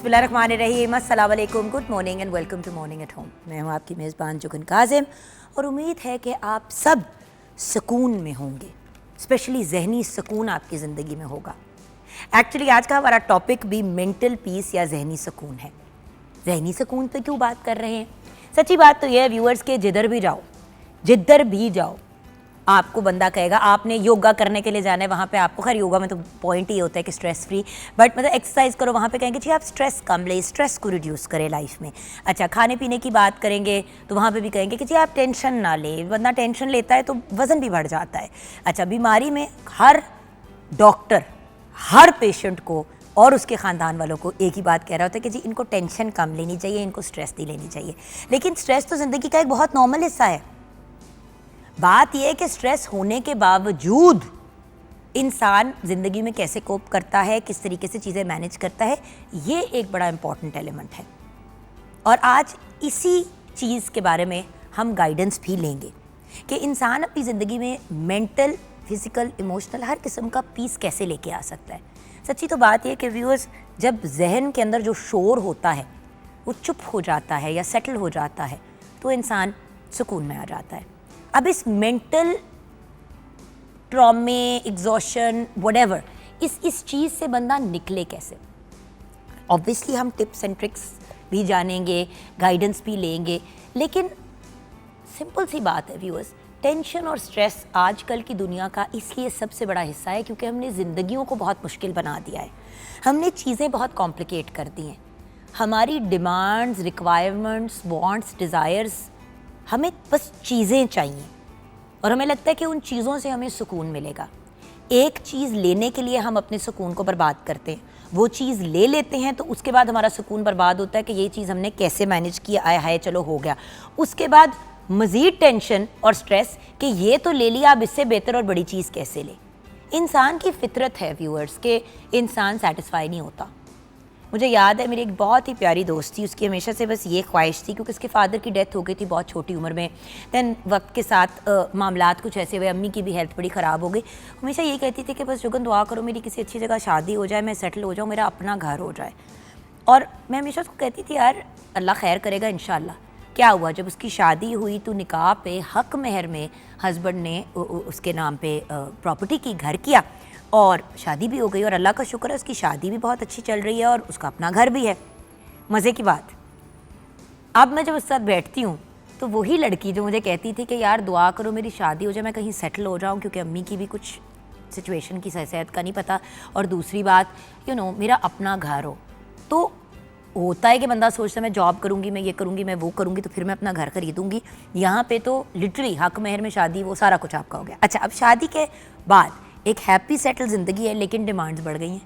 बिस्मिल्लाहिर्रहमानिर्रहीम, अस्सलाम वालेकुम, good morning and welcome to morning at home. मैं हूँ आपकी मेज़बान जुगन काजिम और उम्मीद है कि आप सब सुकून में होंगे, स्पेशली जहनी सुकून आपकी ज़िंदगी में होगा। एक्चुअली आज का हमारा टॉपिक भी मेंटल पीस या जहनी सुकून है। जहनी सुकून पे क्यों बात कर रहे हैं? सच्ची बात तो यह है व्यूअर्स के जिधर भी जाओ आपको बंदा कहेगा आपने योगा करने के लिए जाना है, वहाँ पे आपको, खैर योगा में तो पॉइंट ही होता है कि स्ट्रेस फ्री, बट मतलब एक्सरसाइज करो, वहाँ पे कहेंगे जी आप स्ट्रेस कम ले, स्ट्रेस को रिड्यूस करें लाइफ में। अच्छा, खाने पीने की बात करेंगे तो वहाँ पे भी कहेंगे कि जी आप टेंशन ना ले, वरना टेंशन लेता है तो वज़न भी बढ़ जाता है। अच्छा, बीमारी में हर डॉक्टर हर पेशेंट को और उसके ख़ानदान वालों को एक ही बात कह रहा होता है कि जी इनको टेंशन कम लेनी चाहिए, इनको स्ट्रेस नहीं लेनी चाहिए। लेकिन स्ट्रेस तो ज़िंदगी का एक बहुत नॉर्मल हिस्सा है। बात यह है कि स्ट्रेस होने के बावजूद इंसान ज़िंदगी में कैसे कोप करता है, किस तरीके से चीज़ें मैनेज करता है, ये एक बड़ा इम्पॉर्टेंट एलिमेंट है। और आज इसी चीज़ के बारे में हम गाइडेंस भी लेंगे कि इंसान अपनी ज़िंदगी में मेंटल, फिज़िकल, इमोशनल हर किस्म का पीस कैसे लेके आ सकता है। सच्ची तो बात यह है कि व्यूअर्स, जब जहन के अंदर जो शोर होता है वो चुप हो जाता है या सेटल हो जाता है तो इंसान सुकून में आ जाता है। अब इस मेंटल ट्रॉमे, एग्जॉशन, व्हाटएवर, इस चीज़ से बंदा निकले कैसे? ऑब्वियसली हम टिप्स एंड ट्रिक्स भी जानेंगे, गाइडेंस भी लेंगे, लेकिन सिंपल सी बात है व्यूअर्स, टेंशन और स्ट्रेस आजकल की दुनिया का इसलिए सबसे बड़ा हिस्सा है क्योंकि हमने ज़िंदगियों को बहुत मुश्किल बना दिया है। हमने चीज़ें बहुत कॉम्प्लिकेट कर दी हैं। हमारी डिमांड्स, रिक्वायरमेंट्स, वांट्स, डिज़ायर्स, हमें बस चीज़ें चाहिए और हमें लगता है कि उन चीज़ों से हमें सुकून मिलेगा। एक चीज़ लेने के लिए हम अपने सुकून को बर्बाद करते हैं। वो चीज़ ले लेते हैं तो उसके बाद हमारा सुकून बर्बाद होता है कि ये चीज़ हमने कैसे मैनेज किया, आया है चलो हो गया। उसके बाद मज़ीद टेंशन और स्ट्रेस कि ये तो ले लिया, अब इससे बेहतर और बड़ी चीज़ कैसे ले। इंसान की फितरत है व्यूअर्स कि इंसान सेटिस्फाई नहीं होता। मुझे याद है मेरी एक बहुत ही प्यारी दोस्त थी, उसकी हमेशा से बस ये ख्वाहिश थी, क्योंकि उसके फादर की डेथ हो गई थी बहुत छोटी उम्र में। दैन वक्त के साथ मामलात कुछ ऐसे हुए, अम्मी की भी हेल्थ बड़ी ख़राब हो गई। हमेशा ये कहती थी कि बस जुगन दुआ करो मेरी किसी अच्छी जगह शादी हो जाए, मैं सेटल हो जाऊँ, मेरा अपना घर हो जाए। और मैं हमेशा उसको कहती थी यार अल्लाह खैर करेगा इंशाअल्लाह। क्या हुआ, जब उसकी शादी हुई तो निकाह पे हक महर में हस्बैंड ने उसके नाम पे प्रॉपर्टी की, घर किया और शादी भी हो गई। और अल्लाह का शुक्र है उसकी शादी भी बहुत अच्छी चल रही है और उसका अपना घर भी है। मज़े की बात, अब मैं जब उसके साथ बैठती हूँ तो वही लड़की जो मुझे कहती थी कि यार दुआ करो मेरी शादी हो जाए, मैं कहीं सेटल हो जाऊँ, क्योंकि अम्मी की भी कुछ सिचुएशन की सेहत का नहीं पता, और दूसरी बात मेरा अपना घर हो। तो होता है कि बंदा सोचता है मैं जॉब करूँगी, मैं ये करूँगी, मैं वो करूँगी, तो फिर मैं अपना घर खरीदूँगी। यहाँ पे तो लिटरली हक महर में शादी, वो सारा कुछ आपका हो गया। अच्छा, अब शादी के बाद एक हैप्पी सेटल ज़िंदगी है, लेकिन डिमांड्स बढ़ गई हैं।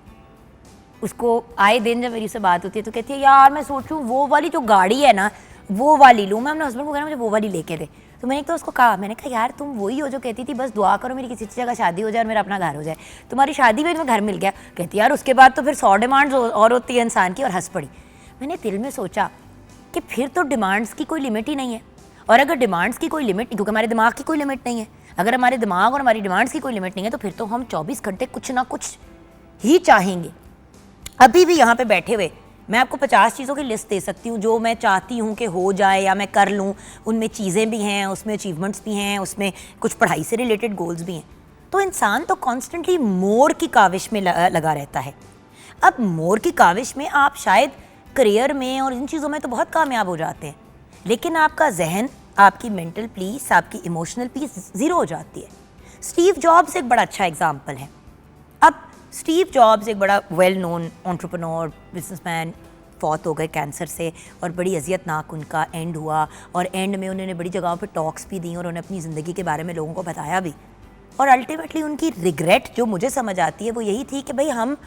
उसको आए दिन जब मेरी से बात होती है तो कहती है यार मैं सोचूं वो वाली जो गाड़ी है ना वो वाली लूँ। मैं अपने हस्बैंड को कहना मुझे वो वाली लेके दे। तो मैंने एक तो उसको कहा, मैंने कहा यार तुम वही हो जो कहती थी बस दुआ करो मेरी किसी जगह शादी हो जाए और मेरा अपना घर हो जाए, तुम्हारी शादी में घर मिल गया। कहती यार उसके बाद तो फिर 100 डिमांड्स और होती है इंसान की, और हंस पड़ी। मैंने दिल में सोचा कि फिर तो डिमांड्स की कोई लिमिट ही नहीं है। और अगर डिमांड्स की कोई लिमिट, क्योंकि हमारे दिमाग की कोई लिमिट नहीं है, अगर हमारे दिमाग और हमारी डिमांड्स की कोई लिमिट नहीं है तो फिर तो हम 24 घंटे कुछ ना कुछ ही चाहेंगे। अभी भी यहाँ पे बैठे हुए मैं आपको 50 चीज़ों की लिस्ट दे सकती हूँ जो मैं चाहती हूँ कि हो जाए या मैं कर लूँ। उनमें चीज़ें भी हैं, उसमें अचीवमेंट्स भी हैं, उसमें कुछ पढ़ाई से रिलेटेड गोल्स भी हैं। तो इंसान तो कॉन्स्टेंटली मोर की काविश में लगा रहता है। अब मोर की काविश में आप शायद करियर में और इन चीज़ों में तो बहुत कामयाब हो जाते हैं, लेकिन आपका जहन, आपकी मेंटल पीस, आपकी इमोशनल पीस ज़ीरो हो जाती है। स्टीव जॉब्स एक बड़ा अच्छा एग्जाम्पल है। अब स्टीव जॉब्स एक बड़ा वेल नोन एंटरप्रेन्योर, बिजनेसमैन, फौत हो गए कैंसर से और बड़ी अजियतनाक उनका एंड हुआ। और एंड में उन्होंने बड़ी जगहों पर टॉक्स भी दी और उन्होंने अपनी ज़िंदगी के बारे में लोगों को बताया भी। और अल्टीमेटली उनकी रिग्रेट जो मुझे समझ आती है वो यही थी कि भाई हम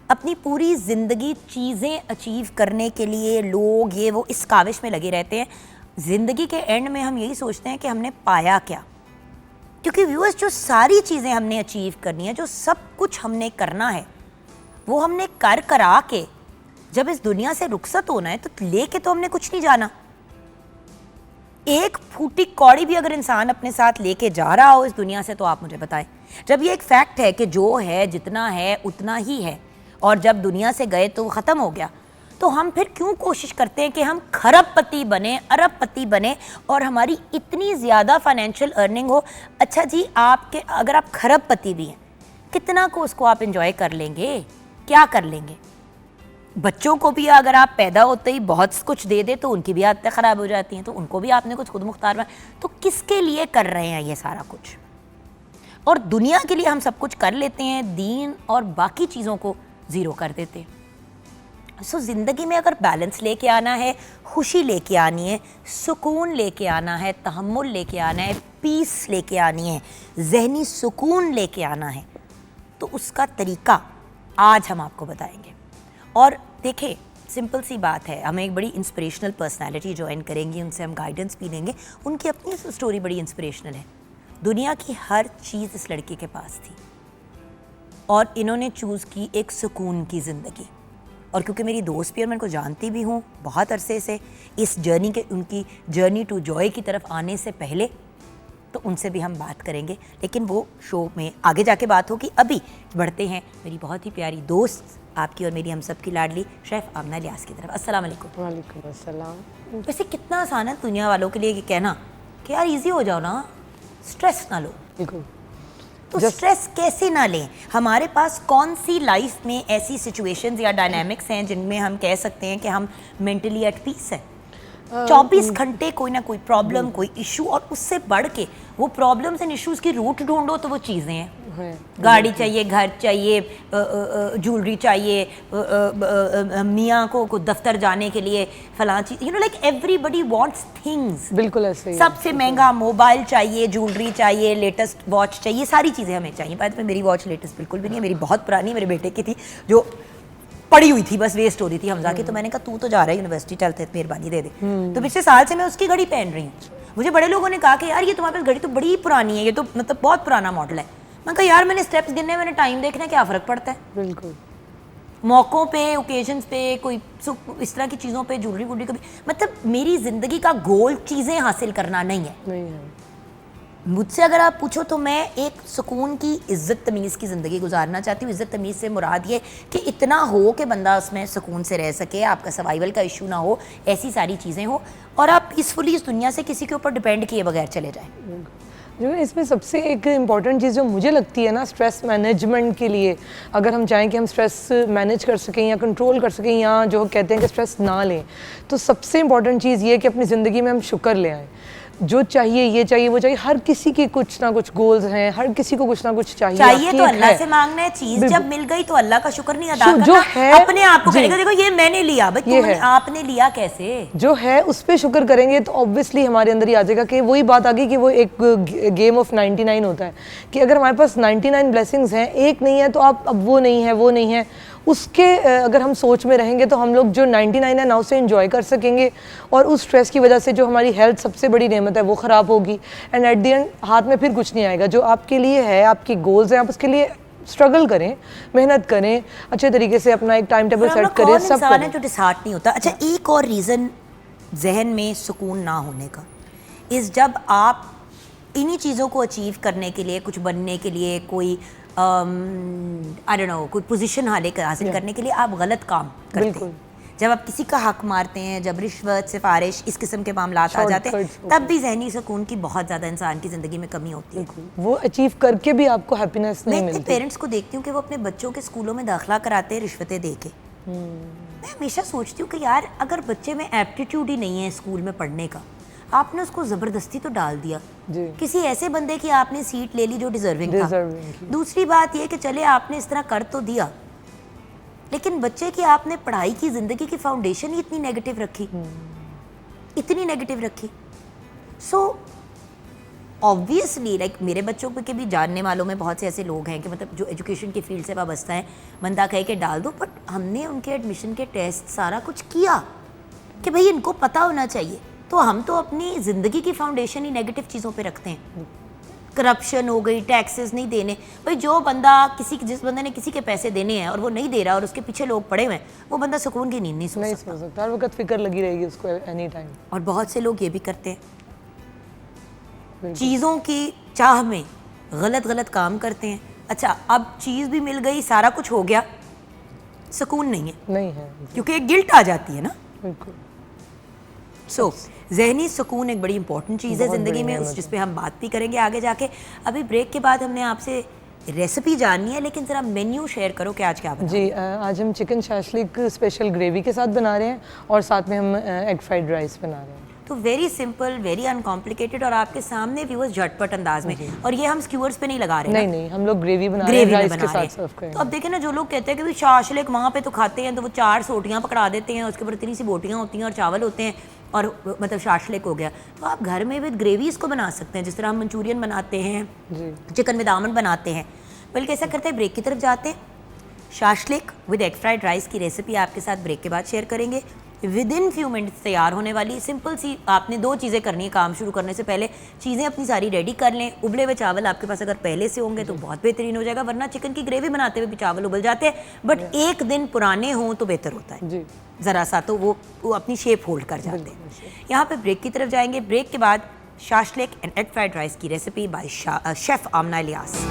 अपनी पूरी ज़िंदगी चीज़ें अचीव करने के लिए, लोग ये वो इस काविश में लगे रहते हैं, ज़िंदगी के एंड में हम यही सोचते हैं कि हमने पाया क्या। क्योंकि व्यूअर्स, जो सारी चीज़ें हमने अचीव करनी है, जो सब कुछ हमने करना है, वो हमने कर करा के जब इस दुनिया से रुखसत होना है तो लेके तो हमने कुछ नहीं जाना। एक फूटी कौड़ी भी अगर इंसान अपने साथ लेके जा रहा हो इस दुनिया से तो आप मुझे बताएं। जब ये एक फैक्ट है कि जो है जितना है उतना ही है और जब दुनिया से गए तो ख़त्म हो गया, तो हम फिर क्यों कोशिश करते हैं कि हम खरबपति बने, अरबपति बने और हमारी इतनी ज़्यादा फाइनेंशियल अर्निंग हो। अच्छा जी, आपके अगर आप खरबपति भी हैं, कितना को उसको आप इंजॉय कर लेंगे, क्या कर लेंगे? बच्चों को भी अगर आप पैदा होते ही बहुत कुछ दे दे तो उनकी भी आदतें ख़राब हो जाती हैं, तो उनको भी आपने कुछ खुद मुख्तार बना, तो किसके लिए कर रहे हैं ये सारा कुछ? और दुनिया के लिए हम सब कुछ कर लेते हैं, दीन और बाकी चीज़ों को ज़ीरो कर देते हैं। सो ज़िंदगी में अगर बैलेंस लेके आना है, खुशी लेके आनी है, सुकून लेके आना है, तहम्मुल लेके आना है, पीस लेके आनी है, ज़हनी सुकून लेके आना है, तो उसका तरीका आज हम आपको बताएंगे। और देखें, सिंपल सी बात है, हमें एक बड़ी इंस्पिरेशनल पर्सनालिटी ज्वाइन करेंगी, उनसे हम गाइडेंस भी लेंगे। उनकी अपनी स्टोरी बड़ी इंस्पिरेशनल है। दुनिया की हर चीज़ इस लड़के के पास थी और इन्होंने चूज़ की एक सुकून की ज़िंदगी। और क्योंकि मेरी दोस्त भी और मैं इनको जानती भी हूँ बहुत अरसे से, इस जर्नी के, उनकी जर्नी टू जॉय की तरफ आने से पहले, तो उनसे भी हम बात करेंगे, लेकिन वो शो में आगे जाके बात होगी। अभी बढ़ते हैं मेरी बहुत ही प्यारी दोस्त, आपकी और मेरी हम सब की लाडली शेफ़ आमना इलियास की तरफ। अस्सलाम वालेकुम। वालेकुम अस्सलाम। वैसे कितना आसान है दुनिया वालों के लिए कि कहना कि यार इजी हो जाओ ना, स्ट्रेस ना लो। बिल्कुल। तो स्ट्रेस कैसे ना लें? हमारे पास कौन सी लाइफ में ऐसी सिचुएशंस या डायनामिक्स हैं जिनमें हम कह सकते हैं कि हम मेंटली एट पीस है? 24 घंटे कोई ना कोई प्रॉब्लम, कोई इशू, और उससे बढ़ के वो प्रॉब्लम्स एंड इश्यूज की रूट ढूंढो तो वो चीज़ें हैं। गाड़ी चाहिए, घर चाहिए, ज्वेलरी चाहिए, मियाँ को दफ्तर जाने के लिए फलां चीज़, you know, like everybody wants things. बिल्कुल ऐसे ही। सबसे महंगा मोबाइल चाहिए, ज्वेलरी चाहिए, लेटेस्ट वॉच चाहिए, सारी चीज़ें हमें चाहिए। बाद में मेरी वॉच लेटेस्ट बिल्कुल भी नहीं है, मेरी बहुत पुरानी मेरे बेटे की थी जो पड़ी हुई थी, बस वेस्ट हो रही थी हमजा की। तो मैंने कहा तू तो जा रहा है यूनिवर्सिटी, चलते मेहरबानी दे दे। तो पिछले साल से मैं उसकी घड़ी पहन रही हूँ। मुझे बड़े लोगों ने कहा कि यार ये तुम्हारे पास घड़ी तो बड़ी पुरानी है, ये तो मतलब बहुत पुराना मॉडल है। मैं कहा यार मैंने स्टेप्स गिनने, मैंने टाइम देखना, क्या फ़र्क पड़ता है? बिल्कुल। मौक़ों पे, ओकेजन्स पे, कोई इस तरह की चीज़ों पे, ज्वेलरी वुलरी कभी, मतलब मेरी ज़िंदगी का गोल चीज़ें हासिल करना नहीं है। नहीं है। मुझसे अगर आप पूछो तो मैं एक सुकून की, इज़्ज़त तमीज़ की ज़िंदगी गुजारना चाहती हूँ। इज़्ज़त तमीज़ से मुराद ये कि इतना हो कि बंदा उसमें सुकून से रह सके, आपका सर्वाइवल का इशू ना हो, ऐसी सारी चीज़ें हो, और आप पीसफुली इस दुनिया से किसी के ऊपर डिपेंड किए बगैर चले जाएं। जो है इसमें सबसे एक इम्पॉर्टेंट चीज़ जो मुझे लगती है ना, स्ट्रेस मैनेजमेंट के लिए, अगर हम चाहें कि हम स्ट्रेस मैनेज कर सकें या कंट्रोल कर सकें, या जो कहते हैं कि स्ट्रेस ना लें, तो सबसे इम्पॉर्टेंट चीज़ ये है कि अपनी ज़िंदगी में हम शुक्र ले आएँ। जो चाहिए, ये चाहिए, वो चाहिए, हर किसी के कुछ ना कुछ गोल्स हैं, हर किसी को कुछ ना कुछ चाहिए तो अल्लाह से मांगना है। चीज जब मिल गई तो अल्लाह का शुक्र नहीं अदा करना, जो है अपने आप को करेगा। देखो ये मैंने लिया, भाई तुमने, आपने लिया कैसे? जो है उस पे शुक्र करेंगे तो ऑब्वियसली हमारे अंदर ही आ जाएगा। कि वही बात आ गई कि वो एक गेम ऑफ 99 होता है, कि अगर हमारे पास 99 ब्लेसिंग्स हैं, एक नहीं है तो आप अब वो नहीं है, वो नहीं है, उसके अगर हम सोच में रहेंगे तो हम लोग जो 99 है ना उसे एंजॉय कर सकेंगे। और उस स्ट्रेस की वजह से जो हमारी हेल्थ सबसे बड़ी नेमत है वो ख़राब होगी, एंड एट द एंड हाथ में फिर कुछ नहीं आएगा। जो आपके लिए है, आपकी गोल्स हैं, आप उसके लिए स्ट्रगल करें, मेहनत करें, अच्छे तरीके से अपना एक टाइम टेबल सेट करें, सब करें। जो डिसहार्ट नहीं होता। अच्छा, एक और रीज़न जहन में सुकून ना होने का इस, जब आप इन्हीं चीज़ों को अचीव करने के लिए, कुछ बनने के लिए, कोई आई डोंट नो, कोई पोजीशन हासिल करने के लिए आप गलत काम करते हैं। जब आप किसी का हक मारते हैं, जब रिश्वत, सिफारिश, इस किस्म के मामलात आ जाते हैं, तब भी ज़हनी सुकून की बहुत ज़्यादा इंसान की ज़िंदगी में कमी होती है। वो अचीव करके भी आपको हैप्पीनेस नहीं मिलती। मैं पेरेंट्स को देखती हूँ कि वो अपने बच्चों के स्कूलों में दाखिला कराते हैं रिश्वतें दे के। मैं हमेशा सोचती हूँ कि यार अगर बच्चे में एप्टीट्यूड ही नहीं है स्कूल में पढ़ने का, आपने उसको ज़बरदस्ती तो डाल दिया किसी ऐसे बंदे की, आपने सीट ले ली जो डिजर्विंग था। दूसरी बात ये कि चले आपने इस तरह कर तो दिया, लेकिन बच्चे की आपने पढ़ाई की, ज़िंदगी की फाउंडेशन ही इतनी नेगेटिव रखी, इतनी नेगेटिव रखी। सो ऑब्वियसली लाइक मेरे बच्चों के भी जानने वालों में बहुत से ऐसे लोग हैं कि मतलब जो एजुकेशन की फील्ड से वाबस्ता है, बंदा कह के डाल दो, बट हमने उनके एडमिशन के टेस्ट सारा कुछ किया कि भाई इनको पता होना चाहिए। तो हम तो अपनी ज़िंदगी की फाउंडेशन ही नेगेटिव चीज़ों पे रखते हैं। करप्शन हो गई, टैक्सेस नहीं देने, भाई जो बंदा जिस बंदे ने किसी के पैसे देने हैं और वो नहीं दे रहा और उसके पीछे लोग पड़े हुए हैं, वो बंदा सुकून की नींद नहीं सो सकता। हर वक्त फिक्र लगी रहेगी उसको एनी टाइम। और बहुत से लोग ये भी करते हैं, चीज़ों की चाह में गलत काम करते हैं। अच्छा, अब चीज़ भी मिल गई, सारा कुछ हो गया, सुकून नहीं है क्योंकि एक गिल्ट आ जाती है ना। बिल्कुल। सो ज़हनी सुकून एक बड़ी इंपॉर्टेंट चीज़ है ज़िंदगी में, जिस पे हम बात भी करेंगे आगे जाके। अभी ब्रेक के बाद हमने आपसे रेसिपी जाननी है, लेकिन ज़रा मेन्यू शेयर करो कि आज क्या बना। जी, आज हम चिकन शाशलिक स्पेशल ग्रेवी के साथ बना रहे हैं और साथ में हम एग फ्राइड राइस बना रहे हैं। तो वेरी सिंपल, वेरी अनकॉम्प्लिकेटेड और आपके सामने व्यूअर्स झटपट अंदाज में। और ये हम स्क्यूअर्स पे नहीं लगा रहे हैं। नहीं, हम लोग ग्रेवी बना रहे हैं, राइस के साथ सर्व करेंगे। तो अब देखें ना, जो लोग कहते हैं कि भाई शाशलिक वहाँ पे तो खाते हैं तो वो 4 सोटियाँ पकड़ा देते हैं, उसके ऊपर इतनी सी बोटियाँ होती हैं और चावल होते हैं और मतलब शाशलिक हो गया। तो आप घर में विद ग्रेवी इसको बना सकते हैं, जिस तरह हम मंचूरियन बनाते हैं, चिकन विद आमंड बनाते हैं। बल्कि ऐसा करते हैं, ब्रेक की तरफ जाते हैं, shashlik with egg fried rice की रेसिपी आपके साथ ब्रेक के बाद शेयर करेंगे। विद इन फ्यू मिनट्स तैयार होने वाली सिंपल सी, आपने 2 चीज़ें करनी है काम शुरू करने से पहले। चीज़ें अपनी सारी रेडी कर लें। उबले हुए चावल आपके पास अगर पहले से होंगे तो बहुत बेहतरीन हो जाएगा, वरना चिकन की ग्रेवी बनाते हुए भी चावल उबल जाते हैं, बट एक दिन पुराने हों तो बेहतर होता है ज़रा सा, तो वो अपनी शेप होल्ड कर जाते हैं। यहाँ पे ब्रेक की तरफ जाएंगे। ब्रेक के बाद shashlik and egg fried rice की recipe by chef Amna Ilyas.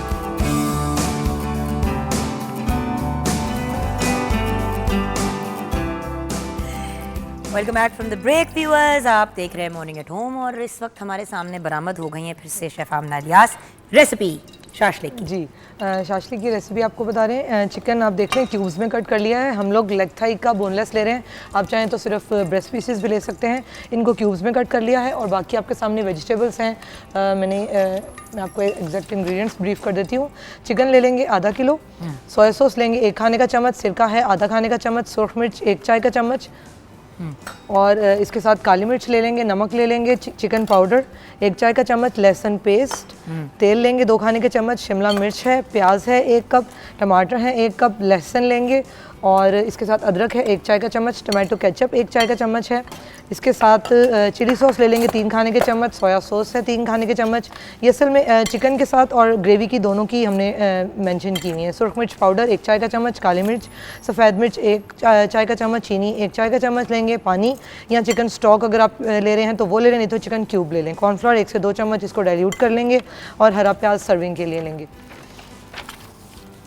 Welcome back from the break viewers. आप देख रहे हैं मॉर्निंग एट होम और इस वक्त हमारे सामने बरामद हो गई है फिर से chef Amna Ilyas recipe shashlik की। जी, शाशलिक की रेसिपी आपको बता रहे हैं। चिकन आप देख रहे हैं क्यूब्स में कट कर लिया है। हम लोग लेग थाई का बोनलेस ले रहे हैं, आप चाहें तो सिर्फ ब्रेस्ट पीसेस भी ले सकते हैं। इनको क्यूब्स में कट कर लिया है और बाकी आपके सामने वेजिटेबल्स हैं। मैं आपको एग्जैक्ट इंग्रेडिएंट्स ब्रीफ कर देती हूँ। चिकन ले लेंगे आधा किलो, सोया सॉस लेंगे 1 खाने का चम्मच, सिरका है आधा खाने का चम्मच, सुरख मिर्च 1 चाय का चम्मच और इसके साथ काली मिर्च ले लेंगे, नमक ले लेंगे, चिकन पाउडर 1 चाय का चम्मच, लहसुन पेस्ट, तेल लेंगे 2 खाने के चम्मच, शिमला मिर्च है, प्याज है 1 कप, टमाटर है 1 कप, लहसुन लेंगे और इसके साथ अदरक है 1 चाय का चम्मच, टमाटो केचप 1 चाय का चम्मच है। इसके साथ चिली सॉस ले लेंगे 3 खाने के चम्मच, सोया सॉस है 3 खाने के चम्मच। ये असल में चिकन के साथ और ग्रेवी की दोनों की हमने मेंशन की हुई है। सुरख मिर्च पाउडर 1 चाय का चम्मच, काली मिर्च, सफ़ेद मिर्च 1 चाय का चम्मच, चीनी 1 चाय का चम्मच लेंगे, पानी या चिकन स्टॉक अगर आप ले रहे हैं तो वो ले लें, नहीं तो चिकन क्यूब ले लें, कॉर्नफ्लोर 1 से 2 चम्मच, इसको डाइल्यूट कर लेंगे और हरा प्याज सर्विंग के लिए लेंगे।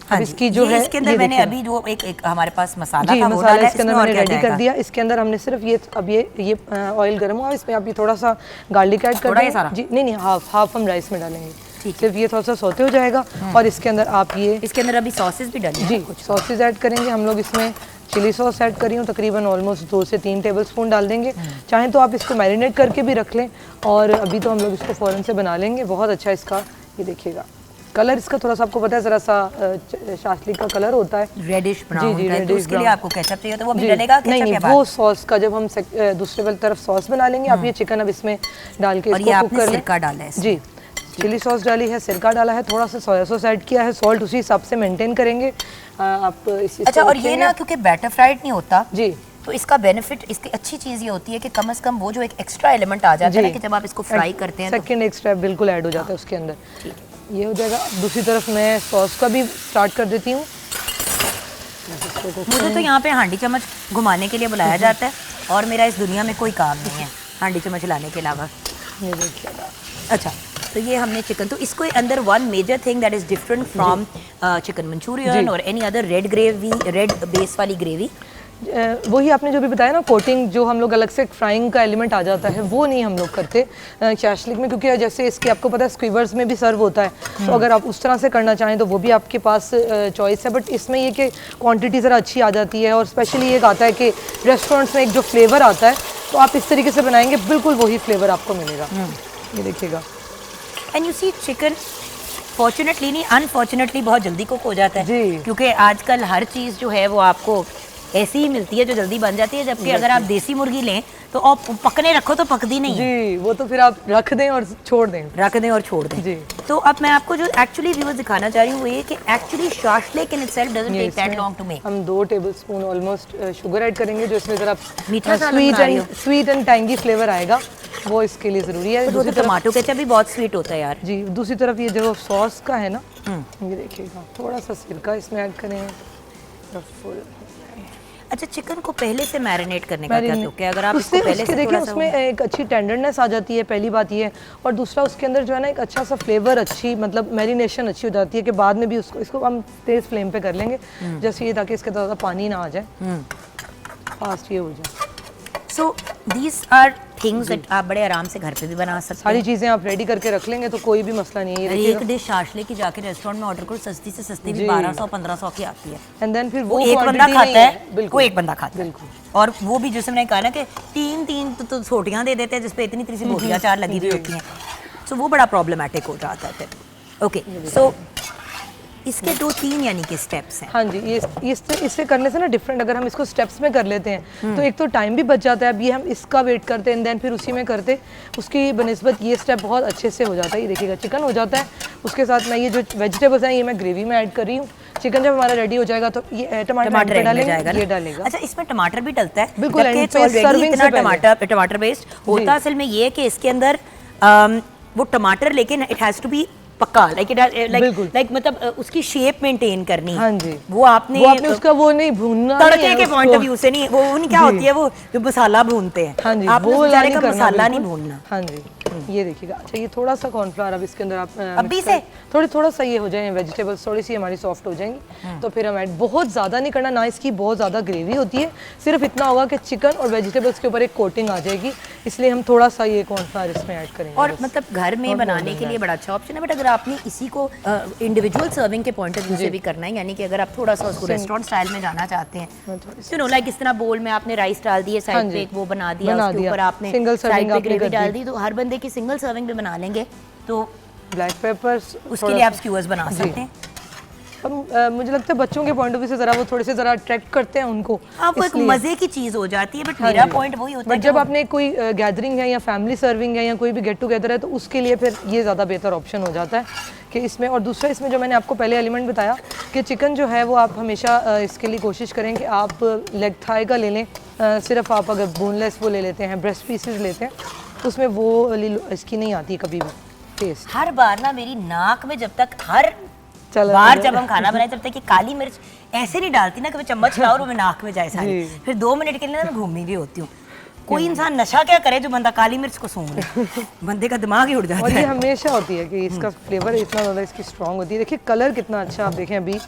हाँ, इसकी जो है इसके अंदर मैंने अभी जो एक हमारे पास मसाला था, मसाला इसके अंदर मैंने रेडी कर दिया। इसके अंदर हमने सिर्फ ये अब ये ऑयल गर्म हुआ, इसमें आप ये थोड़ा सा गार्लिक ऐड कर दें। जी नहीं, हाफ हम राइस में डालेंगे, सिर्फ ये थोड़ा सा सोते हो जाएगा। और इसके अंदर आप ये इसके अंदर अभी सॉसेस भी डालेंगे। जी, कुछ सॉसेस ऐड करेंगे हम लोग। इसमें चिली सॉस ऐड करी हूँ, तकरीबन ऑलमोस्ट 2 से 3 टेबलस्पून डाल देंगे। चाहें तो आप इसको मैरिनेट करके भी रख लें और अभी तो हम लोग इसको फ़ौरन से बना लेंगे। बहुत अच्छा इसका ये देखिएगा कलर, इसका थोड़ा सा आपको पता है ज़रा सा शाशलिक का कलर होता है रेडिश ब्राउन। जी, रेडिश। तो उसके लिए आपको केचप चाहिए तो वो भी डलेगा? नहीं, वो सॉस का जब हम दूसरे वाली तरफ सॉस बना लेंगे। आप ये चिकन अब इसमें डाल के इसको कुक कर लें। सिरका डाला है जी, चिली सॉस डाली है, सिरका डाला है, थोड़ा सा सोया सॉस ऐड किया है, सॉल्ट उसी हिसाब से मेंटेन करेंगे आप। अच्छा, और ये ना क्योंकि बैटर फ्राइड नहीं होता जी, तो इसका बेनिफिट, इसकी अच्छी चीज़ ये होती है कि कम से कम वो जो एक एक्स्ट्रा एलिमेंट आ जाता है कि जब आप इसको फ्राई करते हैं सेकंड एक्स्ट्रा बिल्कुल ऐड हो जाता है उसके अंदर। ठीक है, ये हो जाएगा। दूसरी तरफ मैं सॉस का भी स्टार्ट कर देती हूँ। मुझे तो यहाँ पे हांडी चम्मच घुमाने के लिए बुलाया जाता है और मेरा इस दुनिया में कोई काम नहीं है हांडी चम्मच लाने के अलावा। ये देखिएगा। अच्छा, तो ये हमने चिकन, तो इसको अंदर one major thing that is different from chicken Manchurian और एनी अदर रेड बेस वाली ग्रेवी, वही आपने जो भी बताया ना, कोटिंग जो हम लोग अलग से फ्राइंग का एलिमेंट आ जाता है वो नहीं हम लोग करते शाशलिक में, क्योंकि जैसे इसके आपको पता है स्क्वीवर्स में भी सर्व होता है। तो अगर आप उस तरह से करना चाहें तो वो भी आपके पास चॉइस है, बट इसमें ये कि क्वांटिटी ज़रा अच्छी आ जाती है और स्पेशली ये आता है कि रेस्टोरेंट्स में एक जो फ्लेवर आता है तो आप इस तरीके से बनाएंगे बिल्कुल वही फ्लेवर आपको मिलेगा। ये देखिएगा। And you see chicken fortunately नहीं अनफॉर्चुनेटली बहुत जल्दी कुक हो जाता है जी, क्योंकि आजकल हर चीज़ जो है वो आपको ऐसी ही मिलती है जो जल्दी बन जाती है, जबकि अगर आप देसी मुर्गी लें तो आप पकने रखो तो पकती नहीं जी, वो तो फिर आप रख दें और छोड़ दें जी। तो अब मैं आपको जो एक्चुअली व्यूअर्स दिखाना चाह रही हूँ वो ये कि actually shashlik in itself doesn't take that long to make. हम 2 टेबलस्पून ऑलमोस्ट शुगर ऐड करेंगे जो इसमें ज़रा मीठा स्वीट एंड टैंगी फ्लेवर आएगा, वो इसके लिए ज़रूरी है। दूसरी तरफ टमाटो केचप भी बहुत स्वीट होता है यार जी। दूसरी तरफ ये जो सॉस का है ना, ये देखिएगा, थोड़ा सा सिरका इसमें ऐड करें। अच्छा, चिकन को पहले से मैरिनेट करने का क्या तुक है? अगर आप इसको उससे पहले से देखिए थोड़ा सा उसमें एक अच्छी टेंडरनेस आ जाती है, पहली बात ये है। और दूसरा उसके अंदर जो है ना एक अच्छा सा फ्लेवर, अच्छी मतलब मैरिनेशन अच्छी हो जाती है कि बाद में भी इसको हम तेज़ फ्लेम पे कर लेंगे जैसे ये, ताकि इसके ज़्यादा पानी ना आ जाए, फास्ट ये हो जाए। So these are things that आप बड़े आराम से घर पे भी बना सकते हैं। सारी चीज़ें आप रेडी करके रख लेंगे तो कोई भी मसला नहीं है। अरे एक डिश शाशले की जाके रेस्टोरेंट में ऑर्डर करो, सस्ती से सस्ती भी 1200-1500 की आती है। एंड देन फिर वो एक बंदा खाता है, वो एक बंदा खाता है, बिल्कुल। और वो भी जैसे मैंने कहा ना कि तीन तो छोटियां दे देते हैं जिसपे इतनी इतनी सी बोटियां चार लगी हुई होती हैं, सो वो बड़ा प्रॉब्लमेटिक हो जाता है फिर। ओके, सो इसके 2-3 यानी कि स्टेप्स हैं। हाँ जी, ये इससे करने से ना डिफरेंट, अगर हम इसको स्टेप्स में कर लेते हैं तो एक तो टाइम भी बच जाता है। अब ये हम इसका वेट करते हैं देन फिर उसी में करते, उसकी बनिस्बत ये स्टेप बहुत अच्छे से हो जाता है। ये देखिएगा चिकन हो जाता है, उसके साथ मैं ये जो वेजिटेबल्स हैं ये मैं ग्रेवी में ऐड कर रही हूँ। चिकन जब हमारा रेडी हो जाएगा तो ये टमाटर डालेंगे, ये डालेगा। अच्छा, इसमें टमाटर भी डलता है? बिल्कुल, टमाटर बेस्ड होता असल में ये है कि इसके अंदर वो टमाटर, लेकिन इट हैज टू बी पक्का, लाइक मतलब उसकी शेप मेंटेन करनी। हाँ जी, वो आपने उसका वो नहीं भूनना, तड़के के पॉइंट ऑफ व्यू से नहीं, वो नहीं क्या होती है वो जो मसाला भूनते हैं। हाँ जी, आपने बेचारे का मसाला नहीं भूनना। हाँ जी, ये देखिएगा। अच्छा, ये थोड़ा सा कॉर्नफ्लावर अब इसके अंदर आप अभी से थोड़ा सा ये हो जाए, वेजिटेबल्स थोड़ी सी हमारी सॉफ्ट हो जाएंगी तो फिर हम ऐड, बहुत ज़्यादा नहीं करना ना, इसकी बहुत ज़्यादा ग्रेवी होती है, सिर्फ इतना होगा कि चिकन और वेजिटेबल्स के ऊपर एक कोटिंग आ जाएगी, इसलिए हम थोड़ा सा ये कॉर्नफ्लावर इसमें ऐड करेंगे। और मतलब घर में बनाने के लिए बड़ा अच्छा ऑप्शन है, बट अगर आपने इसी को इंडिविजुअल सर्विंग के पॉइंट ऑफ व्यू से भी करना है, यानी कि अगर आप थोड़ा सा उसको रेस्टोरेंट स्टाइल में जाना चाहते हैं, यू नो लाइक इस तरह बोल में आपने राइस डाल दिए, साइड पे एक वो बना दिया, उसके ऊपर आपने साइड पे ग्रेवी डाल दी, तो हर बंदे की सिंगल सर्विंग भी बना लेंगे। तो ब्लैक पेपर्स उसके लिए आप स्क्यूअर्स बना सकते हैं। और मुझे लगता है बच्चों के पॉइंट ऑफ व्यू से जरा वो थोड़े से जरा अट्रैक्ट करते हैं उनको, आप एक मजे की चीज हो जाती है। बट मेरा पॉइंट वही होता है जब आपने कोई गैदरिंग है या फैमिली सर्विंग है या कोई भी गेट टुगेदर है तो उसके लिए फिर ये ज़्यादा बेहतर ऑप्शन हो जाता है कि इसमें। और दूसरा इसमें जो मैंने आपको पहले एलिमेंट बताया कि चिकन जो है वो आप हमेशा इसके लिए कोशिश करें कि आप लेग थाई का ले लें। सिर्फ आप अगर बोनलेस वो ले लेते हैं, ब्रेस्ट पीसेस लेते हैं, तो उसमें वो इसकी नहीं आती कभी भी टेस्ट। हर बार ना मेरी नाक में जब तक बार जब हम खाना बनाए तब तक कि काली मिर्च ऐसे नहीं डालती ना कि मैं चम्मच लाऊं और वो नाक में जाए सारी, फिर 2 मिनट के लिए ना मैं घूमी भी होती हूँ। कोई इंसान नशा क्या करे जो बंदा काली मिर्च को सूंघ ले, बंदे का दिमाग ही उड़ जाता है। और ये हमेशा होती है कि इसका फ्लेवर इतना ज़्यादा इसकी स्ट्रांग होती है। देखिए कलर कितना अच्छा, आप देखें अभी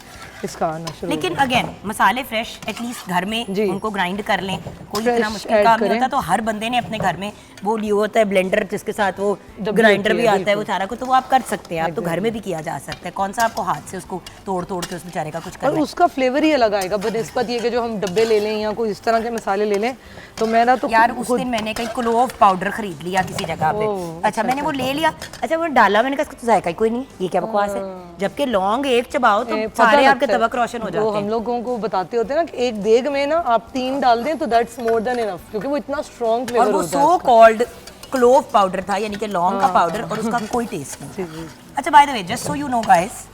इसका आना शुरू। लेकिन अगेन मसाले फ्रेश एटलीस्ट घर में उनको ग्राइंड कर लें, कोई इतना मुश्किल काम नहीं होता। तो हर बंदे ने अपने घर में वो लिया होता है ब्लेंडर जिसके साथ वो ग्राइंडर भी आता है, वो सारा कुछ, तो वो आप कर सकते हैं। आप तो घर में भी किया जा सकता है। कौन सा आपको हाथ से उसको तोड़ के उस बेचारे का कुछ करना है। और उसका फ्लेवर ही अलग आएगा बनिस्बत ये कि जो हम डब्बे ले लें या कोई इस तरह के मसाले ले लें। तो मेरा तो यार उस दिन मैंने कहीं क्लोव पाउडर खरीद लिया किसी जगह पे। अच्छा मैंने वो ले लिया, अच्छा वो डाला, मैंने कहा इसका तो जायका ही कोई नहीं, ये क्या बकवास है। जबकि लौंग एक चबाओ तो सारे आपके तवक रोशन हो जाते हैं। हम लोगों को बताते होते हैं ना कि एक देग में ना आप 3 डाल दें तो दैट्स मोर देन इनफ, क्योंकि वो इतना स्ट्रॉन्ग फ्लेवर होता है। और वो सो कॉल्ड क्लोव पाउडर था, यानी कि लौंग का पाउडर, और उसका कोई टेस्ट नहीं। अच्छा by the way just so you know guys,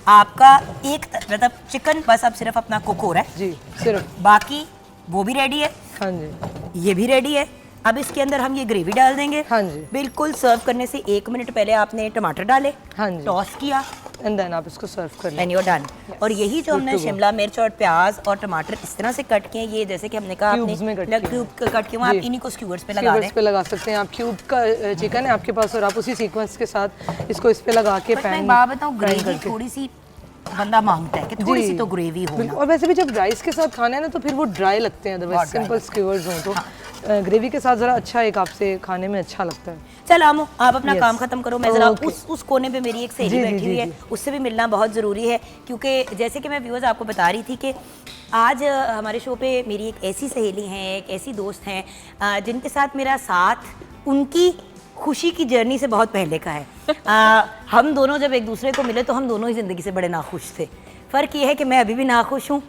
आपका एक मतलब चिकन बस अब सिर्फ अपना कुक हो रहा है जी, सिर्फ बाकी वो भी रेडी है। हाँ जी, ये भी रेडी है। अब इसके अंदर हम ये ग्रेवी डाल देंगे। हाँ जी, बिल्कुल सर्व करने से 1 मिनट पहले आपने टमाटर डाले, हाँ जी, टॉस किया, एंड देन आप इसको सर्व कर लें एंड यू डन। और यही जो हमने शिमला मिर्च और प्याज और टमाटर इस तरह से कट किए, ये जैसे कि हमने कहा आपने क्यूब कट किए, आप इन्हीं को स्क्यूअर्स पे लगा दें। पे लगा सकते हैं आप। क्यूब का चिकन है आपके पास और आप उसी सीक्वेंस के साथ इसको इस पे लगा के पैन में। बात बताऊं, ग्रेवी थोड़ी सी बंदा मांगता है कि थोड़ी सी तो ग्रेवी हो। और वैसे भी जब राइस के साथ खाना है ना तो फिर वो ड्राई लगते हैं, अदरवाइज सिंपल स्क्यूअर्स हो तो ग्रेवी के साथ जरा अच्छा एक आपसे खाने में अच्छा लगता है। चल आमो आप अपना काम खत्म करो, मैं जरा उस कोने पे मेरी एक सहेली बैठी हुई है, उससे भी मिलना बहुत ज़रूरी है। क्योंकि जैसे कि मैं व्यूअर्स आपको बता रही थी कि आज हमारे शो पे मेरी एक ऐसी सहेली हैं, एक ऐसी दोस्त हैं जिनके साथ मेरा साथ उनकी खुशी की जर्नी से बहुत पहले का है। हम दोनों जब एक दूसरे को मिले तो हम दोनों ही ज़िंदगी से बड़े नाखुश थे। फ़र्क ये है कि मैं अभी भी नाखुश हूँ,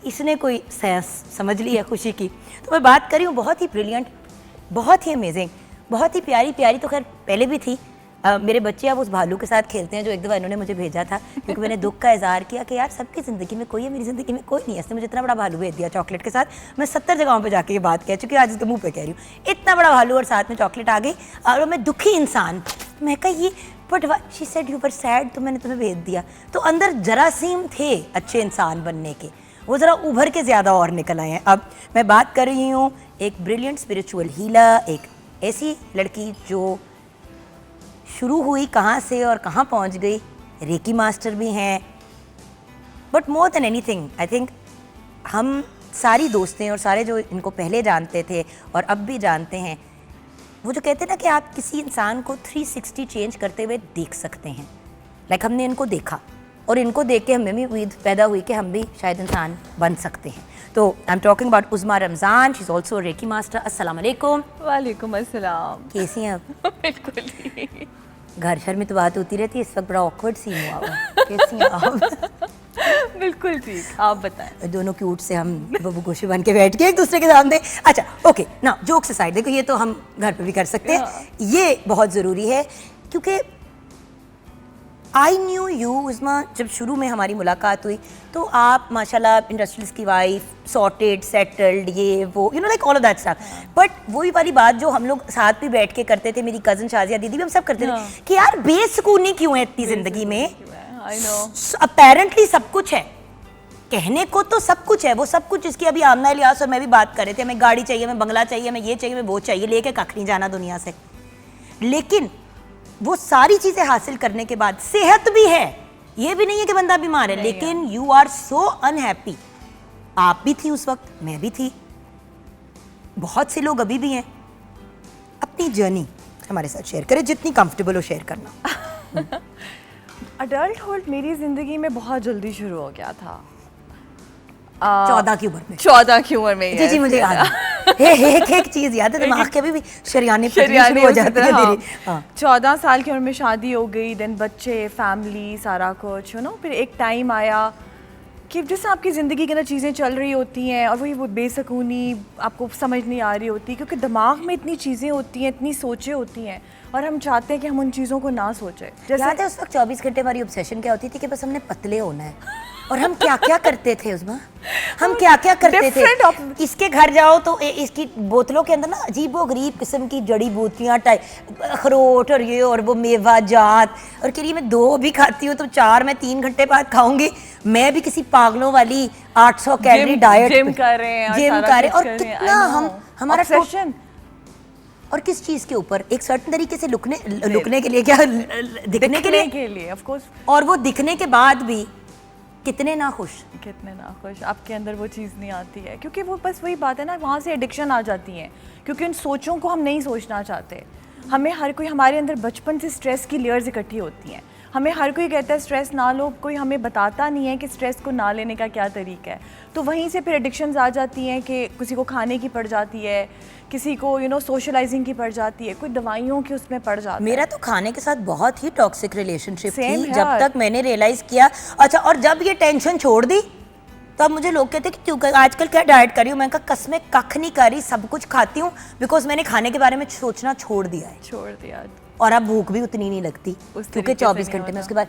इसने कोई सेंस समझ ली है खुशी की। तो मैं बात कर रही हूँ बहुत ही ब्रिलियंट, बहुत ही अमेजिंग, बहुत ही प्यारी प्यारी तो खैर पहले भी थी। मेरे बच्चे अब उस भालू के साथ खेलते हैं जो एक दफ़ा इन्होंने मुझे भेजा था, क्योंकि मैंने दुख का इजहार किया कि यार सबकी ज़िंदगी में कोई है, मेरी ज़िंदगी में कोई नहीं है। इसने मुझे इतना बड़ा भालू भेज दिया चॉकलेट के साथ। मैं 70 जगहों पे जाके ये बात कह चुकी, आज इसके मुंह पे कह रही हूँ, इतना बड़ा भालू और साथ में चॉकलेट आ गई और मैं दुखी इंसान। मैं कहा ये but she said you were sad, तो मैंने तुम्हें भेज दिया। तो अंदर जरासीम थे अच्छे इंसान बनने के, वो ज़रा उभर के ज़्यादा और निकल आए हैं। अब मैं बात कर रही हूँ एक ब्रिलियंट स्पिरिचुअल हीलर, एक ऐसी लड़की जो शुरू हुई कहाँ से और कहाँ पहुँच गई, रेकी मास्टर भी हैं, but more than anything I think हम सारी दोस्तें और सारे जो इनको पहले जानते थे और अब भी जानते हैं, वो जो कहते हैं ना कि आप किसी इंसान को 360 चेंज करते हुए देख सकते हैं। लाइक हमने इनको देखा और इनको देख के हमें भी उम्मीद पैदा हुई कि हम भी शायद इंसान बन सकते हैं। तो I am talking about उज़मा Ramzan, she is also reiki master. अस्सलाम वालेकुम। वालेकुम अस्सलाम। कैसी हैं आप? बिल्कुल ही। घर शहर में तो बात होती रहती है, इस वक्त बड़ा ऑकवर्ड सीन हुआ हुआ है। कैसी हैं आप? बिल्कुल ठीक, आप बताएं। दोनों क्यूट से हम बबू गोशे बन के बैठ के एक दूसरे के सामने। अच्छा ओके ना, जोक्स असाइड, देखो ये तो हम घर पे भी कर सकते हैं, ये बहुत ज़रूरी है क्योंकि आई न्यू यू उज़मा, जब शुरू में हमारी मुलाकात हुई तो आप माशाल्लाह इंडस्ट्रियलिस्ट की वाइफ, सॉर्टेड, सेटल्ड, ये वो, you know like all of that stuff. But वही वाली बात जो हम लोग साथ भी बैठ के करते थे, मेरी कज़न शाजिया दीदी भी हम सब करते थे कि यार बेसुकूनी क्यों है इतनी ज़िंदगी में। आई नो अपेरेंटली सब कुछ है, कहने को तो सब कुछ है, वो सब कुछ जिसकी अभी आमना इलियास और मैं भी बात कर रहे थे, हमें गाड़ी चाहिए, हमें बंगला चाहिए, हमें ये चाहिए, हमें वो चाहिए, लेके कख नहीं जाना दुनिया से। लेकिन वो सारी चीज़ें हासिल करने के बाद सेहत भी है, ये भी नहीं है कि बंदा बीमार है, लेकिन यू आर सो अनहैप्पी। आप भी थी उस वक्त, मैं भी थी, बहुत से लोग अभी भी हैं। अपनी जर्नी हमारे साथ शेयर करें, जितनी कंफर्टेबल हो शेयर करना। अडल्टहुड मेरी ज़िंदगी में बहुत जल्दी शुरू हो गया था। 14 की उम्र में। 14 की उम्र में। जी जी, मुझे याद है। एक चीज़ याद है, दिमाग के अभी भी शरियाने शुरू हो जाते हैं मेरी। हाँ। 14 साल की उम्र में शादी हो गई, देन बच्चे, फैमिली, सारा कुछ, यू नो। फिर एक टाइम आया कि जैसे आपकी ज़िंदगी के अंदर चीज़ें चल रही होती हैं और वही वो बेसुकूनी आपको समझ नहीं आ रही होती, क्योंकि दिमाग में इतनी चीज़ें होती हैं, इतनी सोचें होती हैं और हम चाहते हैं कि हम उन चीज़ों को ना सोचें। जैसे याद है उस वक्त 24 घंटे हमारी ऑब्सेशन क्या होती थी कि बस हमने पतले होना है। और हम क्या क्या करते थे उसमें, हम क्या क्या करते थे। इसके घर जाओ तो इसकी बोतलों के अंदर ना अजीबो गरीब किस्म की जड़ी बूटियाँ, अखरोट और ये और वो मेवा जात, और कह रही मैं 2 भी खाती हूँ तो 4 मैं 3 घंटे बाद खाऊंगी। मैं भी किसी पागलों वाली 800 कैलोरी डाइट जिम कर रहे हैं, जिम कर रहे हैं, और कितना हम हमारा ऑब्सेशन। और किस चीज़ के ऊपर, एक सर्टेन तरीके से लुकने के लिए, क्या दिखने के लिए ऑफ कोर्स। और वो दिखने के बाद भी कितने ना खुश आपके अंदर वो चीज़ नहीं आती है, क्योंकि वो बस वही बात है ना, वहाँ से एडिक्शन आ जाती है, क्योंकि उन सोचों को हम नहीं सोचना चाहते। हमें हर कोई, हमारे अंदर बचपन से स्ट्रेस की लेयर्स इकट्ठी होती हैं, हमें हर कोई कहता है स्ट्रेस ना लो, कोई हमें बताता नहीं है कि स्ट्रेस को ना लेने का क्या तरीका है। तो वहीं से फिर एडिक्शंस आ जाती हैं कि किसी को खाने की पड़ जाती है, किसी को यू नो सोशलाइजिंग की पड़ जाती है, कोई दवाइयों की उसमें पड़ जाता है। मेरा तो खाने के साथ बहुत ही टॉक्सिक रिलेशनशिप थी, Same जब तक मैंने रियलाइज़ किया। अच्छा, और जब ये टेंशन छोड़ दी तब मुझे लोग कहते कि क्यों आजकल क्या डाइट कर रही हूँ। मैं कहा कसमें कख नहीं कर रही, सब कुछ खाती हूँ, बिकॉज मैंने खाने के बारे में सोचना छोड़ दिया। और अब भूख भी उतनी नहीं लगती, क्योंकि 24 घंटे में उसके बाद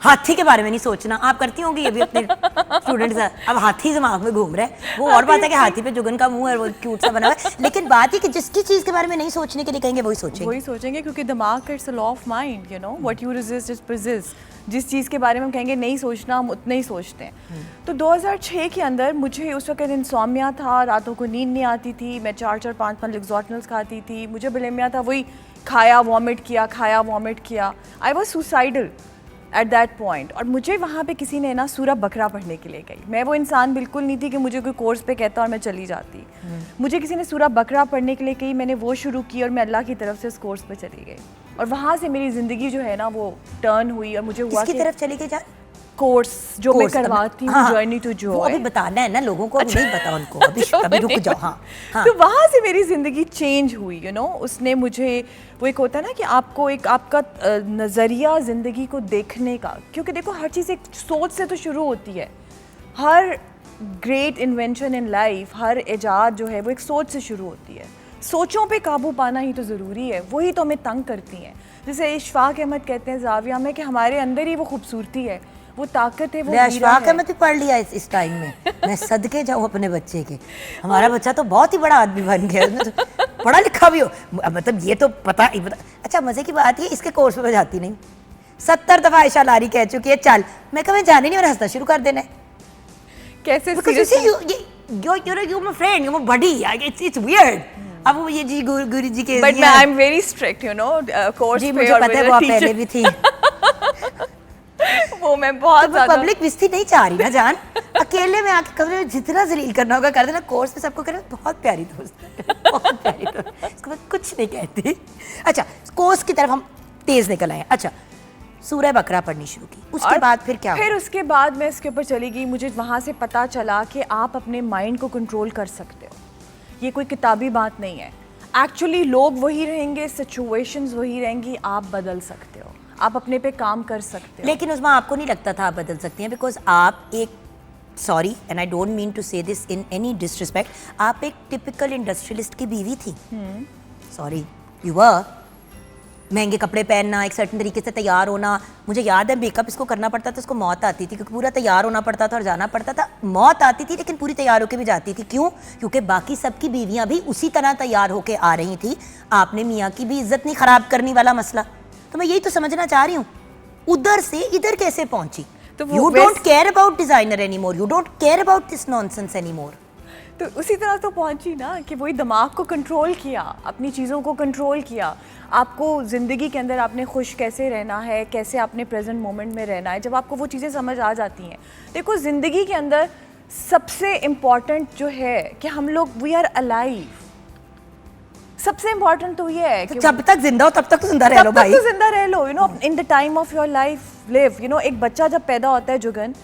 हाथी के बारे में नहीं सोचना। आप करती होंगी ये भी अपने स्टूडेंट्स के साथ। अब हाथी दिमाग में घूम रहा है, वो और बात है कि हाथी पे जुगन का मुंह है, वो क्यूट सा बना हुआ है, लेकिन बात है कि जिसकी चीज़ के बारे में नहीं सोचने के लिए कहेंगे वही सोचेंगे, क्योंकि दिमाग का it's a law of mind, you know, what you resist is persist. जिस चीज़ के बारे में हम कहेंगे नहीं सोचना, हम उतना ही सोचते हैं। तो 2006 के अंदर मुझे उस वक्त इंसोमिया था, रातों को नींद नहीं आती थी, मैं 4-4, 5-5 लिक्सोटिनल्स खाती थी, मुझे बुलिमिया था, वही खाया वॉमिट किया। I was suicidal at that point. और मुझे वहाँ पे किसी ने ना सूरह बकरा पढ़ने के लिए गई। मैं वो इंसान बिल्कुल नहीं थी कि मुझे कोई कोर्स पे कहता और मैं चली जाती। मुझे किसी ने सूरह बकरा पढ़ने के लिए कही, मैंने वो शुरू की और मैं अल्लाह की तरफ से उस कोर्स पे चली गई। और वहाँ से मेरी ज़िंदगी जो है ना वो टर्न हुई और मुझे हुआ किसकी तरफ चली गई जान? कोर्स जो मैं करवाती हूँ, जर्नी टू जॉय। वो अभी बताना है ना लोगों को, अभी नहीं पता उनको, अभी रुक जाओ। हाँ। तो वहाँ से मेरी ज़िंदगी चेंज हुई, यू नो। उसने मुझे, वो एक होता है ना कि आपको एक आपका नज़रिया ज़िंदगी को देखने का, क्योंकि देखो हर चीज़ एक सोच से तो शुरू होती है। हर ग्रेट इन्वेंशन इन लाइफ, हर इजाद जो है वो एक सोच से शुरू होती है। सोचों पे काबू पाना ही तो ज़रूरी है, वही तो हमें तंग करती हैं। जैसे इशफाक अहमद कहते हैं ज़ाविया में कि हमारे अंदर ही वो खूबसूरती है, वो ताकत है, वो इशफाक अहमद भी पढ़ लिया इस टाइम में। मैं सदके जाऊँ अपने बच्चे के, हमारा बच्चा तो बहुत ही बड़ा आदमी बन गया, तो पढ़ा लिखा भी हो, मतलब ये तो पता। अच्छा मज़े की बात है, इसके कोर्स में जाती नहीं, 70 दफ़ा आयशा लारी कह चुकी है चल, मैं कहा मैं जाने नहीं और हंसना शुरू कर देना है। कैसे Because you see, you're my friend, you're my buddy. It's weird. अब वो ये जी गुरु जी के but I am very strict you know course जी पे मुझे और पता है वो आप पहले भी थी। वो मैं बहुत ज्यादा पब्लिक विस्ती नहीं चाह रही ना जान, अकेले में आके कमरे में जितना जलील करना होगा कर देना। कोर्स में सबको करना, बहुत प्यारी दोस्त है, बहुत प्यारी दोस्त, इसको मैं कुछ नहीं कहती। अच्छा, कोर्स की तरफ हम तेज निकल आए। अच्छा, सूरह बकरा पढ़नी शुरू की, उसके और बाद फिर क्या फिर हुआ? उसके बाद मैं इसके ऊपर चली गई। मुझे वहाँ से पता चला कि आप अपने माइंड को कंट्रोल कर सकते हो। ये कोई किताबी बात नहीं है। एक्चुअली लोग वही रहेंगे, सिचुएशंस वही रहेंगी, आप बदल सकते हो, आप अपने पे काम कर सकते हो। लेकिन उसमें आपको नहीं लगता था आप बदल सकती हैं? बिकॉज आप एक, sorry and I don't mean to say this in any disrespect, आप एक टिपिकल इंडस्ट्रियलिस्ट की बीवी थी। Sorry, you were. महंगे कपड़े पहनना, एक सर्टेन तरीके से तैयार होना। मुझे याद है मेकअप इसको करना पड़ता था, इसको मौत आती थी क्योंकि पूरा तैयार होना पड़ता था और जाना पड़ता था। मौत आती थी लेकिन पूरी तैयार होकर भी जाती थी। क्यों? क्योंकि बाकी सबकी बीवियां भी उसी तरह तैयार होकर आ रही थी। आपने मियाँ की भी इज्जत नहीं खराब करने वाला मसला। तो मैं यही तो समझना चाह रही हूँ, उधर से इधर कैसे पहुंची? तो वो you don't care about designer anymore, you don't care about this nonsense anymore. तो उसी तरह तो पहुंची ना कि वही दिमाग को कंट्रोल किया, अपनी चीज़ों को कंट्रोल किया। आपको ज़िंदगी के अंदर आपने खुश कैसे रहना है, कैसे आपने प्रेजेंट मोमेंट में रहना है, जब आपको वो चीज़ें समझ आ जाती हैं। देखो, ज़िंदगी के अंदर सबसे इम्पॉर्टेंट जो है कि हम लोग वी आर अलाइव। सबसे इम्पॉर्टेंट तो ये है कि जब तक जिंदा हो तब तक तो जिंदा रह लो भाई। तब तक तो जिंदा रह लो, you know, in the time of your life live. You know, एक बच्चा जब पैदा होता है जुगन,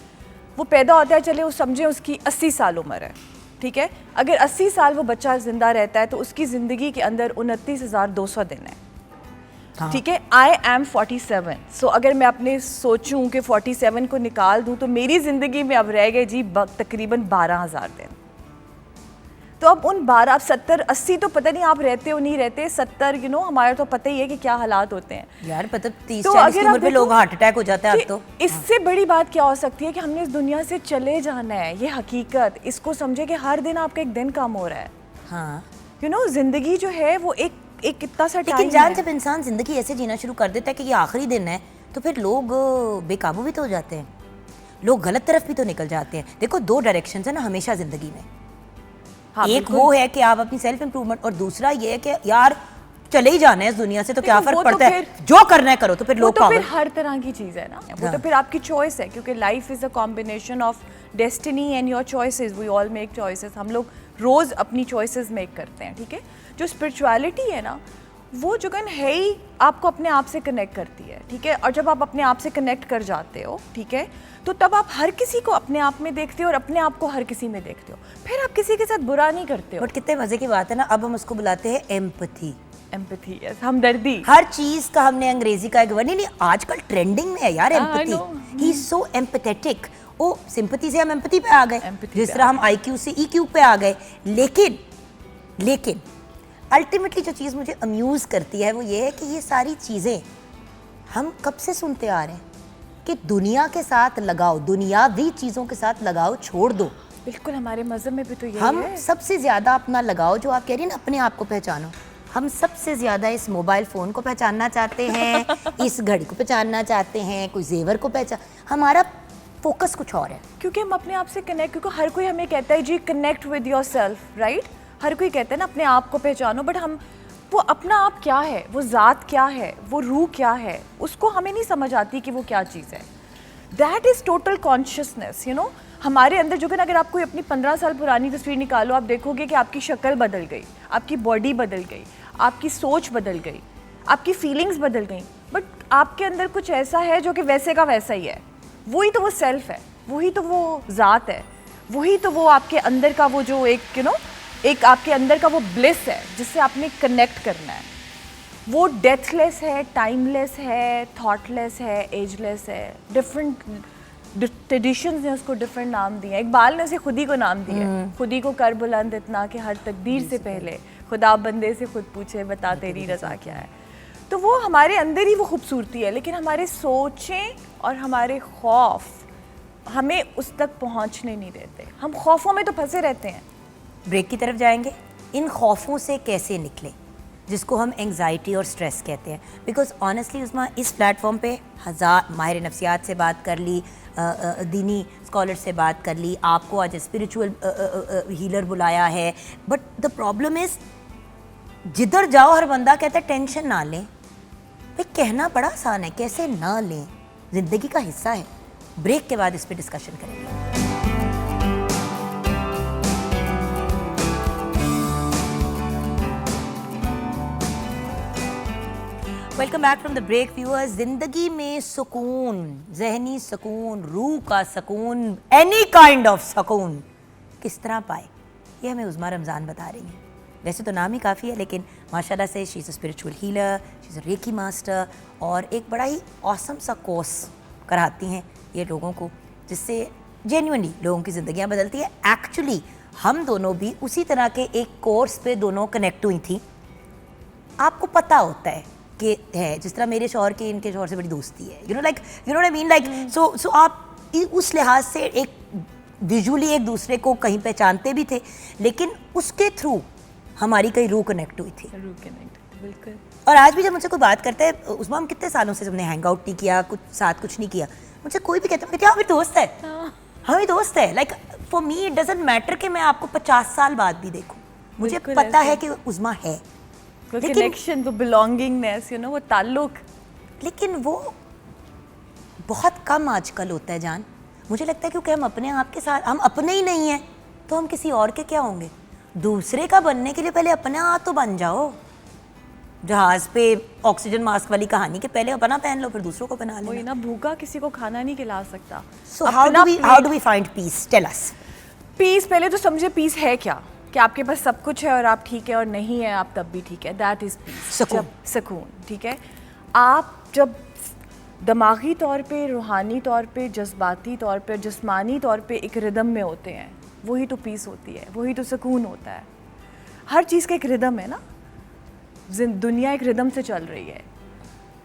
वो पैदा होता है, चले वो समझे उसकी 80 साल उम्र है, ठीक है। अगर 80 साल वो बच्चा जिंदा रहता है तो उसकी ज़िंदगी के अंदर 29,200 दिन है, ठीक है। आई एम 47, सो अगर मैं अपने सोचूं कि 47 को निकाल दूं तो मेरी ज़िंदगी में अब रह गए जी तकरीबन 12,000 दिन। तो अब उन 12, अब 70 80 तो पता नहीं आप रहते हो नहीं रहते, 70 यू नो हमारा तो पता ही है कि क्या हालात होते हैं यार। पता 30-40 तो की उम्र पे लोग हार्ट अटैक हो जाता है अब तो। इससे बड़ी बात क्या हो सकती है कि हमने इस दुनिया से चले जाना है, ये हकीकत। इसको समझे कि हर दिन आपका एक दिन कम हो रहा है। हाँ, यू नो, जिंदगी जो है वो एक कितना सा टाइम लेकिन जान, है। जब इंसान जिंदगी ऐसे जीना शुरू कर देता है कि ये आखिरी दिन है, तो फिर लोग बेकाबू भी तो हो जाते हैं, लोग गलत तरफ भी तो निकल जाते हैं। देखो, 2 डायरेक्शन है ना हमेशा जिंदगी में। हाँ, एक वो है कि आप अपनी सेल्फ इंप्रूवमेंट, और दूसरा ये है कि यार चले ही जाना है इस दुनिया से, तो क्या फर्क पड़ता है, जो करना है करो। तो फिर लोग तो फिर हर तरह की चीज़ है ना, वो तो फिर आपकी चॉइस है, क्योंकि life is a combination of destiny and your choices. We all make choices, हम लोग रोज़ अपनी चॉइसेस मेक करते हैं, ठीक है। जो स्पिरिचुअलिटी है ना, वो जुगन है ही आपको अपने आप से कनेक्ट करती है, ठीक है। और जब आप अपने आप से कनेक्ट कर जाते हो, ठीक है, तो तब आप हर किसी को अपने आप में देखते हो और अपने आप को हर किसी में देखते हो। फिर आप किसी के साथ बुरा नहीं करते हो। बट कितने मजे की बात है ना, अब हम उसको बुलाते हैं एम्पैथी। एम्पैथी, यस, हमदर्दी। हर चीज का हमने अंग्रेजी का एक वर्ड, नहीं आजकल ट्रेंडिंग में है यार empathy. He is so empathetic. Oh, sympathy से हम एम्पैथी पे आ गए, जिस तरह हम IQ से EQ पे आ गए। लेकिन अल्टीमेटली जो चीज़ मुझे अम्यूज करती है वो ये है कि ये सारी चीज़ें हम कब से सुनते आ रहे हैं कि दुनिया के साथ लगाओ, दुनियावी चीज़ों के साथ लगाओ, छोड़ दो। बिल्कुल, हमारे मजहब में भी तो यही हम है। सबसे ज़्यादा अपना लगाओ, जो आप कह रही हैं ना, अपने आप को पहचानो। हम सबसे ज़्यादा इस मोबाइल फ़ोन को पहचानना चाहते हैं, इस घड़ी को पहचानना चाहते हैं, कोई जेवर को हमारा फोकस कुछ और है। क्योंकि हम अपने आप से कनेक्ट, क्योंकि हर कोई हमें कहता है जी connect with yourself, right. हर कोई कहता है ना अपने आप को पहचानो, बट हम वो अपना आप क्या है, वो ज़ात क्या है, वो रूह क्या है, उसको हमें नहीं समझ आती कि वो क्या चीज़ है। That is total consciousness, you know. हमारे अंदर जो कि अगर आप कोई अपनी 15 साल पुरानी तस्वीर निकालो, आप देखोगे कि आपकी शक्ल बदल गई, आपकी बॉडी बदल गई, आपकी सोच बदल गई, आपकी फीलिंग्स बदल गई, बट आपके अंदर कुछ ऐसा है जो कि वैसे का वैसा ही है। वही तो वो सेल्फ है, वही तो वो ज़ात है, वही तो वो आपके अंदर का वो जो एक, यू नो, एक आपके अंदर का वो ब्लिस है जिससे आपने कनेक्ट करना है। वो डेथलेस है, टाइमलेस है, थॉटलेस है, एजलेस है। डिफरेंट ट्रेडिशंस ने उसको डिफरेंट नाम दिए। इकबाल ने उसे खुदी को नाम दिया है, खुदी को कर बुलंद इतना कि हर तकदीर से पहले खुदा बंदे से खुद पूछे बता तेरी रज़ा क्या है। तो वो हमारे अंदर ही वो खूबसूरती है, लेकिन हमारे सोचें और हमारे खौफ हमें उस तक पहुंचने नहीं देते। हम खौफों में तो फंसे रहते हैं। ब्रेक की तरफ जाएंगे, इन खौफों से कैसे निकले। जिसको हम एंग्जाइटी और स्ट्रेस कहते हैं। बिकॉज ऑनेस्टली उस्मा, इस प्लेटफॉर्म पे हज़ार माहिर नफ्सियात से बात कर ली, दीनी स्कॉलर से बात कर ली, आपको आज स्पिरिचुअल हीलर बुलाया है, बट द प्रॉब्लम इज़ जिधर जाओ हर बंदा कहता है टेंशन ना लें। भाई कहना बड़ा आसान है, कैसे ना लें, ज़िंदगी का हिस्सा है। ब्रेक के बाद इस पर डिस्कशन करेंगे। Welcome back from the break viewers. जिंदगी में सुकून, जहनी सुकून, रूह का सुकून, एनी काइंड ऑफ सुकून किस तरह पाए, ये हमें उज़मा रमज़ान बता रही हैं। वैसे तो नाम ही काफ़ी है, लेकिन माशाल्लाह से she is a spiritual healer, she is a reiki master, और एक बड़ा ही ऑसम सा कोर्स कराती हैं ये लोगों को, जिससे जेन्युइनली लोगों की ज़िंदगियाँ बदलती है। एक्चुअली हम दोनों भी उसी तरह के एक कोर्स पे दोनों कनेक्ट हुई थी। आपको पता होता है कि है, जिस तरह मेरे शौहर की इनके शौहर से बड़ी दोस्ती है, you know what I mean, like so आप उस लिहाज से एक विजुअली एक दूसरे को कहीं पहचानते भी थे, लेकिन उसके थ्रू हमारी कहीं रूह कनेक्ट हुई थी। रूह कनेक्ट, बिल्कुल। और आज भी जब मुझसे कोई बात करता है, उस्मा हम कितने सालों से हमने हैंग आउट नहीं किया, कुछ साथ कुछ नहीं किया, मुझसे कोई भी कहता है हाँ मेरी दोस्त है, हाँ मेरी दोस्त है। Like for me it doesn't matter कि मैं आपको 50 साल बाद भी देखूँ, मुझे पता है कि उस्मा है। कनेक्शन, वो बिलोंगिंगनेस, यू नो, वो ताल्लुक, लेकिन वो बहुत कम आजकल होता है जान। मुझे लगता है क्योंकि हम अपने आप के साथ, हम अपने ही नहीं हैं तो हम किसी और के क्या होंगे। दूसरे का बनने के लिए पहले अपने आप तो बन जाओ। जहाज पे ऑक्सीजन मास्क वाली कहानी के पहले अपना पहन लो, फिर दूसरों को बना लो। वही ना, भूखा किसी को खाना नहीं खिला सकता। So how do we find peace? Tell us. Peace, पहले तो समझे पीस है क्या, कि आपके पास सब कुछ है और आप ठीक है, और नहीं है आप तब भी ठीक है। दैट इज़ पीस, सुकून। ठीक है, आप जब दिमागी तौर पे, रूहानी तौर पे, जज्बाती तौर पे, जिस्मानी तौर पे एक रिदम में होते हैं, वही तो पीस होती है, वही तो सुकून होता है। हर चीज़ का एक रिदम है ना, दुनिया एक रिदम से चल रही है,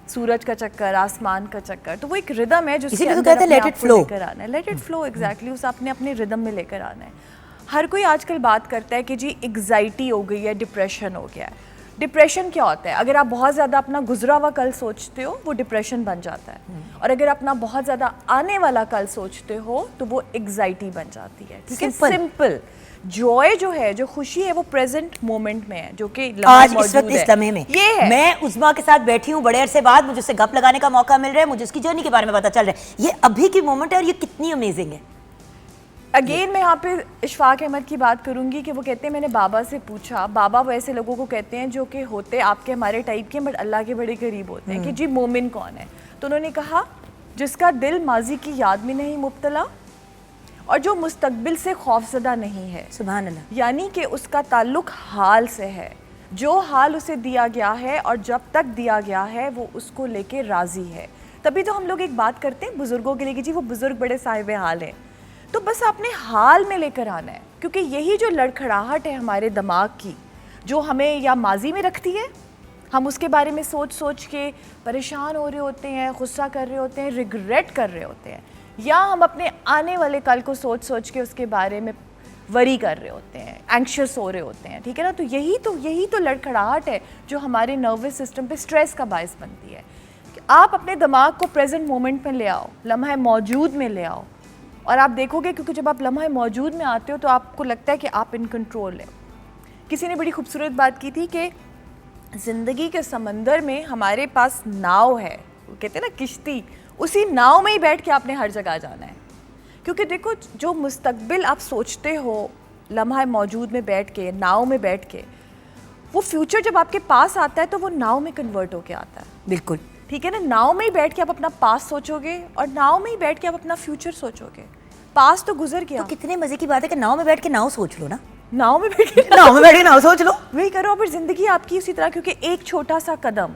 सूरज का चक्कर, आसमान का चक्कर, तो वो एक रिदम है जिसके अंदर अपने आप को लेकर आना है। लेट इट फ्लो, एग्जैक्टली, उसे आपने अपने रिदम में लेकर आना है। हर कोई आजकल बात करता है कि जी एग्जाइटी हो गई है, डिप्रेशन हो गया है। डिप्रेशन क्या होता है? अगर आप बहुत ज़्यादा अपना गुजरा हुआ कल सोचते हो, वो डिप्रेशन बन जाता है, और अगर अपना बहुत ज़्यादा आने वाला कल सोचते हो तो वो एग्जाइटी बन जाती है। ठीक है, सिंपल। जॉय जो है, जो खुशी है, वो प्रेजेंट मोमेंट में है, जो कि आज इस वक्त इस लम्हे में ये है। मैं उज़मा के साथ बैठी हूँ बड़े अरसे बाद, मुझे उससे गप लगाने का मौका मिल रहा है, मुझे उसकी जर्नी के बारे में पता चल रहा है। ये अभी की मोमेंट है और ये कितनी अमेजिंग है। अगेन मैं यहाँ पे इशफाक अहमद की बात करूँगी कि वो कहते हैं, मैंने बाबा से पूछा, बाबा वो ऐसे लोगों को कहते हैं जो कि होते आपके हमारे टाइप के, बट अल्लाह के बड़े करीब होते हैं, कि जी मोमिन कौन है? तो उन्होंने कहा, जिसका दिल माजी की याद में नहीं मुब्तला और जो मुस्तकबिल से खौफज़दा नहीं है। सुभान अल्लाह। यानी कि उसका ताल्लुक हाल से है, जो हाल उसे दिया गया है और जब तक दिया गया है वो उसको लेके राज़ी है। तभी तो हम लोग एक बात करते हैं बुज़ुर्गों के लिए कि जी वो बुज़ुर्ग बड़े साहिब हाल हैं। तो बस आपने हाल में लेकर आना है, क्योंकि यही जो लड़खड़ाहट है हमारे दिमाग की, जो हमें या माजी में रखती है, हम उसके बारे में सोच सोच के परेशान हो रहे होते हैं, गुस्सा कर रहे होते हैं, रिग्रेट कर रहे होते हैं, या हम अपने आने वाले कल को सोच सोच के उसके बारे में वरी कर रहे होते हैं, एंक्शस हो रहे होते हैं। ठीक है ना, तो यही तो लड़खड़ाहट है जो हमारे नर्वस सिस्टम पे स्ट्रेस का बायस बनती है। कि आप अपने दिमाग को प्रेजेंट मोमेंट में ले आओ, लम्हा मौजूद में ले आओ, और आप देखोगे, क्योंकि जब आप लम्हा मौजूद में आते हो तो आपको लगता है कि आप इन कंट्रोल है। किसी ने बड़ी खूबसूरत बात की थी कि ज़िंदगी के समंदर में हमारे पास नाव है, वो कहते हैं ना किश्ती, उसी नाव में ही बैठ के आपने हर जगह जाना है। क्योंकि देखो, जो मुस्तकबिल आप सोचते हो लम्हा मौजूद में बैठ के, नाव में बैठ के, वो फ्यूचर जब आपके पास आता है तो वो नाव में कन्वर्ट होके आता है। बिल्कुल ठीक है ना, नाव में ही बैठ के आप अपना पास सोचोगे और नाव में ही बैठ के आप अपना फ्यूचर सोचोगे। पास तो गुजर गया। तो कितने मजे की बात है कि नाव में बैठ के नाव सोच लो ना, नाव में बैठ के नाव सोच लो, वही करो। पर जिंदगी आपकी उसी तरह, क्योंकि एक छोटा सा कदम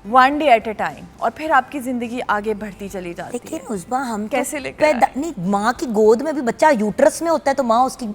1 डे एट अ टाइम, और फिर आपकी ज़िंदगी आगे बढ़ती चली जाती लेकिन है। उस्मा हम कैसे तो लेकर नहीं, माँ की गोद में भी बच्चा यूट्रस में होता है तो माँ उसकी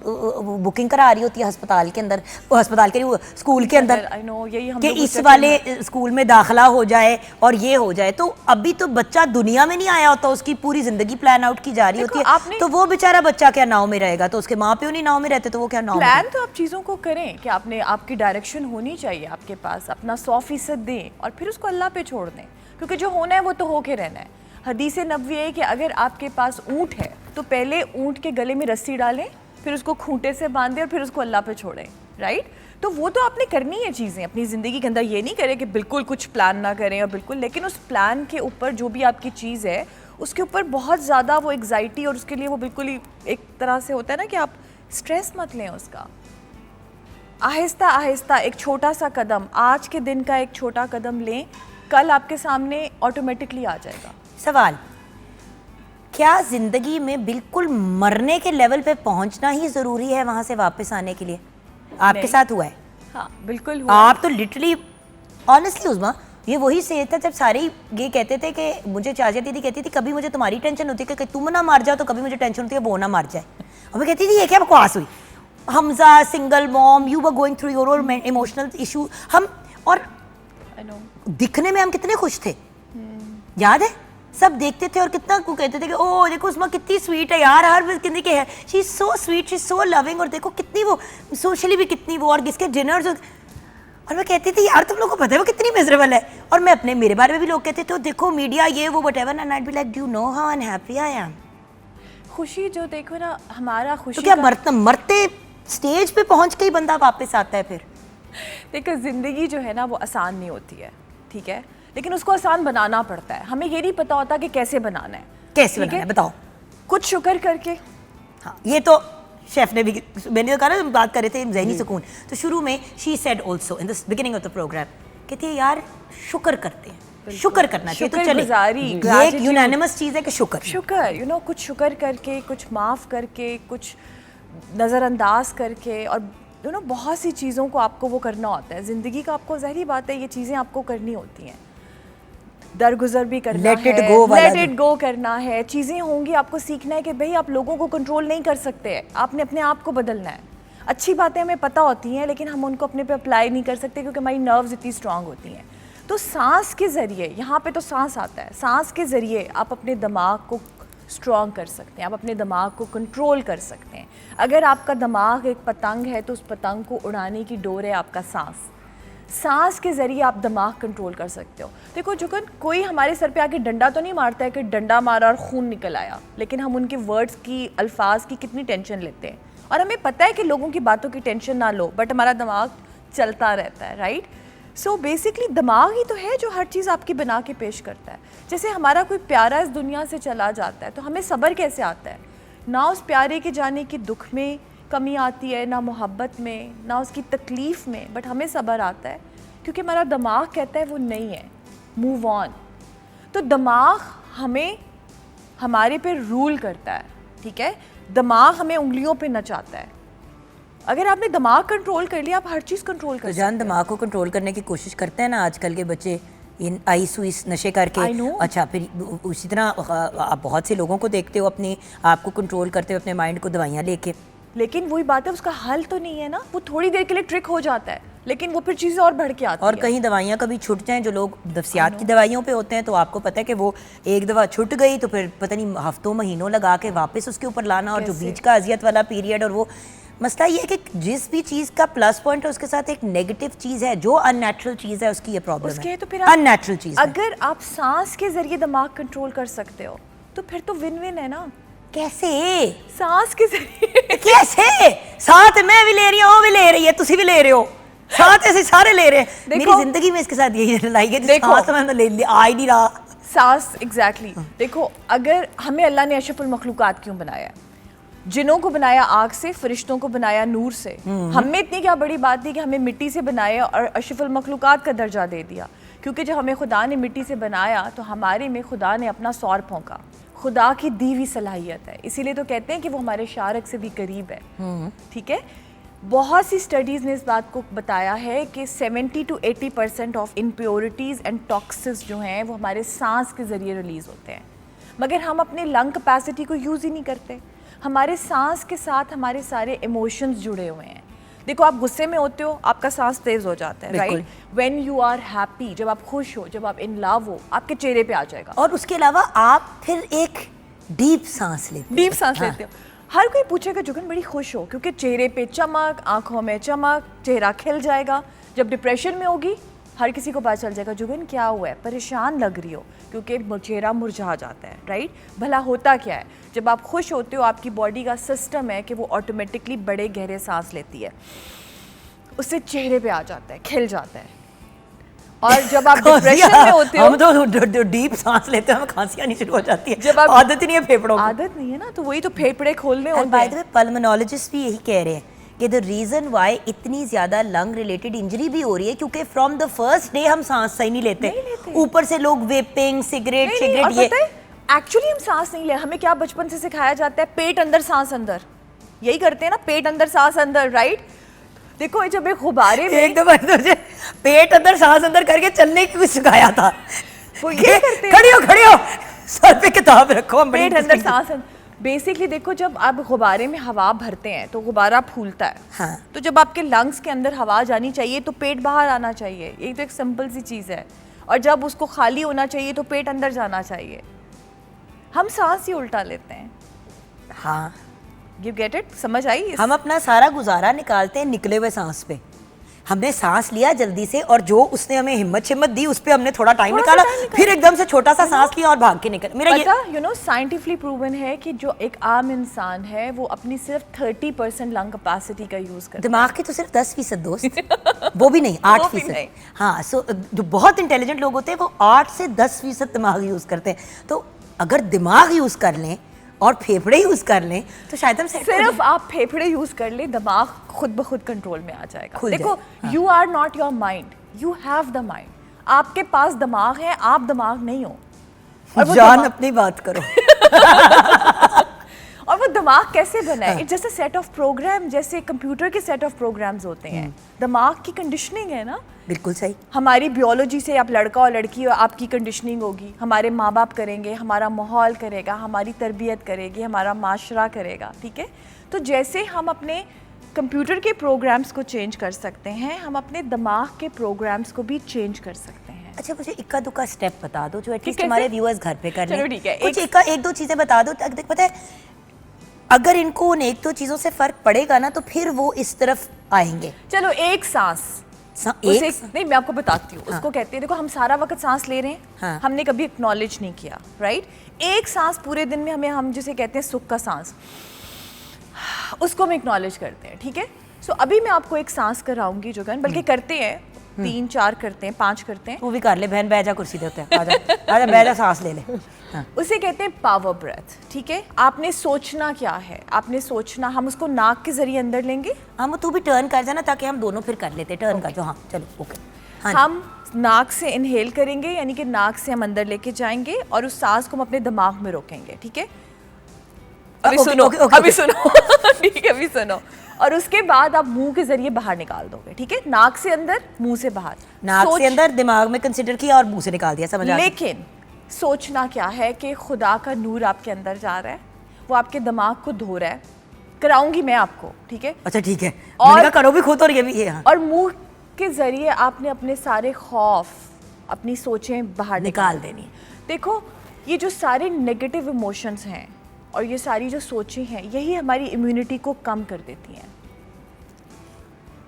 बुकिंग करा रही होती है अस्पताल के अंदर, अस्पताल के स्कूल के अंदर, आई नो, यही हम कि लोग इस चक्कर वाले में- स्कूल में दाखिला हो जाए और ये हो जाए। तो अभी तो बच्चा दुनिया में नहीं आया होता, उसकी पूरी जिंदगी प्लान आउट की जा रही देखो, होती है। आपने- तो वो बेचारा बच्चा क्या नाव में रहेगा? तो उसके माँ प्यो नहीं नाव में रहते तो वो क्या नाव में प्लान तो आप चीज़ों को करें कि आपने आपकी डायरेक्शन होनी चाहिए आपके पास, अपना 100% दें और फिर उसको अल्लाह पे छोड़ दें, क्योंकि जो होना है वो तो होके रहना है। हदीस नबवी है कि अगर आपके पास ऊँट है तो पहले ऊँट के गले में रस्सी डालें, फिर उसको खूंटे से बांधें और फिर उसको अल्लाह पे छोड़ें, राइट? तो वो तो आपने करनी है चीज़ें अपनी ज़िंदगी के अंदर। ये नहीं करें कि बिल्कुल कुछ प्लान ना करें और बिल्कुल, लेकिन उस प्लान के ऊपर जो भी आपकी चीज़ है उसके ऊपर बहुत ज़्यादा वो एग्जाइटी, और उसके लिए वो बिल्कुल ही एक तरह से होता है ना कि आप स्ट्रेस मत लें उसका। आहिस्ता आहिस्ता एक छोटा सा कदम, आज के दिन का एक छोटा कदम लें, कल आपके सामने ऑटोमेटिकली आ जाएगा। सवाल, क्या जिंदगी में बिल्कुल मरने के लेवल पे पहुंचना ही जरूरी है वहां से वापस आने के लिए? आपके नहीं। साथ हुआ है? हाँ बिल्कुल हुआ। आप तो लिटरली ऑनेस्टली उस्मा, ये वही से था जब सारे ये कहते थे कि मुझे चाचा दीदी कहती थी कभी मुझे तुम्हारी टेंशन होती है कि तुम ना मार जाओ, तो कभी मुझे टेंशन होती है वो ना मार जाए। और मैं कहती थी ये क्या बकवास हुई, Hamza single mom, you were going through your own emotional issue. हम और I know। दिखने में हम कितने खुश थे, याद है? सब देखते थे और कितना को कहते थे कि ओ देखो उस्मा कितनी स्वीट है यार, हर कितनी के है, she is so sweet, she is so loving, और देखो कितनी वो सोशली भी कितनी वो, और किसके डिनर्स। और मैं कहती थी यार तुम लोगों को पता है वो कितनी मिजरेबल है। और मैं अपने मेरे बारे में भी लोग कहते थे देखो मीडिया ये वो whatever, and I be like do you know how unhappy I am. खुशी जो देखो ना, हमारा तो खुशी क्या का- मरते स्टेज पे पहुंच के ही बंदा वापस आता है फिर? देखो ज़िंदगी जो है ना वो आसान नहीं होती है, ठीक है, लेकिन उसको आसान बनाना पड़ता है। हमें ये नहीं पता होता कि कैसे बनाना है। कैसे ठीक बनाना है है? बताओ। कुछ शुक्र करके। हाँ ये तो शेफ ने भी, मैंने तो कहा ना बात कर रहे थे ज़हनी सुकून, तो शुरू में she said also in the beginning of the programme, कहती है यार शुक्र करते हैं, शुक्र करना चाहिए। तो चले शुक्रगुजारी, ये एक gratitude। यूनानिमस चीज़ है कि शुक्र। शुक्र, यू नो, कुछ शुक्र करके, कुछ माफ़ करके, कुछ नज़रअंदाज करके, और यू नो बहुत सी चीज़ों को आपको वो करना होता है ज़िंदगी का। आपको ज़ाहिर बात है ये चीज़ें आपको करनी होती हैं, दरगुजर भी करना Let है, it go वाला लेट जो। इट गो करना है। चीज़ें होंगी, आपको सीखना है कि भाई आप लोगों को कंट्रोल नहीं कर सकते, आपने अपने आप को बदलना है। अच्छी बातें हमें पता होती हैं लेकिन हम उनको अपने पे अप्लाई नहीं कर सकते क्योंकि हमारी नर्व्स इतनी स्ट्रांग होती हैं। तो सांस के ज़रिए, यहाँ पे तो सांस आता है, सांस के ज़रिए आप अपने दिमाग को स्ट्रॉन्ग कर सकते हैं, आप अपने दिमाग को कंट्रोल कर सकते हैं। अगर आपका दिमाग एक पतंग है तो उस पतंग को उड़ाने की डोर है आपका सांस। सांस के ज़रिए आप दिमाग कंट्रोल कर सकते हो। देखो जुगन, कोई हमारे सर पे आके डंडा तो नहीं मारता है कि डंडा मारा और खून निकल आया, लेकिन हम उनके वर्ड्स की, अल्फाज की कितनी टेंशन लेते हैं। और हमें पता है कि लोगों की बातों की टेंशन ना लो, बट हमारा दिमाग चलता रहता है, राइट? सो बेसिकली दिमाग ही तो है जो हर चीज़ आपकी बना के पेश करता है। जैसे हमारा कोई प्यारा इस दुनिया से चला जाता है तो हमें सब्र कैसे आता है? ना उस प्यारे के जाने की दुख में कमी आती है, ना मोहब्बत में, ना उसकी तकलीफ़ में, बट हमें सब्र आता है क्योंकि हमारा दिमाग कहता है वो नहीं है, मूव ऑन। तो दिमाग हमें, हमारे पे रूल करता है, ठीक है? दिमाग हमें उंगलियों पे नचाता है। अगर आपने दिमाग कंट्रोल कर लिया, आप हर चीज़ कंट्रोल कर तो सकते जान दिमाग को कंट्रोल करने की कोशिश करते हैं ना आजकल के बच्चे, इन आइस उइस नशे करके। I know। अच्छा, फिर उसी तरह आप बहुत से लोगों को देखते हो अपने आप को कंट्रोल करते हो, अपने माइंड को दवाइयाँ लेके। लेकिन वही बात है, उसका हल तो नहीं है ना। वो थोड़ी देर के लिए ट्रिक हो जाता है लेकिन वो फिर चीज़ें और बढ़ के आती और है। कहीं दवाइयाँ कभी छूट जाएं, जो लोग नफ्सियात की दवाइयों पे होते हैं तो आपको पता है कि वो एक दवा छूट गई तो फिर पता नहीं हफ्तों महीनों लगा के वापस उसके ऊपर लाना, और जो कैसे? बीच का अजियत वाला पीरियड। और वो मसला ये है कि जिस भी चीज़ का प्लस पॉइंट है उसके साथ एक नेगेटिव चीज़ है, जो अननेचुरल चीज़ है उसकी ये प्रॉब्लम उसके है। तो फिर आप- अननेचुरल चीज़ है। अगर आप सांस के जरिए दिमाग कंट्रोल कर सकते हो तो फिर तो विन विन है ना। कैसे? सांस के जरिए कैसे? साथ मैं भी ले रही हूँ, वो भी ले रही है, तुसी भी ले रहे हो, साथ ऐसे सारे ले रहे हैं। मेरी जिंदगी में इसके साथ यही लाई है, देखो। सांस तो मैंने ले लिया, आ ही नहीं रहा। सांस, एग्जैक्टली। देखो, अगर हमें अल्लाह ने अशरफुल मखलूकात क्यों बनाया है? जिनों को बनाया आग से, फरिश्तों को बनाया नूर से। हमें इतनी क्या बड़ी बात थी कि हमें मिट्टी से बनाया और अशरफुल मखलूकात का दर्जा दे दिया? क्योंकि जब हमें खुदा ने मिट्टी से बनाया तो हमारे में खुदा ने अपना सौर फोंका। खुदा की दी हुई सलाहियत है, इसीलिए तो कहते हैं कि वो हमारे शारक से भी करीब है, ठीक है? बहुत सी स्टडीज़ ने इस बात को बताया है कि 70 to 80% of impurities and toxins जो हैं वो हमारे सांस के ज़रिए रिलीज़ होते हैं, मगर हम अपने लंग कैपेसिटी को यूज़ ही नहीं करते। हमारे सांस के साथ हमारे सारे इमोशंस जुड़े हुए हैं। देखो, आप गुस्से में होते हो, आपका सांस तेज़ हो जाता है, right? When you are happy, जब आप खुश हो, जब आप इन लव हो, आपके चेहरे पे आ जाएगा। और उसके अलावा आप फिर एक डीप सांस लेते हो। डीप सांस लेते हो। हर कोई पूछेगा जुगन बड़ी खुश हो, क्योंकि चेहरे पे चमक, आंखों में चमक, चेहरा खिल जाएगा। जब डिप्रेशन में होगी, हर किसी को पता चल जाएगा जुगन क्या हुआ है, परेशान लग रही हो, क्योंकि चेहरा मुरझा जाता है, राइट? भला होता क्या है? जब आप खुश होते हो, आपकी बॉडी का सिस्टम है कि वो ऑटोमेटिकली बड़े गहरे सांस लेती है, उससे चेहरे पे आ जाता है, खिल जाता है। और जब आप डिप्रेशन में होते हो, हम तो डीप सांस लेते हैं, हमें खांसियां नहीं शुरू हो जाती है। जब आप आदत ही नहीं है फेफड़ों की। आदत नहीं है ना, तो वही तो फेफड़े खोलने और होते बाय द हैं। वे पल्मोनोलॉजिस्ट भी यही कह रहे हैं कि द रीजन व्हाई इतनी ज्यादा लंग रिलेटेड इंजरी भी हो रही है क्योंकि फ्रॉम द फर्स्ट डे हम सांस सही नहीं लेते। ऊपर से लोग वेपिंग, सिगरेट सिगरेट ये एक्चुअली हम सांस नहीं ले, हमें क्या बचपन से सिखाया जाता है, पेट अंदर सांस अंदर, यही करते हैं ना, पेट अंदर सांस अंदर, राइट? देखो, जब एक गुब्बारे में एक दफा तुझे पेट अंदर सांस अंदर करके चलने की कुछ सिखाया था। वो ये करते हैं। खड़ी हो सर पे किताब रखो, हम बड़ी पेट अंदर सांस अंदर। बेसिकली देखो, जब आप गुब्बारे में हवा भरते हैं तो गुब्बारा फूलता है। हाँ। तो जब आपके लंग्स के अंदर हवा जानी चाहिए तो पेट बाहर आना चाहिए, ये तो एक सिंपल सी चीज़ है। और जब उसको खाली होना चाहिए तो पेट अंदर जाना चाहिए। हम सांस ही उल्टा लेते हैं। हाँ, यू गेट इट? समझ आई? हम अपना सारा गुजारा निकालते हैं निकले हुए सांस पे। हमने सांस लिया जल्दी से और जो उसने हमें हिम्मत दी उस पे हमने थोड़ा टाइम निकाला, फिर एकदम से छोटा सा सांस लिया और भाग के निकल। मेरा पता, यू नो, साइंटिफिकली प्रूवन है कि जो एक आम इंसान है वो अपनी सिर्फ 30% लंग कैपेसिटी का यूज करता है। दिमाग की तो सिर्फ 10% दोस्त, वो भी नहीं, 8%। हाँ, सो जो बहुत इंटेलिजेंट लोग होते हैं वो 8 से 10% दिमाग यूज करते हैं। तो अगर दिमाग यूज कर लें और फेफड़े यूज कर लें तो शायद हम सिर्फ आप फेफड़े यूज कर ले, दिमाग खुद ब खुद कंट्रोल में आ जाएगा। देखो, you are not your mind, you have the mind. आपके पास दिमाग है, आप दिमाग नहीं हो। और जान अपनी बात करो। और वो दिमाग कैसे बना है? It's just a set of program, जैसे कंप्यूटर के सेट ऑफ प्रोग्राम्स होते हैं। दिमाग की कंडीशनिंग है ना। बिल्कुल सही। हमारी बियोलॉजी से आप लड़का और लड़की हो, आपकी कंडीशनिंग होगी, हमारे माँ बाप करेंगे, हमारा माहौल करेगा, हमारी तरबियत करेगी, हमारा माशरा करेगा, ठीक है? तो जैसे हम अपने कंप्यूटर के प्रोग्राम्स को चेंज कर सकते हैं, हम अपने दिमाग के प्रोग्राम्स को भी चेंज कर सकते हैं। अच्छा, मुझे इक्का दुक्का स्टेप बता दो जो एटलीस्ट कैसे? हमारे व्यूअर्स घर पे कर लें। चलो ठीक है, कुछ एक दो चीजें बता दो। देख, पता है अगर इनको उन एक दो चीजों से फर्क पड़ेगा ना तो फिर वो इस तरफ आएंगे। चलो, एक सांस नहीं, मैं आपको बताती हूँ। उसको कहते हैं, देखो, हम सारा वक्त सांस ले रहे हैं, हमने कभी एक्नॉलेज नहीं किया, राइट? एक सांस पूरे दिन में हम जिसे कहते हैं सुख का सांस, उसको हम एक्नॉलेज करते हैं, ठीक है? सो अभी मैं आपको एक सांस कराऊंगी जुगन, बल्कि करते हैं 3 4 करते हैं, 5 करते हैं। तू भी कर ले बहन, बैठ जा कुर्सी पे होते हैं। आजा बैठ जा, सांस ले ले। हाँ। उसे कहते हैं पावर ब्रेथ, ठीक है? आपने सोचना क्या है, आपने सोचना, हम उसको नाक के जरिए अंदर लेंगे। हाँ, तू भी टर्न कर जाना ताकि हम दोनों फिर कर लेते। टर्न कर जो। हाँ चलो, ओके। हाँ, हम नाक से इनहेल करेंगे, यानी कि नाक से हम अंदर लेके जाएंगे और उस सांस को हम अपने दिमाग में रोकेंगे, ठीक है? अभी सुनो, अभी सुनो। ठीक है, अभी सुनो। और उसके बाद आप मुंह के जरिए बाहर निकाल दोगे, ठीक है? नाक से अंदर, मुंह से बाहर। नाक से अंदर, दिमाग में कंसीडर किया और मुंह से निकाल दिया, समझ आ गया? लेकिन सोचना क्या है कि खुदा का नूर आपके अंदर जा रहा है, वो आपके दिमाग को धो रहा है। कराऊंगी मैं आपको, ठीक है? अच्छा ठीक है, और मैंने कहा करो भी खुद और ये भी ये। हाँ। और मुंह के जरिए आपने अपने सारे खौफ, अपनी सोचें बाहर निकाल देनी। देखो, ये जो सारे नेगेटिव इमोशंस हैं और ये सारी जो सोचें हैं, यही हमारी इम्यूनिटी को कम कर देती हैं।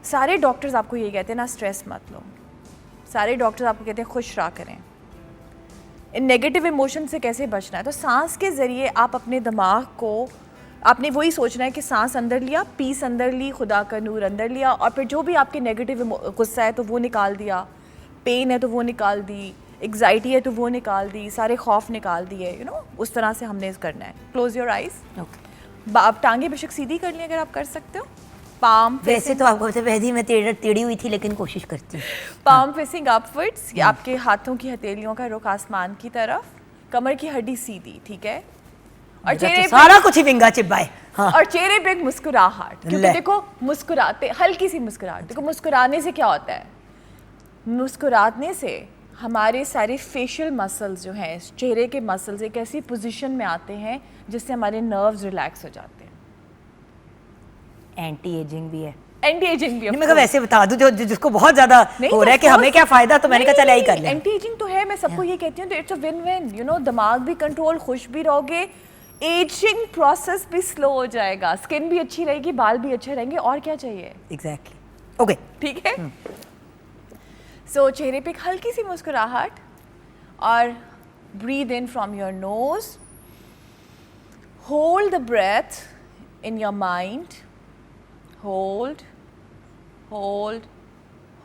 सारे डॉक्टर्स आपको ये कहते हैं ना, स्ट्रेस मत लो। सारे डॉक्टर्स आपको कहते हैं खुश रहा करें। इन नेगेटिव इमोशन से कैसे बचना है? तो सांस के ज़रिए आप अपने दिमाग को, आपने वही सोचना है कि सांस अंदर लिया, पीस अंदर ली, खुदा का नूर अंदर लिया, और फिर जो भी आपके नेगेटिव गुस्सा है तो वो निकाल दिया, पेन है तो वो निकाल दी, एग्जाइटी है तो वो निकाल दी, सारे खौफ निकाल दिए, यू नो, उस तरह से हमने करना है। Close your eyes. आप टांगे बेशक सीधी कर लें अगर आप कर सकते हो। पाम, वैसे तो आपको वैसे मैं टेढ़ी हुई थी लेकिन कोशिश करती हूँ। पाम फेसिंग अपवर्ड्स, आपके हाथों की हथेलियों का रुख आसमान की तरफ, कमर की हड्डी सीधी, ठीक है? और चेहरे सारा कुछ ही विंगा चिब्बा है। हाँ। और चेहरे पे एक मुस्कुराहट, क्योंकि ले। देखो मुस्कुराते, हल्की सी मुस्कुराहट, देखो मुस्कुराने से क्या होता है, मुस्कुराने से हमारे सारे फेशियल मसल्स जो हैं, चेहरे के मसल्स एक ऐसी पोजीशन में आते हैं जिससे हमारे नर्व्स रिलैक्स हो जाते हैं। एंटी एजिंग भी है। एंटी एजिंग भी नहीं, मैं वैसे बता दूं जो जिसको बहुत ज्यादा हो रहा है कि हमें क्या फायदा, तो मैंने कहा चल यही कर ले। एंटी एजिंग तो है, मैं सबको ये कहती हूँ, तो it's a win win, you know, दिमाग भी कंट्रोल, खुश भी रहोगे, एजिंग प्रोसेस भी स्लो हो जाएगा, स्किन भी अच्छी रहेगी, बाल भी अच्छे रहेंगे, और क्या चाहिए। एग्जैक्टली, ओके, ठीक है। सो चेहरे पे एक हल्की सी मुस्कुराहट, और breathe in from your nose, hold the breath in your mind, hold hold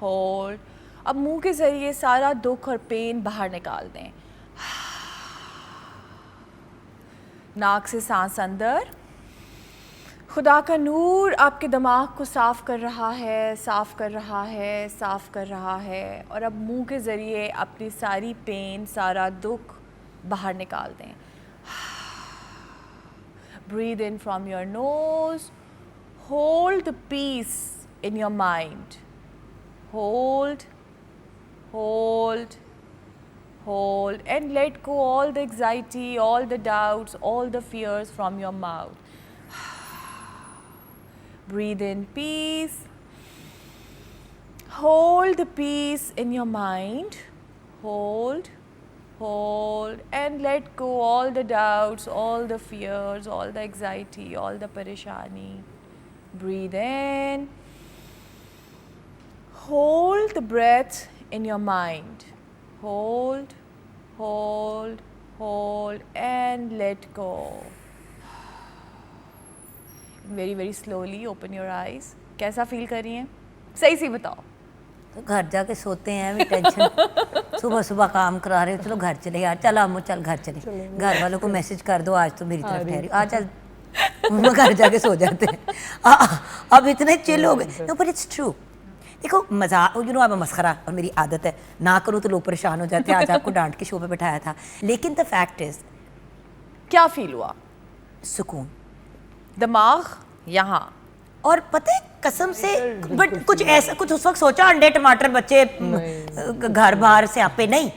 hold. अब मुंह के जरिए सारा दुख और पेन बाहर निकाल दें। नाक से सांस अंदर, खुदा का नूर आपके दिमाग को साफ कर रहा है, साफ कर रहा है, साफ कर रहा है, और अब मुंह के ज़रिए अपनी सारी पेन, सारा दुख बाहर निकाल दें। Breathe in from your nose, hold the peace in your mind, hold, hold, hold, and let go all the anxiety, all the doubts, all the fears from your mouth. Breathe in peace, hold the peace in your mind, hold, hold, and let go all the doubts, all the fears, all the anxiety, all the parishani. Breathe in, hold the breath in your mind, hold, hold, hold, and let go. Very very slowly open your eyes. कैसा feel कर रही हैं, सही से बताओ। तो घर जाके सोते हैं, अभी टेंशन सुबह सुबह काम करा रहे हो, चलो घर चले यार, चल अम्मू चल घर चले, घर वालों को मैसेज कर दो आज तो मेरी तरफ ठहरी, आज चल मम्मा घर जाके सो जाते हैं। अब इतने चिल हो गए। नो बट इट्स ट्रू, देखो मजाक, यू नो, अब मस्खरा, और मेरी आदत है ना करूँ तो लोग परेशान हो जाते हैं। आज आपको डांट के शो पे बैठाया था, लेकिन द फैक्ट इज, क्या फील हुआ? सुकून, दिमाग यहाँ, और पता है कसम से, बट कुछ ऐसा, कुछ उस वक्त सोचा अंडे टमाटर बच्चे घर बाहर से आपे नहीं,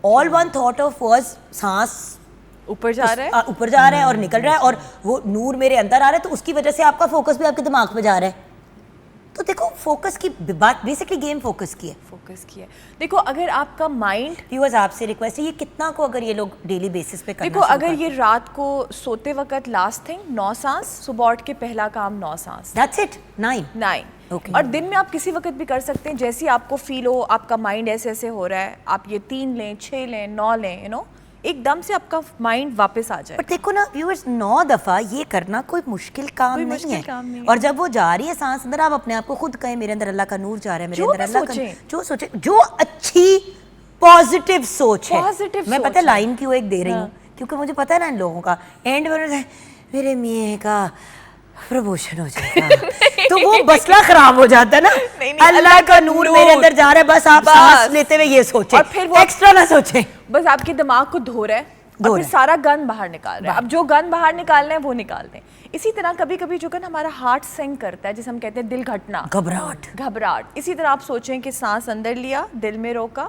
all one thought of was सांस ऊपर जा रहा है, ऊपर जा रहा है और निकल रहा है, और वो नूर मेरे अंदर आ रहा है, तो उसकी वजह से आपका फोकस भी आपके दिमाग पे जा रहा है। तो देखो फोकस की बात, बेसिकली गेम फोकस की है, फोकस किया। देखो अगर आपका माइंड, व्यूअर्स आपसे रिक्वेस्ट है, ये कितना को अगर ये लोग डेली बेसिस पे करना देखो अगर ये रात को सोते वक्त लास्ट थिंग 9 सांस, सुबह उठ के पहला काम 9 सांस, दैट्स इट, 9। Okay. और दिन में आप किसी वक्त भी कर सकते हैं, जैसे आपको फील हो, आपका माइंड ऐसे ऐसे हो रहा है, आप ये 3 लें, 6 लें, 9 लें, यू नो, एकदम से आपका माइंड वापस आ जाए। पर देखो ना व्यूअर्स, 9 दफा ये करना कोई मुश्किल काम कोई नहीं मुश्किल है, काम नहीं है। और जब वो जा रही है सांस अंदर, आप अपने आप को खुद कहें मेरे अंदर अल्लाह का नूर जा रहा है, मेरे जो अंदर भी अल्लाह का, सोचें। जो सोचे, जो अच्छी पॉजिटिव सोच है। Positive मैं सोच पता है है। लाइन क्यों एक दे रही हूँ, क्योंकि मुझे पता है ना इन लोगों का एंड में मेरे मियाँ का प्रमोशन हो जाएगा तो वो मसला खराब हो जाता है ना। नहीं, अल्लाह का नूर मेरे अंदर जा रहा है, बस आप सांस लेते हुए ये सोचें, और फिर वो एक्स्ट्रा ना सोचें, बस आपके दिमाग को धो रहा है, और फिर सारा गन बाहर निकाल रहा है। अब जो गन बाहर निकालना है वो निकाल दें। इसी तरह कभी कभी जो गन हमारा हार्ट सिंक करता है, जिसे हम कहते हैं दिल घटना, घबराहट, इसी तरह आप सोचें कि सांस अंदर लिया, दिल में रोका,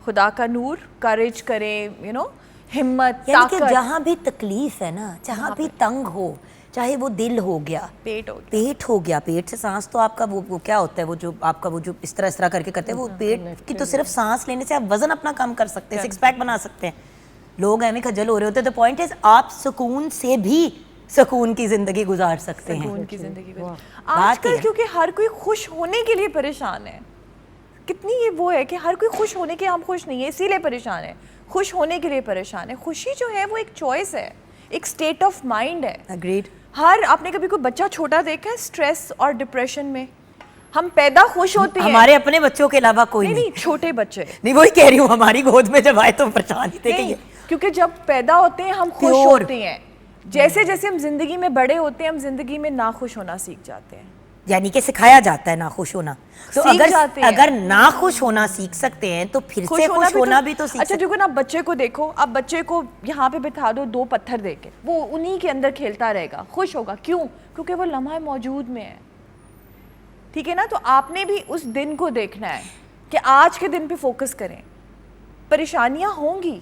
खुदा का नूर, करेज करें, यू नो, हिम्मत, यानी कि ताकत, जहाँ भी तकलीफ है ना, जहाँ भी तंग हो, चाहे वो दिल हो गया, पेट हो गया, पेट हो गया, पेट से सांस तो आपका वो क्या होता है, वो जो आपका वो जो इस तरह करके करते हैं, वो पेट की तो सिर्फ सांस लेने से आप वजन अपना कम कर सकते हैं, 6 पैक बना सकते हैं। लोग ऐਵੇਂ खजल हो रहे होते हैं। द पॉइंट इज आप सुकून से भी सुकून की जिंदगी गुजार सकते हैं। सुकून की जिंदगी में बात आजकल ये है। क्योंकि हर कोई खुश होने के लिए परेशान है, कितनी ये वो है कि हर कोई खुश होने के, हम खुश नहीं है इसीलिए परेशान है, खुश होने के लिए परेशान है। खुशी जो है वो एक चॉइस है, एक स्टेट ऑफ माइंड है। अग्रीड। हर, आपने कभी कोई बच्चा छोटा देखा है स्ट्रेस और डिप्रेशन में? हम पैदा खुश होते हैं, हमारे अपने बच्चों के अलावा कोई नहीं नहीं, नहीं छोटे बच्चे, नहीं वही कह रही हूँ, हमारी गोद में जब आए तो परेशान ही थे कि नहीं, ये क्योंकि जब पैदा होते हैं हम खुश Pure. होते हैं, जैसे जैसे हम जिंदगी में बड़े होते हैं हम जिंदगी में नाखुश होना सीख जाते हैं। यानी कि सिखाया जाता है ना खुश होना, तो सीख अगर जाते हैं। अगर ना खुश होना सीख सकते हैं तो फिर से खुश होना भी तो सीख अच्छा, सकते देखो ना, बच्चे को देखो, आप बच्चे को यहाँ पे बिठा दो, 2 पत्थर देके, वो उन्हीं के अंदर खेलता रहेगा, खुश होगा। क्यों? क्योंकि वो लम्हा मौजूद में है, ठीक है ना। तो आपने भी उस दिन को देखना है कि आज के दिन पे फोकस करें। परेशानियां होंगी,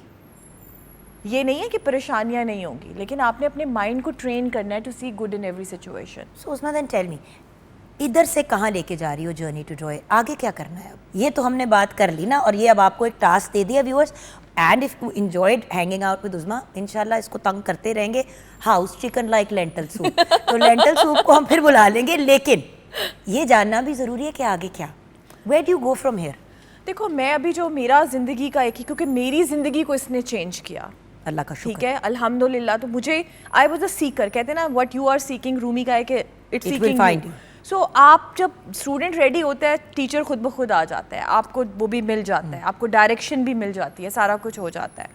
ये नहीं है कि परेशानियां नहीं होंगी, लेकिन आपने अपने माइंड को ट्रेन करना है to see good in every situation. So उसना देन टेल मी, इधर से कहाँ लेके जा रही हो जर्नी टू जॉय, आगे क्या करना है अब? ये तो हमने बात कर ली ना, और ये अब आपको एक टास्क दे दिया viewers, and if you enjoyed hanging out with Uzma, इंशाल्लाह इसको तंग करते रहेंगे, house chicken like lentil soup. तो लेंटल सूप को हम फिर बुला लेंगे, लेकिन ये जानना भी ज़रूरी है कि आगे क्या, where do you go from here? देखो, मैं अभी जो मेरा ज़िंदगी का एक ही, क्योंकि मेरी ज़िंदगी को इसने चेंज किया, अल्लाह का ठीक शुक्र है, अल्हम्दुलिल्लाह। तो मुझे, आई वाज अ सीकर, कहते हैं ना, what you are seeking, Rumi का है कि it's will seeking find you. you. So आप जब स्टूडेंट रेडी होता है, टीचर खुद ब खुद आ जाता है, आपको वो भी मिल जाता है, आपको डायरेक्शन भी मिल जाती है, सारा कुछ हो जाता है।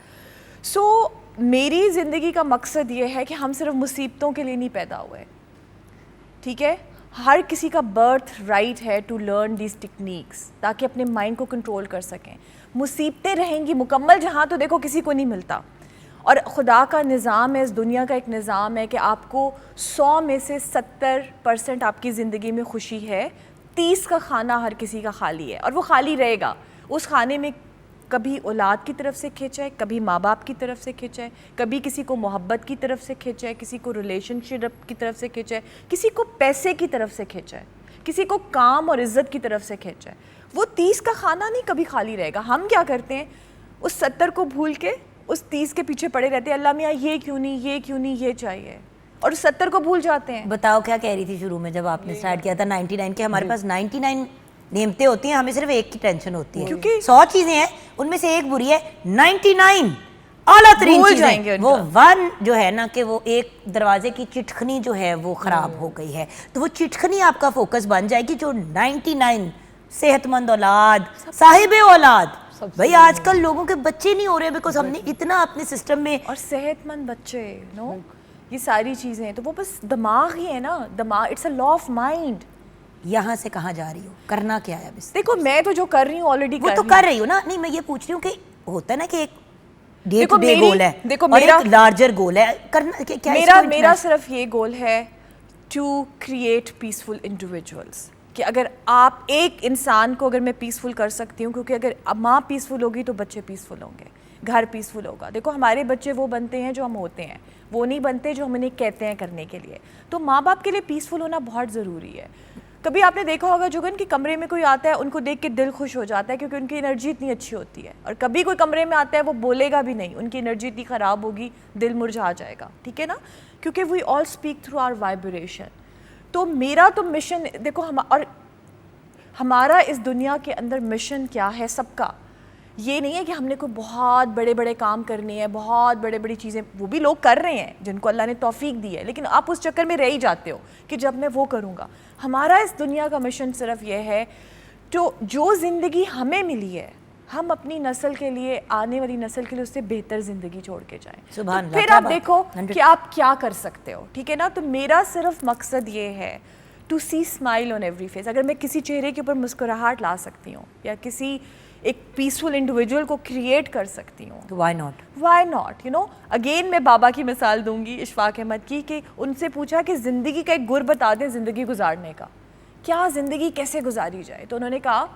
सो मेरी ज़िंदगी का मकसद ये है कि हम सिर्फ मुसीबतों के लिए नहीं पैदा हुए, ठीक है। हर किसी का बर्थ राइट है टू लर्न दीज टेक्निक्स, ताकि अपने माइंड को कंट्रोल कर सकें। मुसीबतें रहेंगी, मुकम्मल जहाँ तो देखो किसी को नहीं मिलता, और खुदा का निज़ाम है, इस दुनिया का एक निज़ाम है कि आपको 100 में से 70% आपकी ज़िंदगी में खुशी है, 30 का खाना हर किसी का खाली है, और वो खाली रहेगा। उस खाने में कभी औलाद की तरफ से खिंच है, कभी माँ बाप की तरफ से खिंच है, कभी किसी को मोहब्बत की तरफ से खिंच है, किसी को रिलेशनशिप की तरफ से खिंच है, किसी को पैसे की तरफ से खिंच है, किसी को काम और इज़्ज़त की तरफ से खिंच है। वो 30 का खाना नहीं कभी खाली रहेगा। हम क्या करते हैं, उस 70 को भूल के उस 30 के पीछे पड़े रहते हैं, अल्लाह मियाँ ये क्यों नहीं, ये क्यों नहीं, ये चाहिए, और 70 को भूल जाते हैं। बताओ क्या कह रही थी शुरू में जब आपने स्टार्ट किया था 99 के? हमारे पास 99 नेमते होती हैं, हमें सिर्फ एक की टेंशन होती है, क्योंकि 100 चीजें हैं, उनमें से एक बुरी है, 99 आला तरीन भूल चीजें, जाएंगे वो उनका। वन जो है ना, कि वो एक दरवाजे की चिटखनी जो है वो खराब हो गई है, तो वो चिटखनी आपका फोकस बन जाएगी, जो 99 सेहतमंद औलाद, साहिबे औलाद। भाई आजकल लोगों के बच्चे नहीं हो रहे बिकॉज हमने इतना अपने सिस्टम में, और सेहतमंद बच्चे, नो, ये सारी चीज़ें, तो वो बस दिमाग ही है ना, दिमाग, it's a law of mind. यहाँ से कहाँ जा रही हो, करना क्या है? बस देखो, मैं तो जो कर रही हूँ ऑलरेडी वो तो कर रही हो ना, नहीं मैं ये पूछ रही हूँ कि होता है ना कि एक डे देखो टू डे मेरी- गोल है, देखो और मेरा- एक लार्जर गोल है, करना क्या मेरा इसको मेरा international- सिर्फ ये गोल है टू क्रिएट पीसफुल इंडिविजुअल्स, कि अगर आप एक इंसान को, अगर मैं पीसफुल कर सकती हूँ, क्योंकि अगर माँ पीसफुल होगी तो बच्चे पीसफुल होंगे, घर पीसफुल होगा। देखो, हमारे बच्चे वो बनते हैं जो हम होते हैं, वो नहीं बनते जो हम उन्हें कहते हैं करने के लिए। तो माँ बाप के लिए पीसफुल होना बहुत ज़रूरी है। कभी आपने देखा होगा जुगन कि कमरे में कोई आता है, उनको देख के दिल खुश हो जाता है, क्योंकि उनकी एनर्जी इतनी अच्छी होती है, और कभी कोई कमरे में आता है वो बोलेगा भी नहीं, उनकी एनर्जी इतनी ख़राब होगी, दिल मुरझा जाएगा, ठीक है ना, क्योंकि we all speak through our vibration. तो मेरा तो मिशन, देखो, और हमारा इस दुनिया के अंदर मिशन क्या है सबका, ये नहीं है कि हमने कोई बहुत बड़े बड़े काम करने हैं, बहुत बड़े बड़ी चीज़ें, वो भी लोग कर रहे हैं जिनको अल्लाह ने तौफीक दी है, लेकिन आप उस चक्कर में रह ही जाते हो कि जब मैं वो करूँगा। हमारा इस दुनिया का मिशन सिर्फ ये है, तो जो ज़िंदगी हमें मिली है, हम अपनी नस्ल के लिए, आने वाली नस्ल के लिए उससे बेहतर ज़िंदगी छोड़ के जाएँ। सुभान तो अल्लाह, फिर क्या आप बात। देखो 100 कि आप क्या कर सकते हो, ठीक है ना। तो मेरा सिर्फ मकसद ये है to see smile on every face. अगर मैं किसी चेहरे के ऊपर मुस्कुराहट ला सकती हूँ, या किसी एक पीसफुल इंडिविजुअल को क्रिएट कर सकती हूँ, तो why not, why not, you know. Again मैं बाबा की मिसाल दूंगी, इशफाक अहमद की, कि उनसे पूछा कि ज़िंदगी का एक गुर बता दें ज़िंदगी गुजारने का, क्या ज़िंदगी कैसे गुजारी जाए। तो उन्होंने कहा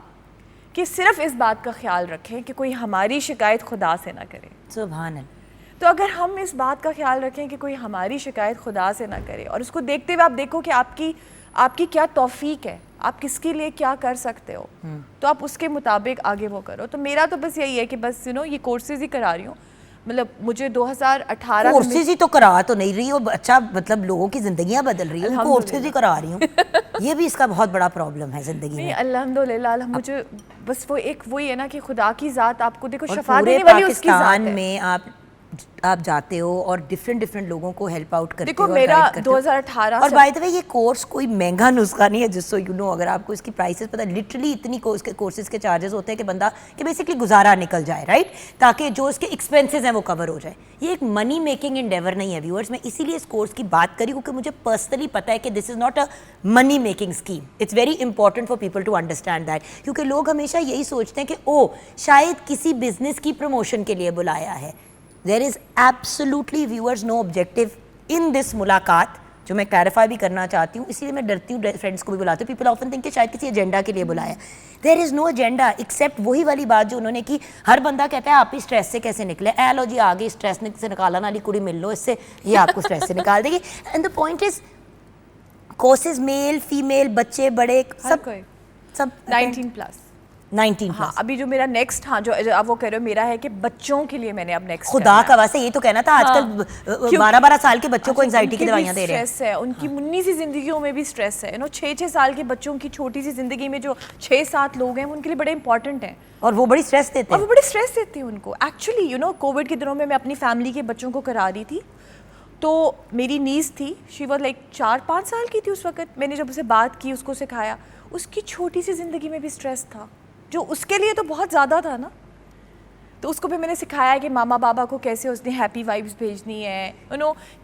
कि सिर्फ इस बात का ख्याल रखें कि कोई हमारी शिकायत खुदा से ना करे। सुभान अल्लाह। तो अगर हम इस बात का ख्याल रखें कि कोई हमारी शिकायत खुदा से ना करे, और उसको देखते हुए आप देखो कि आपकी क्या तौफीक है, आप किसके लिए क्या कर सकते हो, तो आप उसके मुताबिक आगे वो करो। तो मेरा तो बस यही है कि बस यू नो ये कोर्सेज ही करा रही हूँ, मतलब मुझे 2018 कोर्सेज ही तो करा तो नहीं रही हो, अच्छा मतलब लोगों की जिंदगियां बदल रही हो, कोर्सेज ही करा रही हूँ। ये भी इसका बहुत बड़ा प्रॉब्लम है जिंदगी नहीं, में। अल्हम्दुलिल्लाह, मुझे बस वो एक वही है ना कि खुदा की ज़ात आपको देखो और शफा पूरे देने वाली उसकी ज़ात पाकिस्तान है। में आप आप जाते हो और डिफरेंट लोगों को हेल्प आउट करते देखो हो और मेरा guide करते हो। 2018 और से बाय द वे ये कोर्स कोई महंगा नुस्खा नहीं है, जिससे यू नो अगर आपको इसकी प्राइसेस पता, लिटरली इतनी कोर्सेज के चार्जेस होते हैं कि बंदा कि बेसिकली गुजारा निकल जाए, राइट, ताकि जो इसके एक्सपेंसेस हैं वो कवर हो जाए। ये एक मनी मेकिंग एंडेवर नहीं है व्यूअर्स। मैं इसीलिए इस कोर्स की बात करी क्योंकि मुझे पर्सनली पता है कि this is not a money making scheme. It's very important for people to understand that, क्योंकि लोग हमेशा यही सोचते हैं कि ओ शायद किसी बिजनेस की प्रमोशन के लिए बुलाया है। There is absolutely viewers no objective in this मुलाकात, जो मैं क्लैरिफाई भी करना चाहती हूँ, इसीलिए मैं डरती हूँ फ्रेंड्स को भी बुलाती हूँ। पीपल ऑफन थिंक कि शायद किसी एजेंडा के लिए बुलाया। There is no agenda except वही वाली बात जो उन्होंने की। हर बंदा कहता है आप ही स्ट्रेस से कैसे निकले, ए लो जी आगे स्ट्रेस से निकालने वाली कुड़ी मिल लो, इससे ये आपको स्ट्रेस से निकाल देगी। And the point is courses male female बच्चे बड़े सब 19 हाँ, अभी जो मेरा नेक्स्ट, हाँ जो आप वो कह रहे हो मेरा है कि बच्चों के लिए मैंने अब नेक्स्ट खुदा का वास्ते ये तो कहना था आजकल 12-12 साल के बच्चों को एंजाइटी की दवाइयां दे रहे हैं। स्ट्रेस है उनकी, मुन्नी सी जिंदगियों में भी स्ट्रेस है। 6-6 साल के बच्चों की छोटी सी जिंदगी में जो 6-7 लोग हैं उनके लिए बड़े इंपॉर्टेंट हैं और वो बड़ी स्ट्रेस देते हैं। और वो बड़ी स्ट्रेस देते हैं उनको। एक्चुअली कोविड के दिनों में मैं अपनी फैमिली के बच्चों को करा रही थी, तो मेरी नीस थी, शी वाज लाइक 4-5 साल की थी उस वक्त। मैंने जब उसे बात की, उसको सिखाया, उसकी छोटी सी जिंदगी में भी स्ट्रेस था जो उसके लिए तो बहुत ज़्यादा था ना। तो उसको भी मैंने सिखाया कि मामा बाबा को कैसे उसने हैप्पी वाइब्स भेजनी है,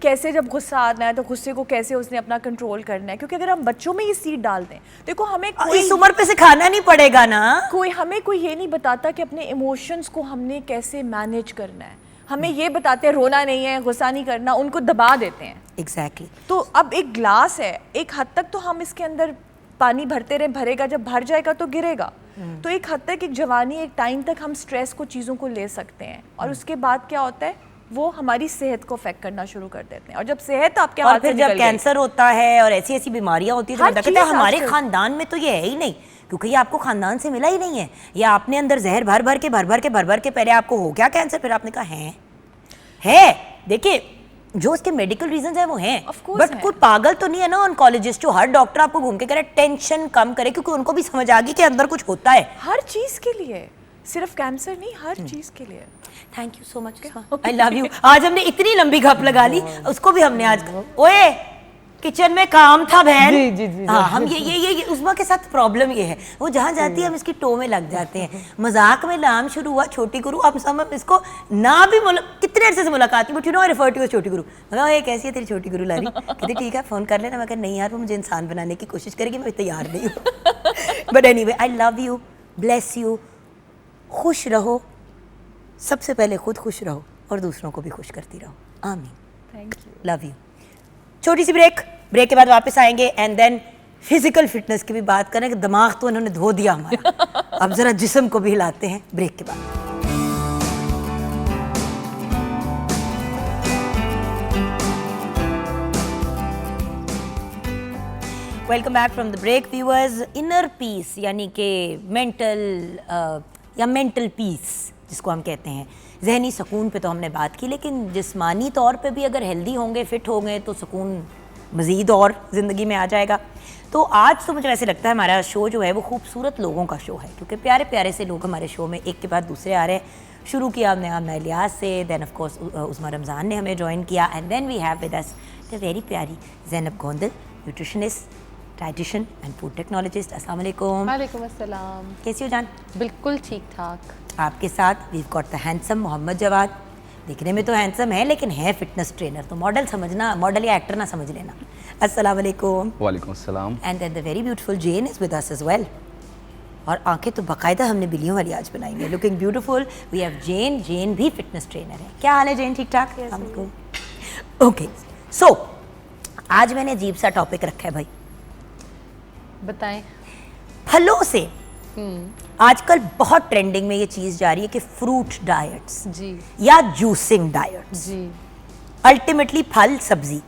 कैसे जब गुस्सा आना है तो गुस्से को कैसे उसने अपना कंट्रोल करना है। क्योंकि अगर हम बच्चों में ये सीड डाल दें, देखो हमें कोई इस उम्र पे सिखाना नहीं पड़ेगा ना, हमें कोई ये नहीं बताता कि अपने इमोशंस को हमने कैसे मैनेज करना है। हमें ये बताते हैं रोना नहीं है, गुस्सा नहीं करना, उनको दबा देते हैं। एग्जैक्टली। तो अब एक ग्लास है, एक हद तक तो हम इसके अंदर पानी भरते रहे, भरेगा, जब भर जाएगा तो गिरेगा। तो एक हद तक, एक जवानी, एक टाइम तक हम स्ट्रेस को, चीज़ों को ले सकते हैं, और उसके बाद क्या होता है, वो हमारी सेहत को अफेक्ट करना शुरू कर देते हैं। और जब सेहत आपके हाथ से फिर जब कैंसर होता है और ऐसी ऐसी बीमारियां होती है तो बंदा कहता है हमारे खानदान में तो ये है ही नहीं, क्योंकि ये आपको खानदान से मिला ही नहीं है, या आपने अंदर जहर भर भर के पहले आपको हो गया कैंसर, फिर आपने कहा है। देखिए जो उसके मेडिकल रीजंस हैं वो हैं, बट कोई पागल तो नहीं है ना ऑन्कोलॉजिस्ट जो हर डॉक्टर आपको घूम के कह रहा है टेंशन कम करे, क्योंकि उनको भी समझ आ गई कि अंदर कुछ होता है हर चीज के लिए, सिर्फ कैंसर नहीं, हर चीज के लिए। Thank you so much, I love you. आज हमने इतनी लंबी गप लगा ली, उसको भी हमने आज ओए किचन में काम था बहन। जी जी जी। हाँ, हम ये उस्मा के साथ प्रॉब्लम ये है, वो जहाँ जाती है हम इसकी टो में लग जाते हैं। मजाक में नाम शुरू हुआ छोटी गुरु, अब हम इसको ना भी कितने अरसे से मुलाकात, but you know I refer to as छोटी गुरु। मैं ये कैसी है तेरी छोटी गुरु लारी, कहती ठीक है फ़ोन कर लेना। मैं कहा नहीं यार वो मुझे इंसान बनाने की कोशिश करेगी, मैं तैयार नहीं हूँ। But anyway I love you, bless you, खुश रहो, सबसे पहले खुद खुश रहो और दूसरों को भी खुश करती रहो। आमीन। Thank you, love you. छोटी सी ब्रेक के बाद वापस आएंगे एंड देन फिजिकल फिटनेस की भी बात करें कि दिमाग तो इन्होंने धो दिया हमारा, अब जरा जिस्म को भी हिलाते हैं ब्रेक के बाद। Welcome back from the break viewers. Inner peace यानी कि मेंटल पीस जिसको हम कहते हैं, जहनी सुकून पे तो हमने बात की, लेकिन जिस्मानी तौर पे भी अगर हेल्दी होंगे, फिट होंगे तो सुकून मज़ीद और ज़िंदगी में आ जाएगा। तो आज तो मुझे वैसे लगता है हमारा शो जो है वो खूबसूरत लोगों का शो है, क्योंकि प्यारे प्यारे से लोग हमारे शो में एक के बाद दूसरे आ रहे हैं। शुरू किया हमने आमना इलियास से, then of course Usma Ramzan ने हमें ज्वाइन किया, and then we have with us the very प्यारी Zainab Gondal, nutritionist, dietitian and food technologist. अस्सलाम वालेकुम। वालेकुम अस्सलाम। कैसी हो जान? बिल्कुल ठीक ठाक। आपके साथ we got the handsome Mohammad Jawad. दिखने में तो हैंडसम है लेकिन है फिटनेस ट्रेनर, तो मॉडल समझना, मॉडल या एक्टर ना समझ लेना। अस्सलाम वालेकुम। वालेकुम अस्सलाम। And then the very beautiful Jen is with us as well. और आंखें तो बाकायदा हमने बिल्लियों वाली आज बनाई है, लुकिंग ब्यूटीफुल। वी हैव जेन, जेन भी फिटनेस ट्रेनर है। क्या हाल है जेन? ठीक ठाक? ओके, सो आज मैंने अजीब सा टॉपिक रखा है भाई, बताएं। फलों से आजकल बहुत ट्रेंडिंग में ये चीज़ जा रही है कि फ्रूट डाइट्स जी या जूसिंग डाइट्स। जी अल्टीमेटली फल सब्जी,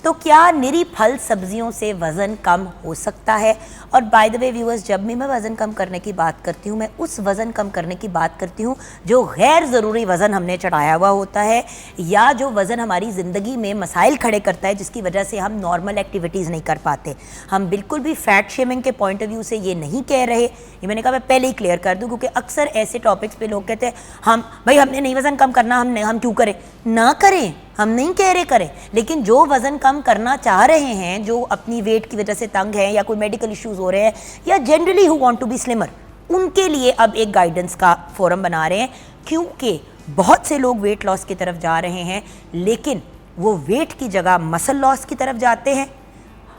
तो क्या निरी फल सब्जियों से वज़न कम हो सकता है? और बाय द वे व्यूअर्स, जब भी मैं वज़न कम करने की बात करती हूँ, मैं उस वज़न कम करने की बात करती हूँ जो गैर ज़रूरी वज़न हमने चढ़ाया हुआ होता है, या जो वज़न हमारी ज़िंदगी में मसाइल खड़े करता है जिसकी वजह से हम नॉर्मल एक्टिविटीज़ नहीं कर पाते। हम बिल्कुल भी फैट शेमिंग के पॉइंट ऑफ व्यू से ये नहीं कह रहे, ये मैंने कहा मैं पहले ही क्लियर कर दूँ, क्योंकि अक्सर ऐसे टॉपिक्स पे लोग कहते हैं हमने नहीं वज़न कम करना, हम क्यों करें? ना करें, हम नहीं कह रहे करें, लेकिन जो वज़न कम करना चाह रहे हैं, जो अपनी वेट की वजह से तंग हैं या कोई मेडिकल इश्यूज़ हो रहे हैं, या generally who want to be slimmer, उनके लिए अब एक गाइडेंस का फोरम बना रहे हैं, क्योंकि बहुत से लोग वेट लॉस की तरफ जा रहे हैं, लेकिन वो वेट की जगह मसल लॉस की तरफ जाते हैं,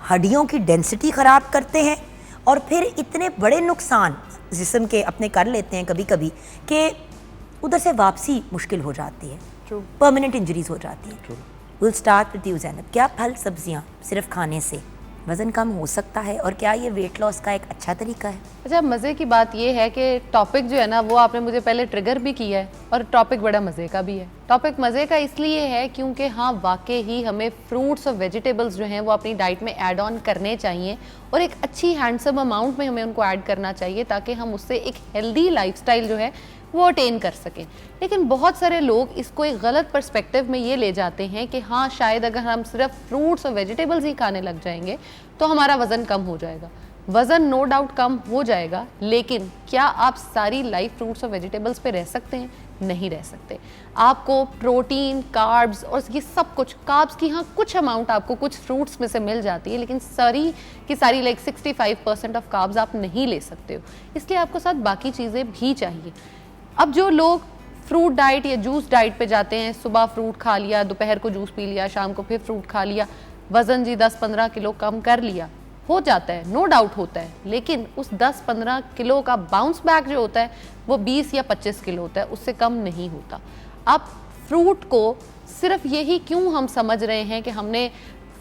हड्डियों की डेंसिटी ख़राब करते हैं, और फिर इतने बड़े नुकसान जिस्म के अपने कर लेते हैं कभी कभी कि उधर से वापसी मुश्किल हो जाती है, परमानेंट इंजरीज हो जाती है। Will start with you Zainab, क्या फल सब्जियां सिर्फ खाने से वज़न कम हो सकता है, और क्या ये वेट लॉस का एक अच्छा तरीका है? अच्छा, मज़े की बात ये है कि टॉपिक जो है ना वो आपने मुझे पहले ट्रिगर भी किया है, और टॉपिक बड़ा मज़े का भी है। टॉपिक मज़े का इसलिए है क्योंकि हाँ, वाकई ही हमें फ्रूट्स और वेजिटेबल्स जो हैं वो अपनी डाइट में ऐड ऑन करने चाहिए, और एक अच्छी हैंडसम अमाउंट में हमें उनको ऐड करना चाहिए, ताकि हम उससे एक हेल्दी लाइफस्टाइल जो है वो अटेन कर सकें। लेकिन बहुत सारे लोग इसको एक गलत पर्सपेक्टिव में ये ले जाते हैं कि हाँ, शायद अगर हम सिर्फ फ्रूट्स और वेजिटेबल्स ही खाने लग जाएंगे तो हमारा वज़न कम हो जाएगा। वज़न नो डाउट कम हो जाएगा, लेकिन क्या आप सारी लाइफ फ्रूट्स और वेजिटेबल्स पे रह सकते हैं? नहीं रह सकते। आपको प्रोटीन, कार्ब्स और ये सब कुछ, कार्ब्स की हाँ कुछ अमाउंट आपको कुछ फ्रूट्स में से मिल जाती है, लेकिन सारी की सारी लाइक 65% ऑफ कार्ब्स आप नहीं ले सकते हो, इसलिए आपको साथ बाकी चीज़ें भी चाहिए। अब जो लोग फ्रूट डाइट या जूस डाइट पे जाते हैं, सुबह फ्रूट खा लिया, दोपहर को जूस पी लिया, शाम को फिर फ्रूट खा लिया, वज़न जी 10-15 किलो कम कर लिया, हो जाता है, नो डाउट होता है, लेकिन उस 10-15 किलो का बाउंस बैक जो होता है वो 20 या 25 किलो होता है, उससे कम नहीं होता। अब फ्रूट को सिर्फ यही क्यों हम समझ रहे हैं कि हमने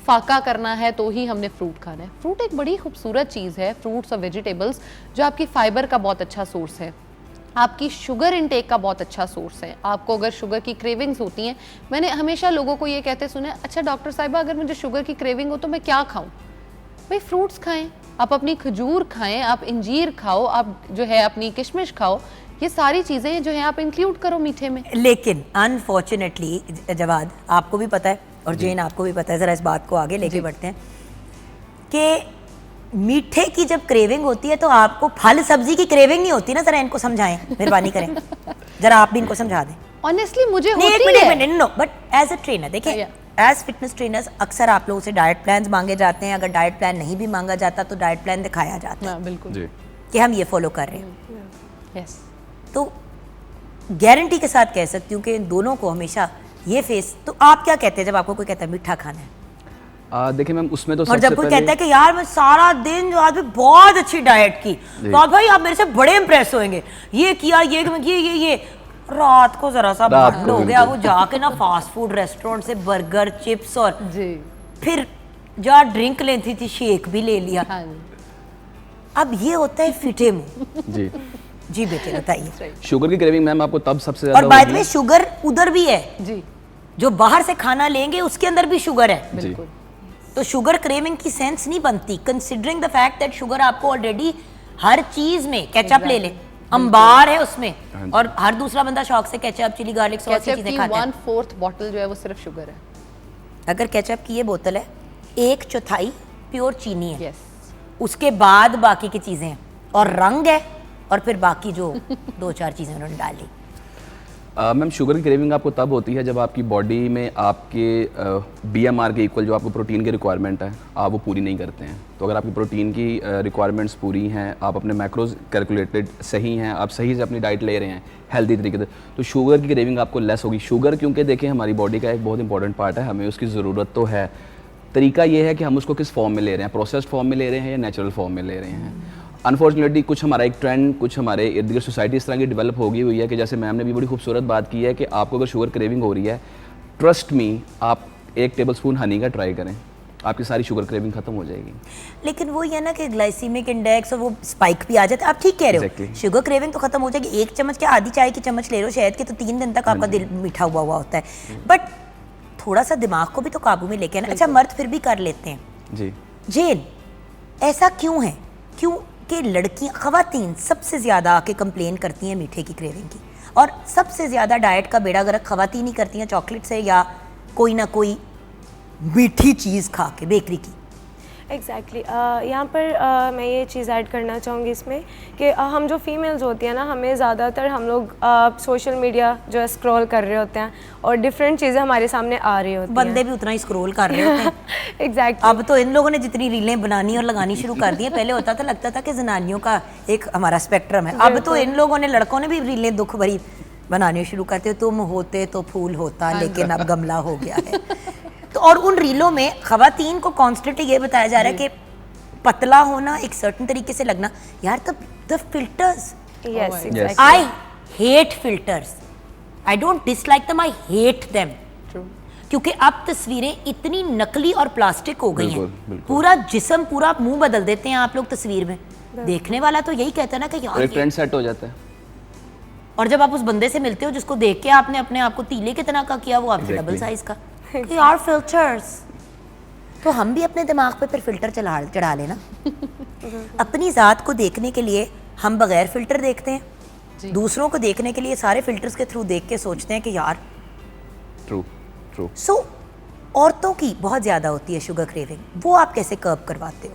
फाका करना है तो ही हमने फ्रूट खाना है? फ्रूट एक बड़ी खूबसूरत चीज़ है, फ्रूट्स और वेजिटेबल्स जो आपकी फाइबर का बहुत अच्छा सोर्स है, आपकी शुगर इनटेक का बहुत अच्छा सोर्स है। आपको अगर शुगर की क्रेविंग्स होती हैं, मैंने हमेशा लोगों को ये कहते सुने, अच्छा डॉक्टर साहिबा अगर मुझे शुगर की क्रेविंग हो तो मैं क्या खाऊं? भाई फ्रूट्स खाएं, आप अपनी खजूर खाएं, आप इंजीर खाओ, आप जो है अपनी किशमिश खाओ, ये सारी चीज़ें जो है आप इंक्लूड करो मीठे में। लेकिन अनफॉर्चुनेटली जवाद, आपको भी पता है और जेन आपको भी पता है, ज़रा इस बात को आगे लेके बढ़ते हैं कि मीठे की जब क्रेविंग होती है तो आपको फल सब्जी की क्रेविंग नहीं होती ना। जरा इनको समझाएं, मेहरबानी करें, जरा आप भी इनको समझा दें। ऑनेस्टली मुझे नहीं, होती एक है। Minute, no, but as a trainer देखिए, एज फिटनेस ट्रेनर्स अक्सर आप लोगों से डाइट प्लान्स मांगे जाते हैं। अगर डाइट प्लान नहीं भी मांगा जाता तो डाइट प्लान दिखाया जाता है हाँ, बिल्कुल कि हम ये फॉलो कर रहे हैं। यस, तो गारंटी के साथ कह सकती हूँ कि इन दोनों को हमेशा ये फेस। तो आप क्या कहते हैं जब आपको कोई कहता है मीठा खाना है? देखिए मैम, उसमें तो और जब कोई कहता है कि यार मैं सारा दिन जो आज भी बहुत अच्छी डाइट की, तो भाई आप मेरे से बड़े इंप्रेस होंगे, ये किया, ये रात को जरा सा बंद हो गया, वो जाके ना फास्ट फूड रेस्टोरेंट से बर्गर, चिप्स और जी, फिर जा ड्रिंक लेती थी, शेक भी ले लिया। हाँ जी। अब ये होता है फिटे मुंह। जी जी बेटे बताइए। शुगर की क्रेविंग मैम आपको तब सबसे और ज्यादा बाद होगी। में शुगर उधर भी है, जी जो बाहर से खाना लेंगे उसके अंदर भी शुगर है। जी बिल्कुल। तो शुगर क्रेविंग की सेंस नहीं बनती, considering the fact that sugar आपको ऑलरेडी हर चीज में, केचप ले ले, अंबार है उसमें, और हर दूसरा बंदा शौक से केचप, चिली गार्लिक सॉस की केचप चीजें की खाता है। 1/4 बॉटल जो है वो सिर्फ शुगर है। अगर केचप की ये बोतल है, 1/4 प्योर चीनी है, यस, उसके बाद बाकी की चीजें हैं, और रंग है, और फिर बाकी जो 2-4 चीजें उन्होंने डाली। मैम शुगर की क्रेविंग आपको तब होती है जब आपकी बॉडी में आपके BMR के इक्वल जो आपको प्रोटीन की रिक्वायरमेंट है, आप वो पूरी नहीं करते हैं। तो अगर आपकी प्रोटीन की रिक्वायरमेंट्स पूरी हैं, आप अपने मैक्रोज कैलकुलेटेड सही हैं, आप सही से अपनी डाइट ले रहे हैं हेल्दी तरीके से, तो शुगर की क्रेविंग आपको लेस होगी। शुगर क्योंकि देखें हमारी बॉडी का एक बहुत इंपॉर्टेंट पार्ट है, हमें उसकी ज़रूरत तो है। तरीका ये है कि हम उसको किस फॉर्म में ले रहे हैं, प्रोसेस्ड फॉर्म में ले रहे हैं या नेचुरल फॉर्म में ले रहे हैं। अनफॉर्चुनेटली कुछ हमारा एक ट्रेंड, कुछ हमारे इर्द गिर्द सोसाइटी इस तरह की डेवलप हो गई हुई है कि जैसे मैम ने भी बड़ी खूबसूरत बात की है कि आपको अगर शुगर क्रेविंग हो रही है, ट्रस्ट मी, आप 1 टेबलस्पून हनी का ट्राई करें, आपकी सारी शुगर क्रेविंग खत्म हो जाएगी। लेकिन वो ये ना कि ग्लाइसीमिक इंडेक्स और वो स्पाइक भी आ जाता है। आप ठीक कह रहे हो, Exactly. शुगर क्रेविंग तो खत्म हो जाएगी। 1 चम्मच के आधी चाय की चम्मच ले लो शहद के, तो 3 दिन तक आपका दिल मीठा हुआ होता है। बट थोड़ा सा दिमाग को भी तो काबू में लेके आना। अच्छा मर्द फिर भी कर लेते हैं जी। जेल, ऐसा क्यों है? क्यों कि लड़कियां, खवातीन सबसे ज़्यादा आके कंप्लेन करती हैं मीठे की क्रेविंग की, और सबसे ज़्यादा डाइट का बेड़ा गर्क खवातीन ही करती हैं चॉकलेट से या कोई ना कोई मीठी चीज़ खा के, बेकरी की। एग्जैक्टली यहाँ पर मैं ये चीज़ ऐड करना चाहूँगी इसमें कि हम जो फीमेल्स होती हैं ना, हमें ज़्यादातर हम लोग सोशल मीडिया जो है स्क्रॉल कर रहे होते हैं और डिफरेंट चीज़ें हमारे सामने आ रही होती हैं। बंदे भी उतना ही स्क्रॉल कर रहे होते हैं। एग्जैक्टली अब तो इन लोगों ने जितनी रीलें बनानी और लगानी शुरू कर दी है, पहले होता था लगता था कि जनानियों का एक हमारा स्पेक्ट्रम है, अब तो इन लोगों ने, लड़कों ने भी रीलें दुख भरी बनानी शुरू करते। तुम होते तो फूल होता, लेकिन अब गमला हो गया है। तो और उन रीलों में खवातीन को कॉन्स्टेंटली ये बताया जा रहा है कि पतला होना, एक सर्टेन तरीके से लगना। यार the filters, yes I hate filters, I don't dislike them, I hate them. क्योंकि अब तस्वीरें इतनी नकली और प्लास्टिक हो गई हैं, बिल्कुल। पूरा जिस्म, पूरा मुंह बदल देते हैं आप लोग तस्वीर में। देखने वाला तो यही कहता है ना कि यार एक ट्रेंड सेट हो जाता है। और जब आप उस बंदे से मिलते हो जिसको देख के आपने अपने आप को तीले की तरह का किया, वो आपसे डबल साइज का, यार फिल्टर्स। तो हम भी अपने दिमाग पे फिर फिल्टर चढ़ा लेना। अपनी ज़ात को देखने के लिए हम बगैर फिल्टर देखते हैं, दूसरों को देखने के लिए सारे फिल्टर्स के थ्रू देख के सोचते हैं कि यार। True true. सो औरतों की बहुत ज़्यादा होती है शुगर क्रेविंग, वो आप कैसे कर्ब करवाते हो?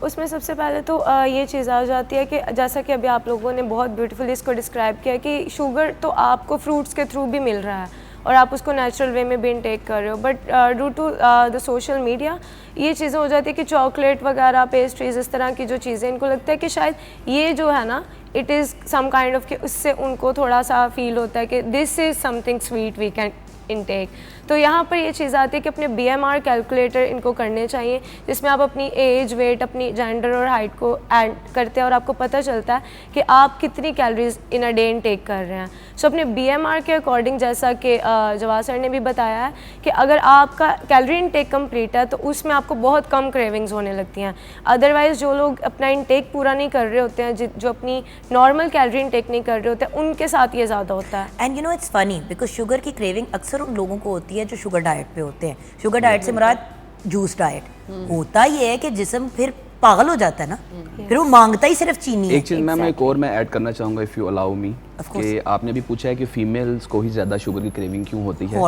उसमें सबसे पहले तो ये चीज़ आ जाती है कि जैसा कि अभी आप लोगों ने बहुत ब्यूटीफुली इसको डिस्क्राइब किया कि शुगर तो आपको फ्रूट्स के थ्रू भी मिल रहा है और आप उसको नेचुरल वे में भी इनटेक कर रहे हो, but due to the social media ये चीज़ें हो जाती है कि चॉकलेट वगैरह, पेस्ट्रीज, इस तरह की जो चीज़ें, इनको लगता है कि शायद ये जो है ना, it is some kind of कि उससे उनको थोड़ा सा फील होता है कि this is something sweet we can intake. तो यहाँ पर ये चीज़ आती है कि अपने BMR कैलकुलेटर इनको करने चाहिए, जिसमें आप अपनी एज, वेट, अपनी जेंडर और हाइट को ऐड करते हैं और आपको पता चलता है कि आप कितनी calories in a day intake कर रहे हैं। सो अपने BMR के अकॉर्डिंग, जैसा कि जवाद सर ने भी बताया है कि अगर आपका कैलोरी इनटेक कंप्लीट है तो उसमें आपको बहुत कम क्रेविंग्स होने लगती हैं। अदरवाइज़ जो लोग अपना इनटेक पूरा नहीं कर रहे होते हैं, जो अपनी नॉर्मल कैलोरी इनटेक नहीं कर रहे होते हैं, उनके साथ ये ज़्यादा होता है। And you know it's funny because sugar की क्रेविंग अक्सर उन लोगों को होती है जो शुगर डाइट पे होते हैं। शुगर डाइट से मुराद जूस डाइट। होता ये है कि जिस्म फिर पागल हो जाता है ना, फिर वो मांगता ही सिर्फ चीनी है। एक चीज़ मैम एक और मैं ऐड करना चाहूँगा, इफ़ यू अलाउ मी, कि आपने भी पूछा है कि फीमेल्स को ही ज़्यादा शुगर की क्रेविंग क्यों होती है।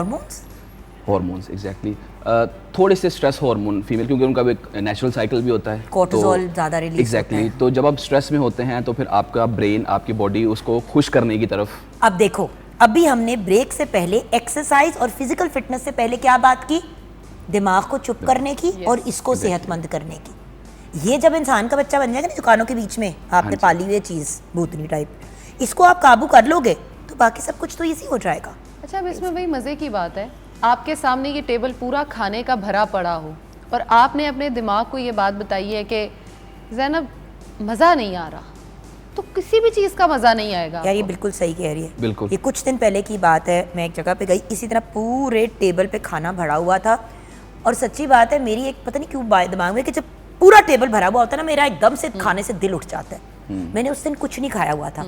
Hormones exactly. थोड़े से स्ट्रेस हार्मोन फीमेल, क्योंकि उनका एक नेचुरल साइकिल भी होता है, कोर्टिसोल ज़्यादा रिलीज एग्जैक्टली। तो जब आप स्ट्रेस में होते हैं तो फिर आपका ब्रेन, आपकी बॉडी उसको खुश करने की तरफ। अब देखो, अभी हमने ब्रेक से पहले एक्सरसाइज और फिजिकल फिटनेस से पहले क्या बात की? दिमाग को चुप करने की और इसको सेहतमंद करने की। ये जब इंसान का बच्चा बन जाएगा ना दुकानों के बीच में, आपने पाली हुई चीज़ भूतनी टाइप, इसको आप काबू कर लोगे तो बाकी सब कुछ तो इजी हो जाएगा। अच्छा, अब इसमें वही मज़े की बात है, आपके सामने ये टेबल पूरा खाने का भरा पड़ा हो और आपने अपने दिमाग को ये बात बताई है कि ज़ैनब मज़ा नहीं आ रहा, तो किसी भी चीज़ का मज़ा नहीं आएगा। यार ये बिल्कुल सही कह रही है। बिल्कुल। ये कुछ दिन पहले की बात है, मैं एक जगह पे गई, इसी तरह पूरे टेबल पे खाना भरा हुआ था और सच्ची बात है, मेरी एक पता नहीं क्यों दिमाग में कि जब पूरा टेबल भरा हुआ होता है ना, मेरा एकदम से खाने से दिल उठ जाता है। मैंने उस दिन कुछ नहीं खाया हुआ था।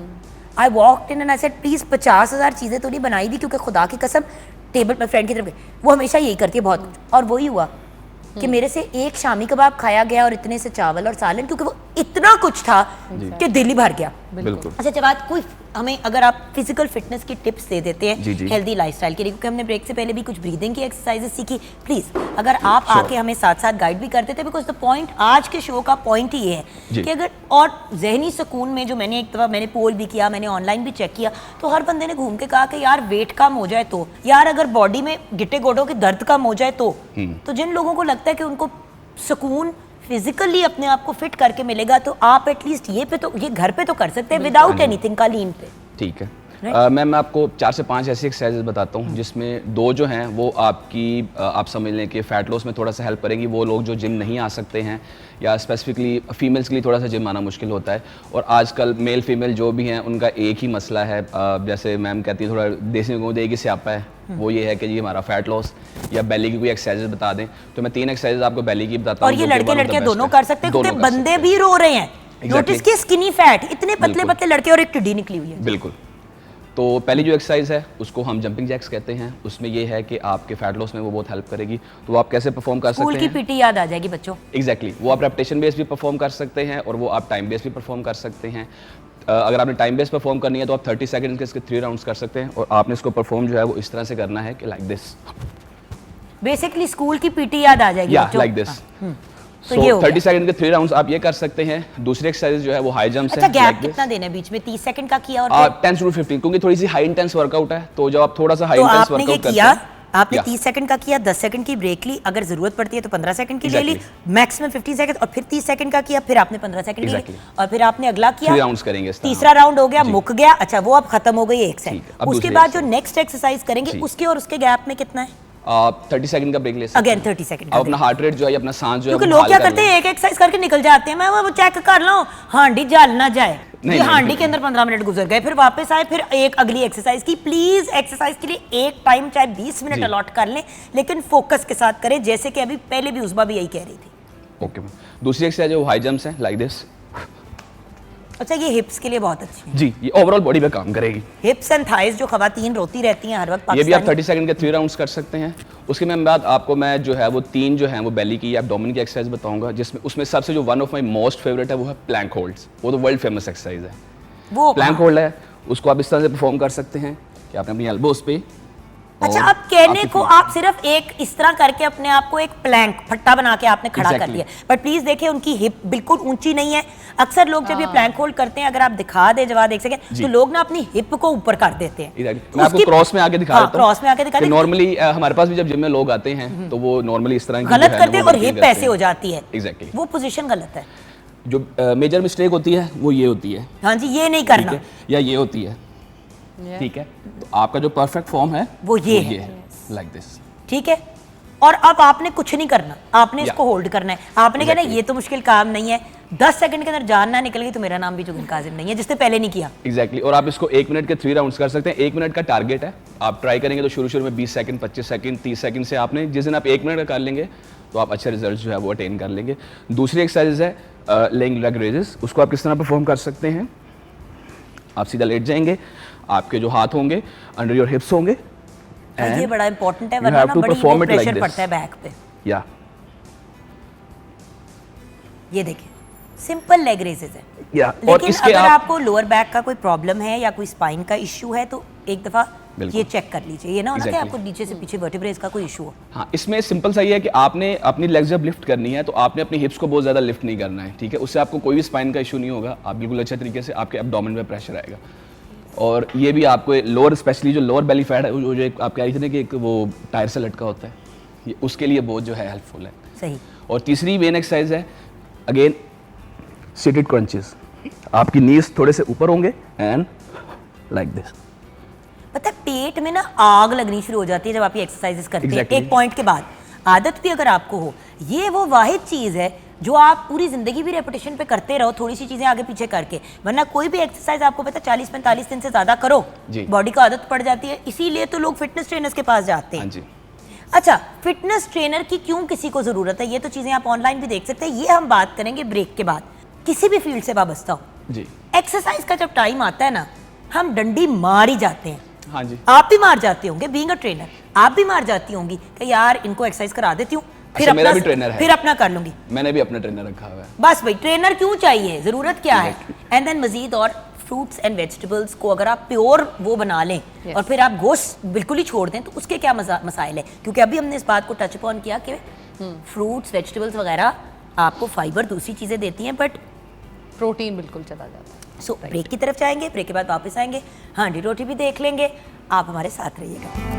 I walked in and I said please 50,000 चीज़ें तो नहीं बनाई दी, क्योंकि खुदा की कसम टेबल पर फ्रेंड की तरफ गई, वो हमेशा यही करती है बहुत कुछ, और वही हुआ कि मेरे से एक शामी कबाब खाया गया और इतने से चावल और सालन, क्योंकि वो इतना कुछ था कि दिल ही भर गया। बिल्कुल। अच्छा जवाद, कोई हमें अगर आप फिजिकल फिटनेस की टिप्स दे देते हैं हेल्दी लाइफस्टाइल के लिए, क्योंकि हमने ब्रेक से पहले भी कुछ ब्रीदिंग की एक्सरसाइजेस सीखी, प्लीज अगर आप आके हमें साथ साथ गाइड भी कर देते, बिकॉज द पॉइंट, आज के शो का पॉइंट ही ये है कि अगर, और जहनी सुकून में जो मैंने एक दफ़ा मैंने पोल भी किया, मैंने ऑनलाइन भी चेक किया, तो हर बंदे ने घूम के कहा कि यार वेट कम हो जाए तो, यार अगर बॉडी में गिट्टे गोडों की दर्द कम हो जाए तो जिन लोगों को लगता है कि उनको सुकून फिजिकली अपने आप को फिट करके मिलेगा, तो आप एटलीस्ट ये घर पे तो कर सकते हैं विदाउट एनीथिंग, कालीन पे। ठीक है। मैं आपको 4 से 5 ऐसी एक्सरसाइजेज बताता हूँ, जिसमें 2 जो हैं वो आपकी आप समझ लें कि फ़ैट लॉस में थोड़ा सा हेल्प करेंगी। वो लोग जो जिम नहीं आ सकते हैं, या स्पेसिफिकली फीमेल्स के लिए थोड़ा सा जिम आना मुश्किल होता है, और आजकल मेल फीमेल जो भी हैं उनका एक ही मसला है, जैसे मैम कहती है थोड़ा देसी को एक ही स्यापा है, वो ये है कि ये हमारा फैट लॉस या बेली की कोई एक्सरसाइजेज बता दें। तो मैं 3 एक्सरसाइजेज आपको बेली की बताता हूँ, और ये लड़के लड़के दोनों कर सकते हैं, क्योंकि बंदे भी रो रहे हैं। नोटिस की स्किनी फैट, इतने पतले पतले लड़के और एक टिड्डी निकली हुई है। बिल्कुल। तो पहली जो एक्सरसाइज है उसको हम जंपिंग जैक्स कहते हैं। उसमें ये है कि आपके फैट लॉस में वो बहुत हेल्प करेगी। तो आप कैसे परफॉर्म कर स्कूल सकते की हैं? पीटी याद आ जाएगी बच्चों। एग्जैक्टली वो आप रेपिटेशन बेस भी परफॉर्म कर सकते हैं और वो आप टाइम बेस भी परफॉर्म कर सकते हैं। अगर आपने टाइम बेस परफॉर्म करनी है तो आप 30 सेकंड के इसके 3 राउंड्स कर सकते हैं और आपने इसको परफॉर्म जो है वो इस तरह से करना है कि लाइक दिस, बेसिकली स्कूल की पीटी याद आ जाएगी या बच्चों। Like this. तो ये हो सो 30 गया। सेकंड के 3 राउंड्स आप ये कर सकते हैं। दूसरी एक्सरसाइज जो है वो हाई जंप्स अच्छा है। गैप कितना देना है बीच में? 30 सेकंड का किया और फिर 10 to 15, क्योंकि थोड़ी सी हाई इंटेंस वर्कआउट है, तो जब आप थोड़ा सा हाई तो इंटेंस आपने ये वर्कआउट करते किया, हैं, आपने या 30 सेकंड का किया, 10 सेकंड की ब्रेक ली, अगर जरूरत पड़ती है तो 15 सेकंड की ले ली, मैक्सिमम 15 सेकंड, और फिर 30 सेकंड का किया, फिर आपने 15 सेकंड ले ली, Exactly. और फिर आपने अगला किया, 3 राउंड्स करेंगे इस तरह। तीसरा राउंड हो गया, मुक गया, अच्छा वो अब खत्म हो गई एक सेट। ठीक है, अब उसके दूसरी बाद जो exercise। नेक्स्ट एक्सरसाइज करेंगे जी। उसके और उसके गैप में कितना है? आप 30 सेकंड का ब्रेक ले सकते हैं। अगेन 30 सेकंड आप अपना हार्ट रेट जो है, अपना सांस जो है क्योंकि वो लोग हाल क्या कर करते लें। हैं, एक एक्सरसाइज करके निकल जाते हैं, मैं वो चेक कर लूं हांडी जल ना जाए। नहीं, ये नहीं, हांडी नहीं। के अंदर 15 मिनट गुजर गए, फिर वापस आए, फिर एक अगली एक्सरसाइज की। प्लीज एक्सरसाइज के लिए एक टाइम चाहे 20 मिनट जी। अलॉट कर लें, लेकिन फोकस के साथ करें, जैसे कि अभी पहले भी उस्मा भी यही कह रही थी। Okay ma'am. दूसरी एक्सरसाइज है वो हाई जंप्स है, लाइक दिस। अच्छा ये हिप्स के लिए बहुत अच्छी है। जी, ये ओवरऑल बॉडी पे काम करेगी। हिप्स एंड थाइज जो खवातीन रोती रहती हैं हर वक्त ये भी आप पाकिस्तानी। 30 सेकंड के 3 राउंड्स कर सकते हैं। उसके में बाद आपको मैं जो है वो 3 जो है वो बेली की एब्डोमेन की एक्सरसाइज बताऊंगा, जिसमें उसमें सबसे जो one of my most favourite है वो है प्लैंक होल्ड्स। वो तो वर्ल्ड फेमस एक्सरसाइज है। वो प्लैंक होल्ड है, उसको आप इस तरह से परफॉर्म कर सकते हैं कि आपने अपनी एल्बोज पे, अच्छा और अब कहने आपकी को feet- आप सिर्फ एक इस तरह करके अपने आप को एक प्लैंक फट्टा बना के आपने खड़ा कर Exactly. लिया, बट प्लीज देखिए उनकी हिप बिल्कुल ऊंची नहीं है। अक्सर लोग जब ये प्लैंक होल्ड करते हैं, अगर आप दिखा दे जवाब एक सेकंड, जी। तो लोग ना अपनी हिप को ऊपर कर देते हैं। Exactly. मैं आपको क्रॉस में आके दिखा देता हूँ। क्रॉस में आके दिखा दें। नॉर्मली हमारे पास भी जब जिम में लोग आते हैं तो वो नॉर्मली इस तरह की गलत जो है करते हैं वो और routine हिप करते ऐसे हैं। हो जाती है। Exactly. वो पोजीशन गलत है। जो मेजर मिस्टेक होती है वो ये होती है, हाँ जी, ये नहीं ठीक करना। है, या ये होती है, ठीक है। तो आपका जो परफेक्ट फॉर्म है वो ये है। Like this. ठीक है, और अब आपने कुछ नहीं करना, आपने या। इसको होल्ड करना है। आपने कहना Exactly. ये तो मुश्किल काम नहीं है, 10 सेकंड के अंदर जान ना निकल गई तो मेरा नाम भी जुगन काजिम नहीं है, जिसने पहले नहीं किया। एग्जैक्टली और आप इसको 1 मिनट के 3 राउंड्स कर सकते हैं। 1 मिनट का टारगेट है। आप ट्राई करेंगे तो शुरू में 20 सेकंड, 25 सेकंड, 30 सेकंड से आपने जिस दिन आप 1 मिनट का कर लेंगे तो आप अच्छे रिजल्ट जो है वो अटेन कर लेंगे। दूसरी एक्सरसाइज है लेइंग लेग रेजेस। उसको आप किस तरह परफॉर्म कर सकते हैं? आप सीधा लेट जाएंगे, आपके जो हाथ होंगे अंडर योर हिप्स होंगे, और ये बड़ा इंपॉर्टेंट है, you वरना have ना to बड़ी perform it like pressure this. पड़ता है बैक पे। या ये देखिए सिंपल लेग रेजेस है। या और लेकिन इसके अगर आप आपको लोअर बैक का कोई प्रॉब्लम है या कोई स्पाइन का इश्यू है तो एक दफा बिल्कुल। ये चेक कर लीजिए। ये ना होना कि Exactly. आपको नीचे से पीछे वर्टिब्रेस का कोई इशू हो। हाँ, इसमें सिंपल सा ये है कि आपने अपनी लेग्स जब लिफ्ट करनी है तो आपने अपनी हिप्स को बहुत ज़्यादा लिफ्ट नहीं करना है, ठीक है। उससे आपको कोई भी स्पाइन का इशू नहीं होगा। आप बिल्कुल अच्छे तरीके से आपके एब्डोमेन में प्रेशर आएगा, और ये भी आपको लोअर, स्पेशली जो लोअर बेली फैट है, वो जो आप कह रही थी ना कि एक वो टायर से लटका होता है, ये उसके लिए बहुत जो है हेल्पफुल है। सही। और तीसरी मेन एक्सरसाइज है अगेन सीटेड क्रंचेस। आपकी नीज थोड़े से ऊपर होंगे एंड लाइक दिस। पता है पेट में ना आग लगनी शुरू हो जाती है जब आप ये एक्सरसाइजेस करते हैं। Exactly. एक पॉइंट के बाद आदत भी अगर आपको हो, ये वो वाहिद चीज़ है जो आप पूरी जिंदगी भी रेपिटेशन पे करते रहो, थोड़ी सी चीजें आगे पीछे करके, वरना कोई भी एक्सरसाइज आपको पता 40-45 दिन से ज्यादा करो, जी। बॉडी को आदत पड़ जाती है। इसीलिए तो लोग फिटनेस ट्रेनर्स के पास जाते हाँ हैं। जी। अच्छा, फिटनेस ट्रेनर की क्यों किसी को जरूरत है, ये तो चीजें आप ऑनलाइन भी देख सकते हैं। ये हम बात करेंगे ब्रेक के बाद। किसी भी फील्ड से वाबस्ता हो, जी एक्सरसाइज का जब टाइम आता है ना, हम डंडी मार ही जाते हैं। हाँ जी। आप भी मार जाते होंगे, बीइंग अ ट्रेनर आप भी मार जाती होंगी कि यार इनको एक्सरसाइज करा देती हूँ, फिर अच्छा, मेरा अपना भी ट्रेनर है। फिर अपना कर लूंगी। मैंने भी अपना ट्रेनर रखा हुआ है। बस भाई, ट्रेनर क्यों चाहिए, जरूरत क्या है। एंड देन मजीद और फ्रूट्स एंड वेजिटेबल्स को अगर आप प्योर वो बना लें और फिर आप गोश्त बिल्कुल ही छोड़ दें तो उसके क्या मसाइल है। क्योंकि अभी हमने इस बात को टच अपॉन किया कि फ्रूट्स वेजिटेबल्स वगैरह आपको फाइबर दूसरी चीज़ें देती हैं, बट प्रोटीन बिल्कुल चला जाता है। सो ब्रेक की तरफ जाएंगे, ब्रेक के बाद वापस आएंगे, हांडी रोटी भी देख लेंगे। आप हमारे साथ रहिएगा।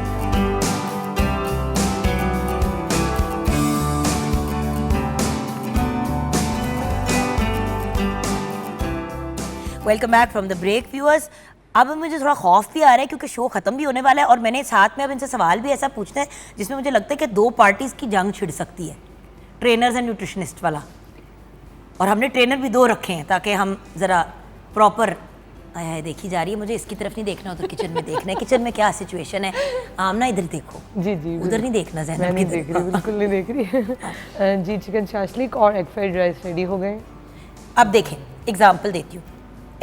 Welcome back from the break viewers. अब मुझे थोड़ा खौफ भी आ रहा है क्योंकि शो खत्म भी होने वाला है और मैंने साथ में अब इनसे सवाल भी ऐसा पूछना है जिसमें मुझे लगता है कि दो पार्टीज की जंग छिड़ सकती है, ट्रेनर्स एंड न्यूट्रिशनिस्ट वाला। और हमने ट्रेनर भी दो रखे हैं ताकि हम ज़रा प्रॉपर देखी जा रही है, मुझे इसकी तरफ नहीं देखना, उधर किचन में देखना है। किचन में क्या सिचुएशन है, आमना इधर देखो। जी जी, उधर नहीं देखना, मैं ज़हन नहीं देख रही, बिल्कुल नहीं देख रही। जी, चिकन शाशलिक और एग फ्राइड राइस रेडी हो गए। अब देखें, एग्जाम्पल देती हूँ।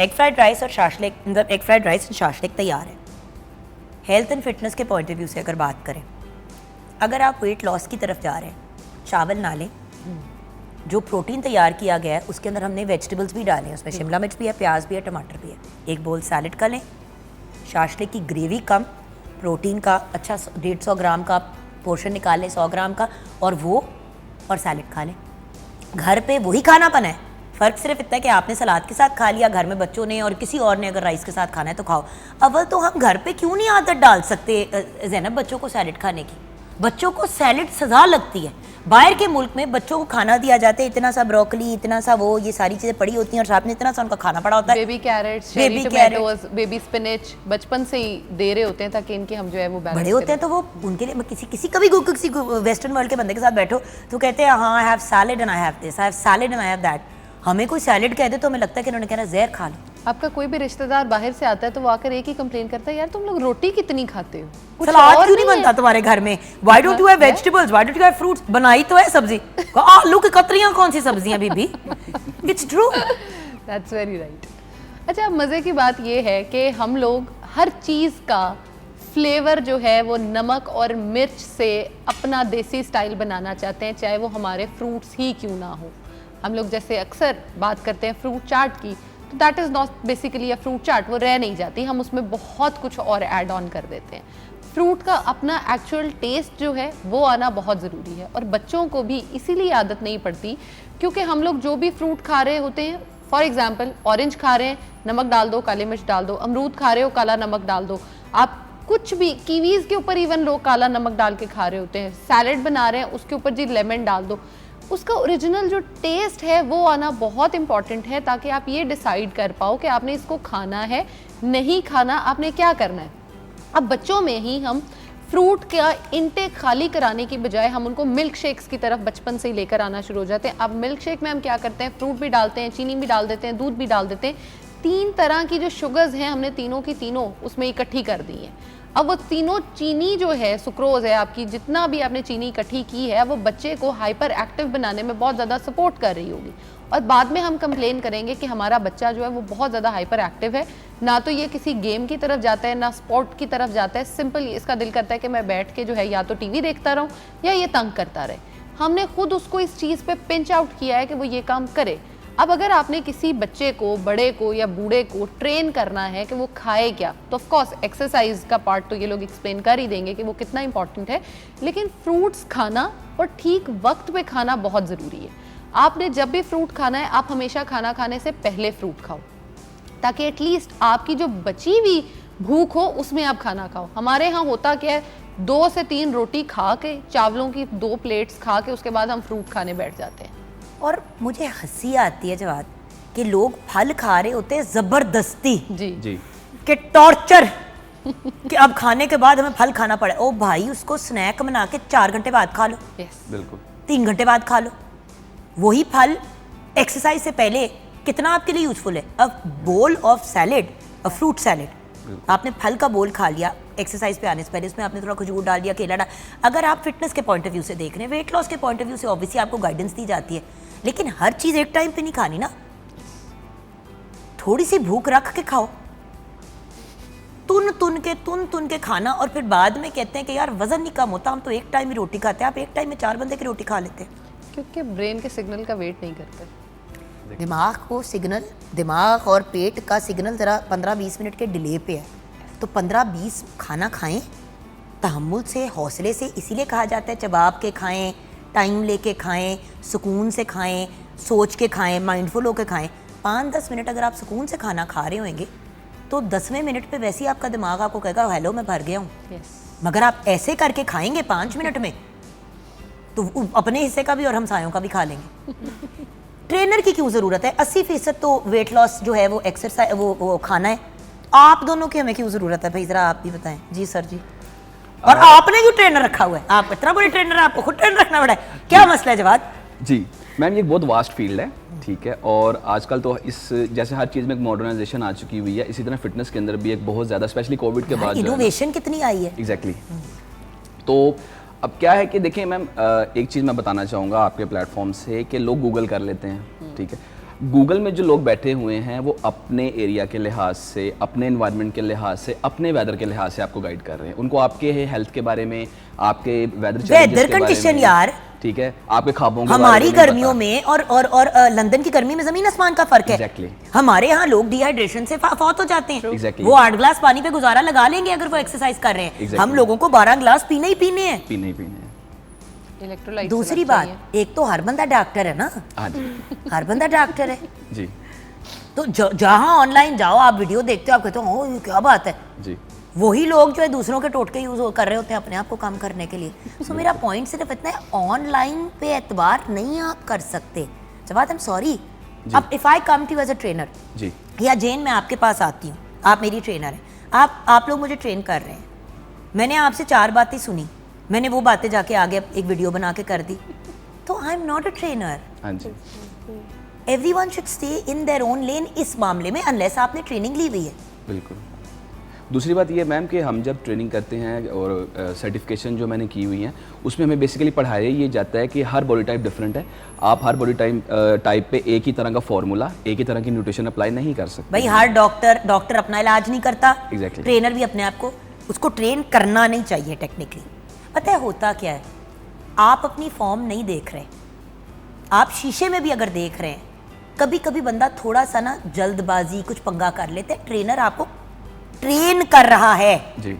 एग फ्राइड राइस और शाशलिक, मतलब एग फ्राइड राइस और शाशलिक तैयार है। हेल्थ एंड फिटनेस के पॉइंट ऑफ व्यू से अगर बात करें, अगर आप वेट लॉस की तरफ जा रहे हैं, चावल ना लें। जो प्रोटीन तैयार किया गया है उसके अंदर हमने वेजिटेबल्स भी डाले हैं, उसमें शिमला मिर्च भी है, प्याज भी है, टमाटर भी है। एक बोल सैलेड का लें, शाशले की ग्रेवी कम, प्रोटीन का अच्छा 150 ग्राम का पोर्शन निकाल लें, 100 ग्राम का, और वो और सैलेड खा लें। घर पे वही खाना बना है, फ़र्क सिर्फ इतना है कि आपने सलाद के साथ खा लिया, घर में बच्चों ने और किसी और ने अगर राइस के साथ खाना है तो खाओ। अव्वल तो हम घर पे क्यों नहीं आदत डाल सकते ज़ैनब बच्चों को सैलेड खाने की? बच्चों को सैलेड सजा लगती है। बाहर के मुल्क में बच्चों को खाना दिया जाता है, इतना सा ब्रोकली, इतना सा वो, ये सारी चीज़ें पड़ी होती हैं और साथ में इतना सा उनका खाना पड़ा होता है। Baby carrots, baby tomatoes, baby spinach बचपन से ही दे रहे होते हैं ताकि इनके हम जो है वो बैलेंस बड़े होते हैं तो वो उनके लिए किसी वेस्टर्न वर्ल्ड के बंदे के साथ बैठो तो कहते हैं हाँ I have salad and I have this, I have salad and I have that. हमें कोई सैलेड कह दे तो हमें लगता है कि उन्होंने कहना जहर खा लो। आपका कोई भी रिश्तेदार बाहर से आता है तो वो आकर एक ही कंप्लेन करता है, यार तुम लोग रोटी कितनी खाते हो, कुछ सलाद और क्यों नहीं बनता तुम्हारे घर में? Why don't you have vegetables, why don't you have fruits? बनाई तो है सब्जी, आलू की कतरियां कौन सी सब्जियां बीबी? It's true, that's very right. अच्छा, मज़े की बात ये है कि हम लोग हर चीज़ का फ्लेवर जो है वो नमक और मिर्च से अपना देसी स्टाइल बनाना चाहते हैं, चाहे वो हमारे फ्रूट्स ही क्यों ना हो। हम लोग जैसे अक्सर बात करते हैं फ्रूट चाट की, तो that is not basically a fruit chaat, वो रह नहीं जाती, हम उसमें बहुत कुछ और ऐड ऑन कर देते हैं। फ्रूट का अपना एक्चुअल टेस्ट जो है वो आना बहुत ज़रूरी है, और बच्चों को भी इसीलिए आदत नहीं पड़ती क्योंकि हम लोग जो भी फ्रूट खा रहे होते हैं, फॉर एग्जाम्पल ऑरेंज खा रहे हैं, नमक डाल दो, काली मिर्च डाल दो, अमरूद खा रहे हो, काला नमक डाल दो, आप कुछ भी कीवीज़ के ऊपर इवन लोग काला नमक डाल के खा रहे होते हैं, सैलेड बना रहे हैं उसके ऊपर जी लेमन डाल दो। उसका ओरिजिनल जो टेस्ट है वो आना बहुत इंपॉर्टेंट है ताकि आप ये डिसाइड कर पाओ कि आपने इसको खाना है, नहीं खाना, आपने क्या करना है। अब बच्चों में ही हम फ्रूट का इंटेक खाली कराने की बजाय हम उनको मिल्क शेक्स की तरफ बचपन से ही लेकर आना शुरू हो जाते हैं। अब मिल्क शेक में हम क्या करते हैं, फ्रूट भी डालते हैं, चीनी भी डाल देते हैं, दूध भी डाल देते हैं, 3 तरह की जो शुगर्स हैं हमने तीनों की तीनों उसमें इकट्ठी कर दी हैं। अब वो तीनों चीनी जो है, सुक्रोज है आपकी, जितना भी आपने चीनी इकट्ठी की है वो बच्चे को हाइपर एक्टिव बनाने में बहुत ज़्यादा सपोर्ट कर रही होगी, और बाद में हम कंप्लेन करेंगे कि हमारा बच्चा जो है वो बहुत ज़्यादा हाइपर एक्टिव है, ना तो ये किसी गेम की तरफ जाता है ना स्पोर्ट की तरफ जाता है, सिंपल इसका दिल करता है कि मैं बैठ के जो है या तो टीवी देखता रहूँ या ये तंग करता रहे। हमने खुद उसको इस चीज़ पे पिंच आउट किया है कि वो ये काम करे। अब अगर आपने किसी बच्चे को, बड़े को या बूढ़े को ट्रेन करना है कि वो खाए क्या, तो ऑफ कोर्स एक्सरसाइज का पार्ट तो ये लोग एक्सप्लेन कर ही देंगे कि वो कितना इंपॉर्टेंट है, लेकिन फ्रूट्स खाना और ठीक वक्त पे खाना बहुत ज़रूरी है। आपने जब भी फ्रूट खाना है, आप हमेशा खाना खाने से पहले फ्रूट खाओ ताकि एटलीस्ट आपकी जो बची हुई भूख हो उसमें आप खाना खाओ। हमारे यहाँ होता क्या है, 2 से 3 रोटी खा के, चावलों की 2 प्लेट्स खा के उसके बाद हम फ्रूट खाने बैठ जाते हैं। और मुझे हंसी आती है जवाब कि लोग फल खा रहे होते हैं ज़बरदस्ती जी जी कि टॉर्चर कि अब खाने के बाद हमें फल खाना पड़े। ओ भाई, उसको स्नैक बना के 4 घंटे बाद खा लो, यस बिल्कुल 3 घंटे बाद खा लो। वही फल एक्सरसाइज से पहले कितना आपके लिए यूजफुल है। A bowl of salad, a fruit salad, आपने फल का बोल खा लिया एक्सरसाइज पे आने से पहले, उसमें आपने थोड़ा खजूर डाल दिया, केला डाल। अगर आप फिटनेस के पॉइंट ऑफ व्यू से देख रहे हैं, वेट लॉस के पॉइंट ऑफ व्यू से ऑब्वियसली आपको गाइडेंस दी जाती है, लेकिन हर चीज़ एक टाइम पे नहीं खानी ना। थोड़ी सी भूख रख के खाओ, तुन के खाना, और फिर बाद में कहते हैं कि यार वजन नहीं कम होता, हम तो एक टाइम ही रोटी खाते हैं। आप एक टाइम में 4 बंदे की रोटी खा लेते हैं। क्योंकि ब्रेन के सिग्नल का वेट नहीं करते। दिमाग को सिग्नल, दिमाग और पेट का सिग्नल ज़रा 15-20 मिनट के डिले पे है, तो 15-20 खाना खाएं तहम्मुल से, हौसले से। इसीलिए कहा जाता है चबाब के खाएं, टाइम लेके खाएं, सुकून से खाएं, सोच के खाएं, माइंडफुल होकर खाएं। 5-10 मिनट अगर आप सुकून से खाना खा रहे होंगे तो 10वें मिनट पे वैसे ही आपका दिमाग आपको कहेगा हेलो मैं भर गया हूँ। मगर आप ऐसे करके खाएंगे 5 मिनट में तो अपने हिस्से का भी और हमसायों का भी खा लेंगे। ट्रेनर की क्यों ज़रूरत है? 80% तो वेट लॉस जो है वो एक्सरसाइज, वो खाना है। आप दोनों की हमें क्यों ज़रूरत है भाई, ज़रा आप भी बताएं। जी सर जी। और आपने क्यों ट्रेनर रखा हुआ है? आप इतना बड़े ट्रेनर है, आपको खुद ट्रेनर रखना पड़ा है, क्या मसला है जवाब? जी मैम, ये एक बहुत वास्ट फील्ड है, ठीक है, और आजकल तो इस जैसे हर चीज़ में एक मॉडर्नाइजेशन आ चुकी हुई है, इसी तरह फिटनेस के अंदर भी एक बहुत ज़्यादा, स्पेशली कोविड के बाद इनोवेशन कितनी आई है। एग्जैक्टली। तो अब क्या है कि देखिए मैम, एक चीज़ मैं बताना चाहूँगा आपके प्लेटफॉर्म से कि लोग गूगल कर लेते हैं, ठीक है। गूगल में जो लोग बैठे हुए हैं वो अपने एरिया के लिहाज से, अपने एनवायरनमेंट के लिहाज से, अपने वेदर के लिहाज से आपको गाइड कर रहे हैं। उनको आपके हेल्थ के बारे में, आपके वेदर कंडीशन यार, ठीक है, आपके ख्वाबों के हमारी गर्मियों में और लंदन की गर्मी में जमीन आसमान का फर्क है। Exactly. हमारे यहाँ लोग डिहाइड्रेशन से फौत हो जाते हैं। Exactly. वो 8 ग्लास पानी पे गुजारा लगा लेंगे अगर वो एक्सरसाइज कर रहे हैं। Exactly. हम लोगों को 12 ग्लास पीने ही पीने हैं। पीने ही पीने हैं। इलेक्ट्रोलाइट दूसरी बात, एक तो हर बंदा डॉक्टर है ना, हाँ जी हर बंदा डॉक्टर है, जी तो जहां ऑनलाइन जाओ आप वीडियो देखते हो, आप कहते हो ओ ये क्या बात है, जी वही लोग जो है दूसरों के टोटके यूज कर रहे होते हैं अपने आप को काम करने के लिए। सो मेरा पॉइंट सिर्फ इतना है, ऑनलाइन पे एतबार नहीं आप कर सकते। जवाद, आई एम सॉरी, अब if I come to as a trainer जी या जैन मैं आपके पास आती हूँ, आप मेरी ट्रेनर हैं, आप लोग मुझे ट्रेन कर रहे हैं, मैंने आपसे 4 बातें सुनी, मैंने वो बातें जाके आगे एक वीडियो बना के कर दी, तो I am not a trainer. हाँ जी everyone should stay in their own lane इस मामले में, अनलेस आपने ट्रेनिंग ली हुई है। बिल्कुल। दूसरी बात ये मैम कि हम जब ट्रेनिंग करते हैं और सर्टिफिकेशन जो मैंने की हुई है उसमें हमें बेसिकली पढ़ाया ये जाता है कि हर बॉडी टाइप डिफरेंट है। आप हर बॉडी टाइप पे एक ही तरह का फॉर्मूला, एक ही तरह की न्यूट्रिशन अप्लाई नहीं कर सकते। भाई हर डॉक्टर अपना इलाज नहीं करता। Exactly. ट्रेनर भी अपने आप को, उसको ट्रेन करना नहीं चाहिए टेक्निकली। पता है होता क्या है, आप अपनी फॉर्म नहीं देख रहे, आप शीशे में भी अगर देख रहे हैं, कभी कभी बंदा थोड़ा सा ना जल्दबाजी कुछ पंगा कर लेते हैं, ट्रेनर आपको ट्रेन कर रहा है, जी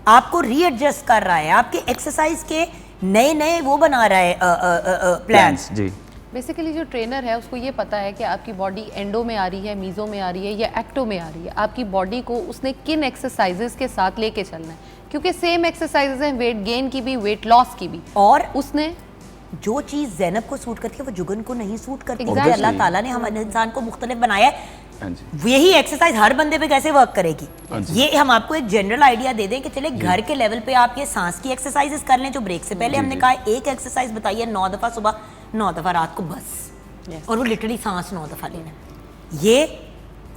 आपको रीएडजस्ट कर रहा है, आपके एक्सरसाइज के नए वो बना रहा है प्लान्स। जी बेसिकली जो ट्रेनर है उसको ये पता है कि आपकी बॉडी एंडो में आ रही है, मीज़ो में आ रही है या एक्टो में आ रही है, आपकी बॉडी को उसने किन एक्सरसाइजेस के साथ लेके चलना है, क्योंकि सेम एक्सरसाइजेस हैं वेट गेन की भी, वेट लॉस की भी, और उसने जो चीज़ ज़ैनब को सूट करती है वो जुगन को नहीं सूट करती। Exactly. अल्लाह ताला ने हमारे इंसान को मुख्तलिफ बनाया है, हाँ जी यही एक्सरसाइज हर बंदे पे कैसे वर्क करेगी, हाँ जी। ये हम आपको एक जनरल आइडिया दे दें कि चले घर के लेवल पे आप ये सांस की एक्सरसाइजेस कर लें जो ब्रेक से पहले जी, हमने जी। कहा एक एक्सरसाइज बताइए 9 दफ़ा सुबह, 9 दफ़ा रात को बस, और वो लिटरली सांस 9 दफ़ा लेना है। ये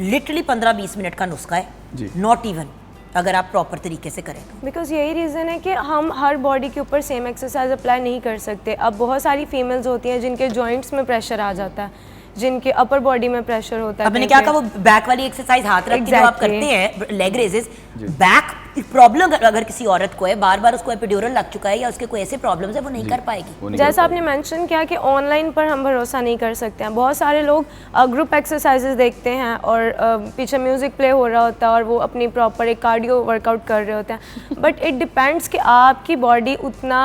लिटरली 15-20 मिनट का नुस्खा है, जी। नॉट इवन, अगर आप प्रॉपर तरीके से करें तो। बिकॉज यही रीज़न है कि हम हर बॉडी के ऊपर सेम एक्सरसाइज अप्लाई नहीं कर सकते। अब बहुत सारी फीमेल्स होती हैं जिनके जॉइंट्स में प्रेशर आ जाता है, जिनके अपर बॉडी में प्रेशर होता है। अब मैंने क्या कहा, वो बैक वाली एक्सरसाइज हाथ रख के जो आप Exactly. करते हैं लेग रेजेस, बैक प्रॉब्लम अगर किसी औरत को है, बार बार उसको एपिड्यूरल लग चुका है या उसके कोई ऐसे प्रॉब्लम्स है, वो नहीं कर पाएगी। वो नहीं जैसा कर आपने मेंशन किया कि ऑनलाइन पर हम भरोसा नहीं कर सकते हैं। बहुत सारे लोग ग्रुप एक्सरसाइजेस देखते हैं और पीछे म्यूज़िक प्ले हो रहा होता है और वो अपनी प्रॉपर एक कार्डियो वर्कआउट कर रहे होते हैं, बट इट डिपेंड्स कि आपकी बॉडी उतना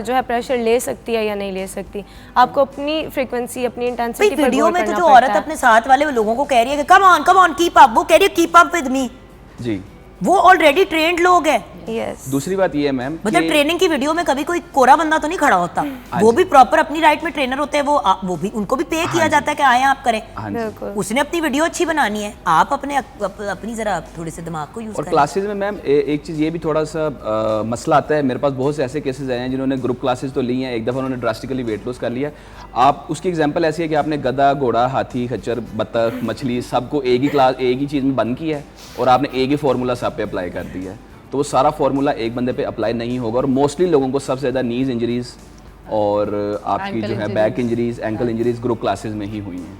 जो है प्रेशर ले सकती है या नहीं ले सकती। आपको अपनी फ्रीक्वेंसी, अपनी इंटेंसिटी पर वीडियो गौर में तो करना जो पड़ता औरत है। अपने साथ वाले लोगों को कह रही है कि कम ऑन कीप अप, वो कह रही है कीप अप विद मी, जी। वो ऑलरेडी ट्रेंड लोग हैं। यस, दूसरी बात ये है मैम मतलब कि- ट्रेनिंग की वीडियो में कभी कोई कोरा बंदा तो नहीं खड़ा होता, वो भी प्रॉपर अपनी राइट में ट्रेनर होते हैं, वो भी उनको भी पे किया जाता है कि आए आप करें। हाँ जी। बिल्कुल। उसने अपनी वीडियो अच्छी बनानी है, आप अपनी जरा थोड़े से दिमाग को यूज और करें। क्लासेस में मैम एक चीज़ ये भी थोड़ा सा मसला आता है। मेरे पास बहुत से ऐसे केसेस आए हैं जिन्होंने ग्रुप क्लासेस तो ली हैं, एक दफ़ा उन्होंने ड्रास्टिकली वेट लॉस कर लिया। आप उसकी एग्जांपल ऐसी है कि आपने गधा, घोड़ा, हाथी, खच्चर, बत्तख, मछली सबको एक ही चीज़ में बंद किया है और आपने एक ही फार्मूला सब पे अप्लाई कर दिया है, तो वो सारा फार्मूला एक बंदे पे अप्लाई नहीं होगा। और मोस्टली लोगों को सबसे ज़्यादा नीज इंजरीज और आपकी Ankle जो है injuries। Back injuries, ankle injuries group classes में ही हुई हैं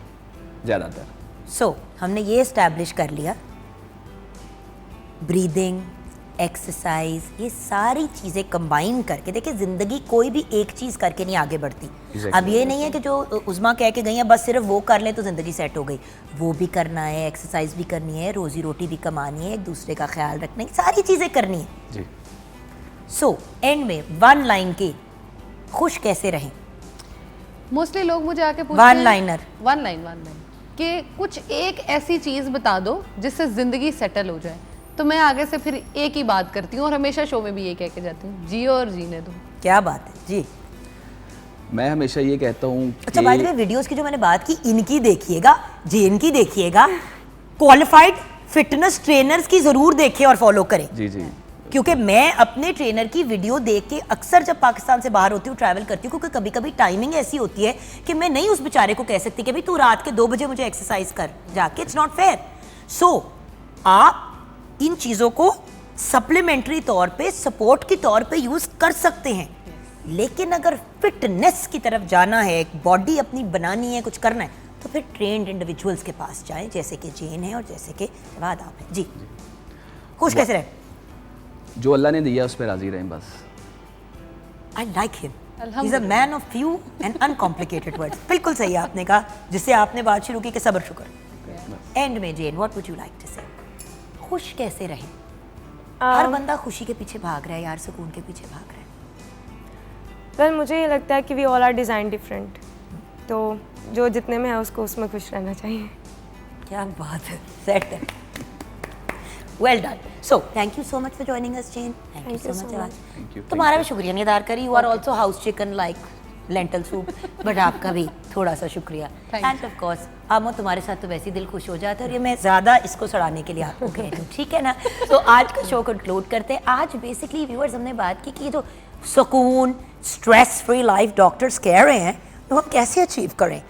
ज़्यादातर। सो हमने ये इस्टेब्लिश कर लिया, ब्रीदिंग, एक्सरसाइज, ये सारी चीज़ें कंबाइन करके देखिए, ज़िंदगी कोई भी एक चीज़ करके नहीं आगे बढ़ती। Exactly. अब ये नहीं है कि जो उज़मा कह के गई है बस सिर्फ वो कर ले तो ज़िंदगी सेट हो गई, वो भी करना है, एक्सरसाइज भी करनी है, रोज़ी रोटी भी कमानी है, एक दूसरे का ख्याल रखना है, सारी चीज़ें करनी है। जी सो एंड में 1 लाइन के खुश कैसे रहें, मोस्टली लोग मुझे आके पूछते वन हैं लाइनर, वन लाइन कि कुछ एक ऐसी चीज़ बता दो जिससे ज़िंदगी सेटल हो जाए। तो मैं आगे से फिर एक ही बात करती हूँ और हमेशा शो में भी ये कह के जाती हूँ, जियो और जीने दो। क्या बात है जी। मैं हमेशा ये कहता हूँ अच्छा, बाय द वे वीडियोस की जो मैंने बात की, इनकी देखिएगा, जेन की देखिएगा, क्वालिफाइड फिटनेस ट्रेनर्स की जरूर देखें और फॉलो करें। जी जी क्योंकि मैं अपने ट्रेनर की वीडियो देख के अक्सर जब पाकिस्तान से बाहर होती हूँ, ट्रैवल करती हूँ, क्योंकि कभी कभी टाइमिंग ऐसी होती है कि मैं नहीं उस बेचारे को कह सकती कि भाई तू रात के 2 बजे मुझे एक्सरसाइज कर जाके, इट्स नॉट फेयर। सो आप इन चीज़ों को सप्लीमेंट्री तौर पे, सपोर्ट के तौर पे यूज़ कर सकते हैं, लेकिन अगर फिटनेस की तरफ जाना है, एक बॉडी अपनी बनानी है, कुछ करना है, तो फिर ट्रेंड इंडिविजुअल्स के पास जाएं, जैसे कि जेन है और जैसे कि जवाद आप हैं। जी, खुश कैसे रहे? जो अल्लाह ने दिया उस पर राजी रहें बस। I like him, he is a man of few and uncomplicated words. बिल्कुल सही आपने कहा, जिससे आपने बात शुरू की कि सब्र शुक्र। एंड में Zain, what would you like to say? खुश कैसे रहे? हर बंदा खुशी के पीछे भाग रहा है यार, सुकून के पीछे भाग रहा है। वेल मुझे ये लगता है कि we all are design different, तो जो जितने में है उसको उसमें खुश रहना चाहिए। क्या बात है, सेट है। Well done. So thank you so much for joining us Jen. Thank you so much. Thank you. तुम्हारा भी शुक्रिया नहीं अदा करी। You are also house chicken like lentil soup, but आपका भी थोड़ा सा शुक्रिया। एंड ऑफ कोर्स आमो, तुम्हारे साथ तो वैसे ही दिल खुश हो जाता है, और ये मैं ज़्यादा इसको सड़ाने के लिए आपको कह रही हूँ, ठीक है ना? तो आज का शो कंक्लूड करते हैं। आज बेसिकली व्यूअर्स हमने बात की कि ये जो सुकून, स्ट्रेस फ्री लाइफ डॉक्टर्स कह रहे हैं, तो हम कैसे अचीव करें।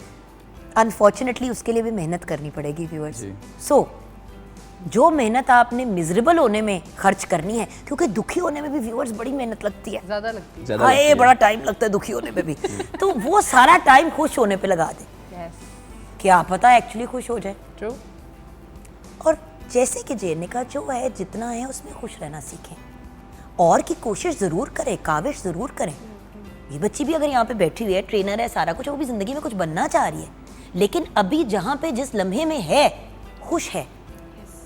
अनफॉर्चुनेटली उसके लिए भी मेहनत करनी पड़ेगी व्यूअर्स। जी। सो जो मेहनत आपने मिजरेबल होने में खर्च करनी है, क्योंकि दुखी होने में भी व्यूअर्स बड़ी मेहनत लगती है, ज़्यादा लगती है। ज़्यादा लगती हाय है। बड़ा टाइम लगता है दुखी होने पे भी, तो वो सारा टाइम खुश होने पे लगा दे, क्या पता एक्चुअली खुश हो जाए। ट्रू। और जैसे कि जेन ने कहा, जो है जितना है उसमें खुश रहना सीखें, और की कोशिश ज़रूर करें, काविश ज़रूर करें। ये बच्ची भी अगर यहाँ पे बैठी हुई है, ट्रेनर है, सारा कुछ, वो भी ज़िंदगी में कुछ बनना चाह रही है, लेकिन अभी जहाँ पे जिस लम्हे में है खुश है,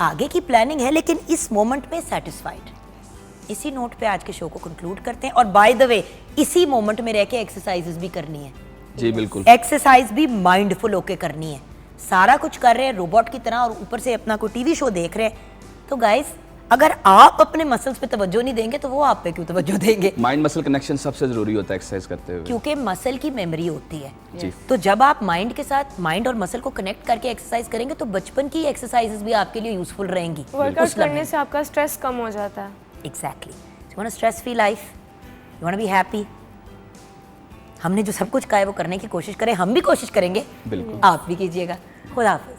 आगे की प्लानिंग है, लेकिन इस मोमेंट में सेटिस्फाइड। इसी नोट पे आज के शो को कंक्लूड करते हैं। और बाय द वे, इसी मोमेंट में रह के एक्सरसाइजेस भी करनी है। जी बिल्कुल। एक्सरसाइज भी माइंडफुल होके करनी है। सारा कुछ कर रहे हैं रोबोट की तरह, और ऊपर से अपना कोई टीवी शो देख रहे हैं, तो गाइस अगर आप अपने मसल्स पे तवज्जो नहीं देंगे तो वो आप पे क्यों तवज्जो देंगे? माइंड मसल कनेक्शन सबसे ज़रूरी होता है एक्सरसाइज करते हुए। क्योंकि मसल की मेमोरी होती है। जी। तो जब आप माइंड के साथ, माइंड और मसल को कनेक्ट करके एक्सरसाइज करेंगे, तो बचपन की एक्सरसाइजेस भी आपके लिए यूजफुल रहेंगी। वर्कआउट करने से आपका स्ट्रेस कम हो जाता है। Exactly. You want stress free life, you want be happy. हमने जो सब कुछ कहा है वो करने की कोशिश करें, हम भी कोशिश करेंगे, बिल्कुल। आप भी कीजिएगा। खुदा हाफिज़।